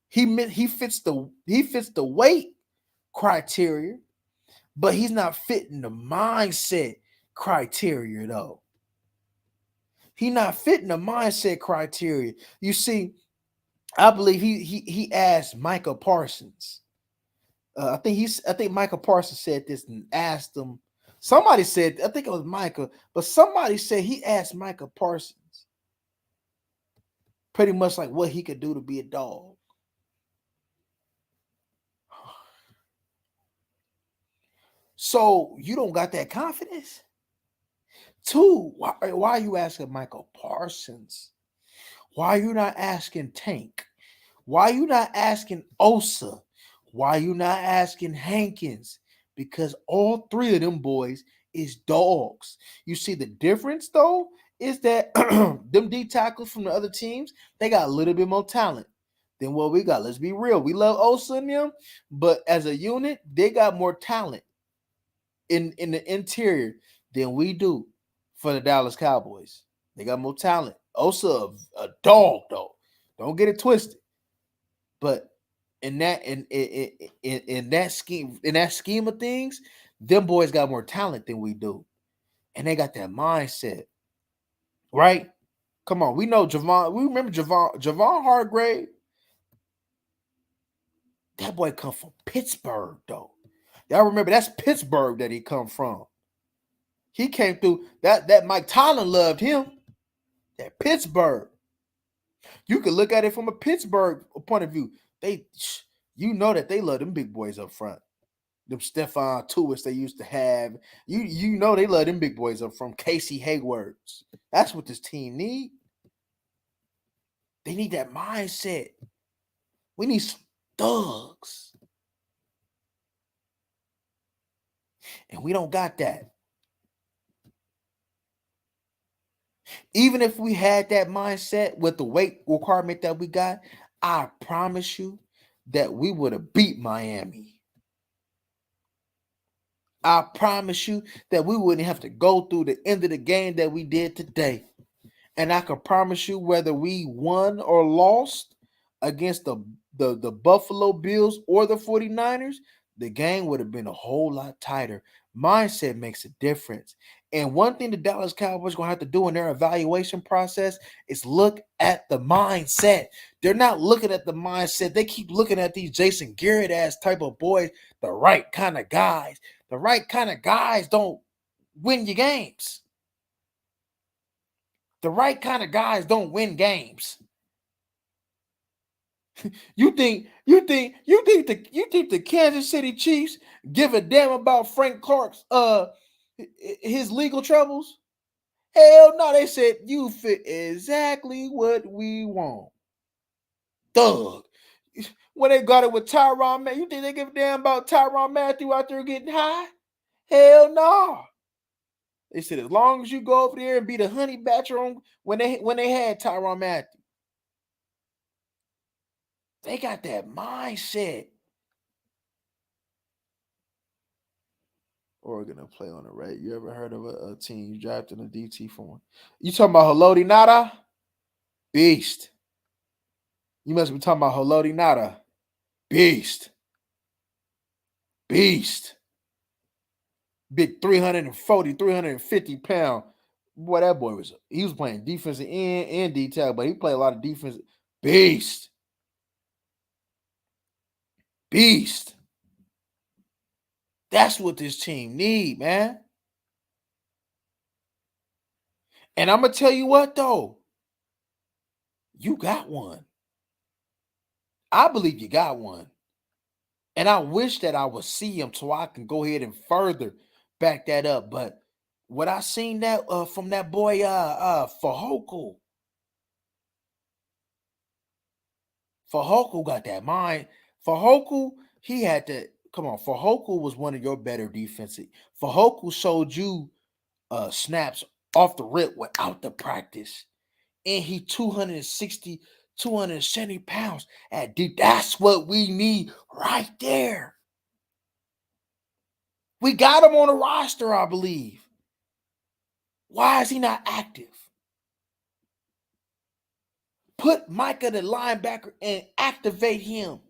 He fits the weight criteria, but he's not fitting the mindset criteria though. He not fitting the mindset criteria. You see, I believe he asked Micah Parsons. I think Micah Parsons said this and asked him. Somebody said, I think it was Micah, but somebody said he asked Micah Parsons pretty much like what he could do to be a dog. So you don't got that confidence? Two, why are you asking Michael Parsons? Why are you not asking Tank? Why are you not asking Osa? Why are you not asking Hankins? Because all three of them boys is dogs. You see the difference though is that them D tackles from the other teams, they got a little bit more talent than what we got. Let's be real. We love Osa and them, but as a unit, they got more talent in the interior than we do for the Dallas Cowboys. They got more talent. Osa a dog though. Don't get it twisted. But in that scheme of things, them boys got more talent than we do, and they got that mindset, right? Come on, we remember Javon Hargrave. That boy come from Pittsburgh, though. Y'all remember that's Pittsburgh that he come from. He came through that Mike Tomlin loved him. That Pittsburgh. You can look at it from a Pittsburgh point of view. You know that they love them big boys up front. Them Stephon Tuitt they used to have. You know they love them big boys up from Casey Haywards. That's what this team need. They need that mindset. We need some thugs. And we don't got that. Even if we had that mindset with the weight requirement that we got, I promise you that we would have beat Miami. I promise you that we wouldn't have to go through the end of the game that we did today. And I can promise you whether we won or lost against the Buffalo Bills or the 49ers, the game would have been a whole lot tighter. Mindset makes a difference. And one thing the Dallas Cowboys are going to have to do in their evaluation process is look at the mindset. They're not looking at the mindset. They keep looking at these Jason Garrett ass type of boys, the right kind of guys. The right kind of guys don't win you games. The right kind of guys don't win games. You think the Kansas City Chiefs give a damn about Frank Clark's his legal troubles? Hell no, they said you fit exactly what we want. Thug. When they got it with Tyrann Mathieu, you think they give a damn about Tyrann Mathieu out there getting high? Hell no. They said as long as you go over there and be the honey badger on when they had Tyrann Mathieu. They got that mindset. Oregon to play on it, right? You ever heard of a team you drafted in a DT form? You talking about Haloti Nada? Beast. You must be talking about Haloti Nada. Beast. Beast. Big 340, 350 pound. Boy, that boy he was playing defensive end and detail, but he played a lot of defense. Beast. Beast. That's what this team need, man. And I'm going to tell you what, though. You got one. I believe you got one. And I wish that I would see him so I can go ahead and further back that up. But what I seen that from that boy Fehoko got that mind. Fehoko, he had to come on. Fehoko was one of your better defensive. Fehoko showed you snaps off the rip without the practice. And he 260, 270 pounds at deep. That's what we need right there. We got him on the roster, I believe. Why is he not active? Put Micah the linebacker and activate him.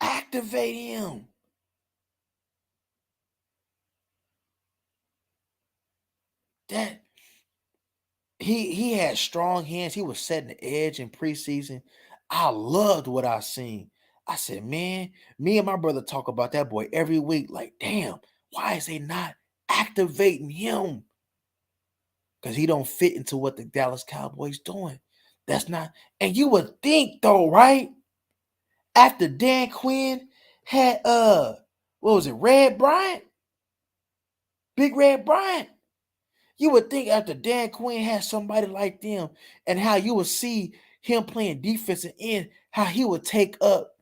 Activate him. That he had strong hands. He was setting the edge in preseason. I loved what I seen. I said, man, me and my brother talk about that boy every week. Like, damn, why is they not activating him? Because he don't fit into what the Dallas Cowboys doing. That's not, and you would think though, right? After Dan Quinn had what was it, Red Bryant? Big Red Bryant. You would think after Dan Quinn had somebody like them and how you would see him playing defensive end, how he would take up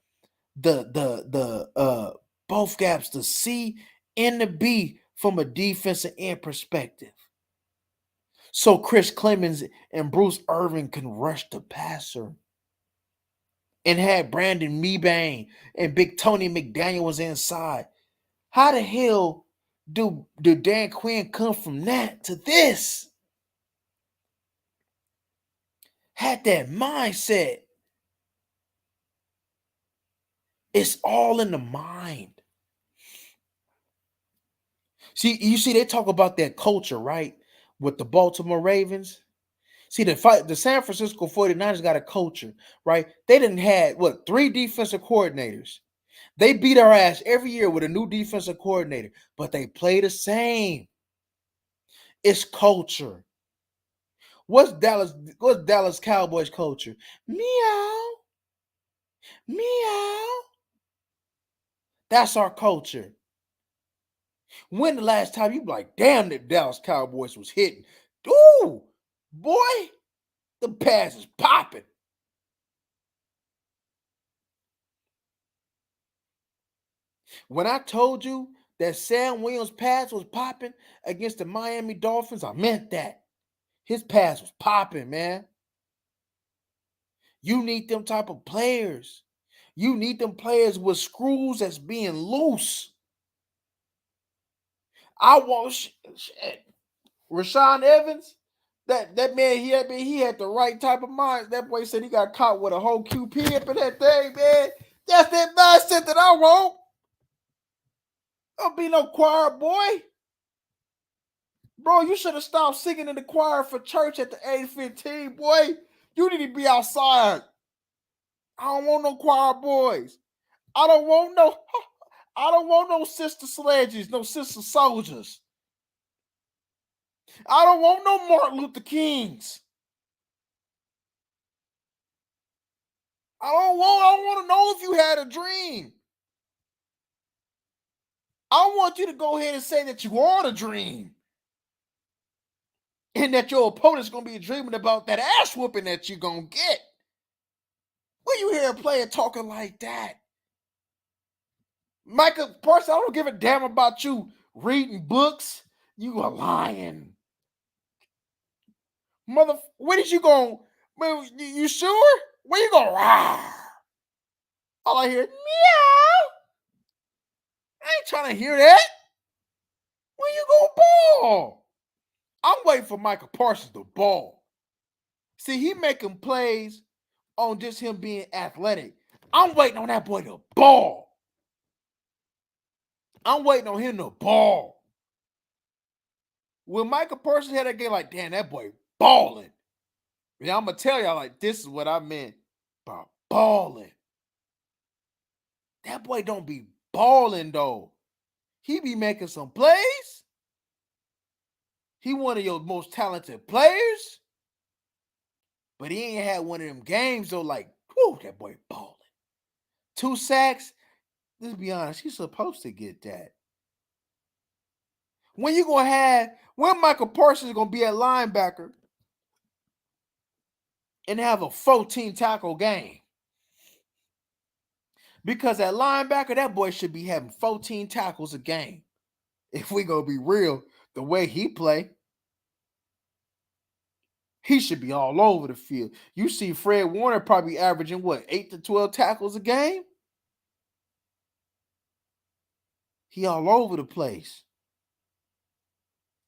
the both gaps, the C and the B from a defensive end perspective. So Chris Clemens and Bruce Irvin can rush the passer. And had Brandon Mebane and Big Tony McDaniel was inside. How the hell do Dan Quinn come from that to this? Had that mindset. It's all in the mind. See, you see, they talk about that culture, right? With the Baltimore Ravens. See, the San Francisco 49ers got a culture, right? They didn't had what 3 defensive coordinators. They beat our ass every year with a new defensive coordinator, but they play the same. It's culture. What's Dallas Cowboys culture? Meow, meow. That's our culture. When the last time you be like, damn, the Dallas Cowboys was hitting? Ooh, boy, the pass is popping. When I told you that Sam Williams' pass was popping against the Miami Dolphins, I meant that. His pass was popping, man. You need them type of players. You need them players with screws that's being loose. I want shit. Rashawn Evans, that man, he had the right type of mind. That boy said he got caught with a whole QP up in that thing, man. That's that mindset that I want. Don't be no choir boy. Bro, you should have stopped singing in the choir for church at the age 15, boy. You need to be outside. I don't want no choir boys. I don't want no sister sledges, no sister soldiers. I don't want no Martin Luther Kings. I want to know if you had a dream. I want you to go ahead and say that you are the dream. And that your opponent's going to be dreaming about that ass whooping that you're going to get. When you hear a player talking like that? Micah Parsons, I don't give a damn about you reading books. You a lying. Where did you go? You sure? Where you going? All I hear, meow. I ain't trying to hear that. When you go ball? I'm waiting for Michael Parsons to ball. See, he making plays on just him being athletic. I'm waiting on that boy to ball. I'm waiting on him to ball. When Michael Parsons had that game, like, damn, that boy balling. Yeah, I'm gonna tell y'all, like, this is what I meant by balling. That boy don't be balling though. He be making some plays. He one of your most talented players. But he ain't had one of them games though, like, whoo, that boy balling. 2 sacks. Let's be honest, he's supposed to get that. When Michael Parsons is gonna be at linebacker and have a 14 tackle game? Because at linebacker, that boy should be having 14 tackles a game. If we gonna be real, the way he play, he should be all over the field. You see Fred Warner probably averaging what, 8 to 12 tackles a game? He all over the place.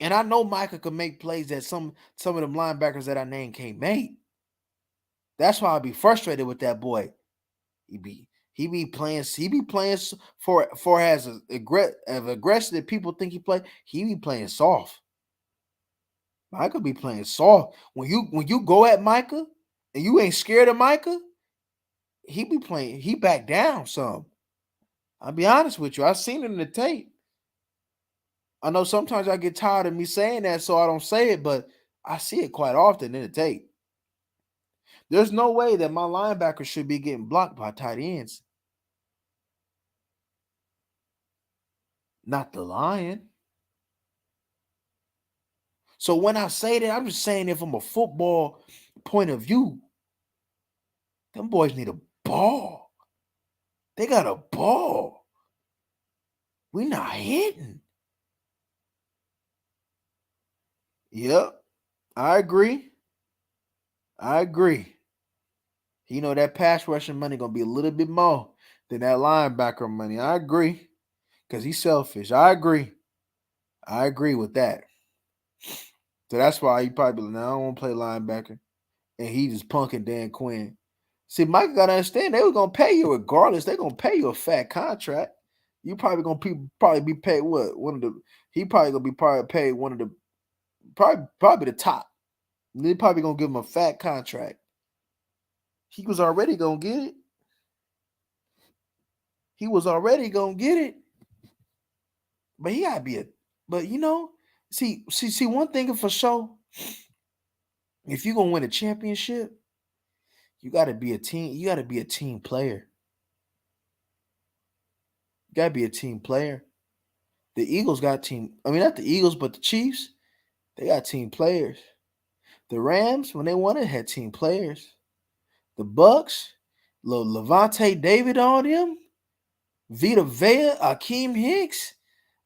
And I know Micah can make plays that some of them linebackers that I named can't make. That's why I be frustrated with that boy. He be playing for as aggressive that people think he play. He be playing soft. Micah be playing soft. When you go at Micah and you ain't scared of Micah, he back down some. I'll be honest with you. I've seen it in the tape. I know sometimes I get tired of me saying that, so I don't say it, but I see it quite often in the tape. There's no way that my linebacker should be getting blocked by tight ends. Not the Lion. So when I say that, I'm just saying it from a football point of view. Them boys need a ball. They got a ball. We not hitting. Yep. I agree. You know that pass rushing money gonna be a little bit more than that linebacker money. I agree. Because he's selfish. I agree. I agree with that. So that's why he probably like, no, I don't want to play linebacker. And he just punking Dan Quinn. See, Mike gotta understand they were gonna pay you regardless. They're gonna pay you a fat contract. You probably gonna be paid what? He probably gonna be paid one of the probably the top. They probably gonna give him a fat contract. He was already gonna get it. He was already gonna get it. But he gotta be a. But see. One thing for sure. If you gonna win a championship, you gotta be a team. You gotta be a team player. You gotta be a team player. The Eagles got team. I mean, not the Eagles, but the Chiefs. They got team players. The Rams, when they won it, had team players. The Bucks, little Levante David on them, Vita Vea, Akeem Hicks,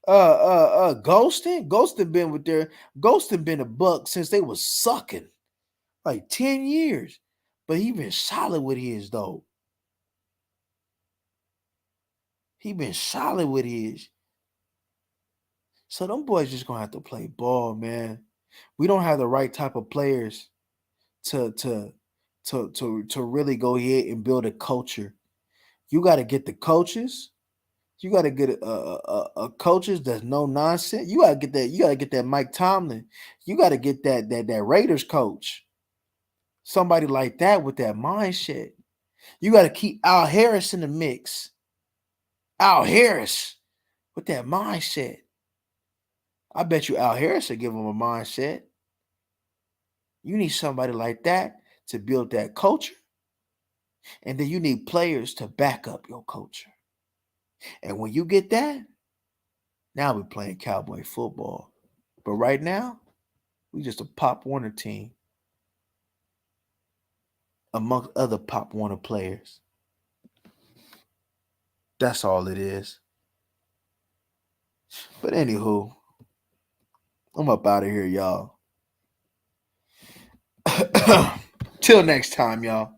Ghostin been with their Ghostin been a Buck since they was sucking like 10 years, but he been solid with his though. He been solid with his. So them boys just gonna have to play ball, man. We don't have the right type of players to to to really go ahead and build a culture. You got to get the coaches. You got to get a coaches that's no nonsense. You got to get that. You got to get that Mike Tomlin. You got to get that Raiders coach. Somebody like that with that mindset. You got to keep Al Harris in the mix. Al Harris with that mindset. I bet you Al Harris will give him a mindset. You need somebody like that to build that culture. And then you need players to back up your culture. And when you get that, now we're playing cowboy football. But right now, we just a Pop Warner team amongst other Pop Warner players. That's all it is. But anywho, I'm up out of here, y'all. Till next time, y'all.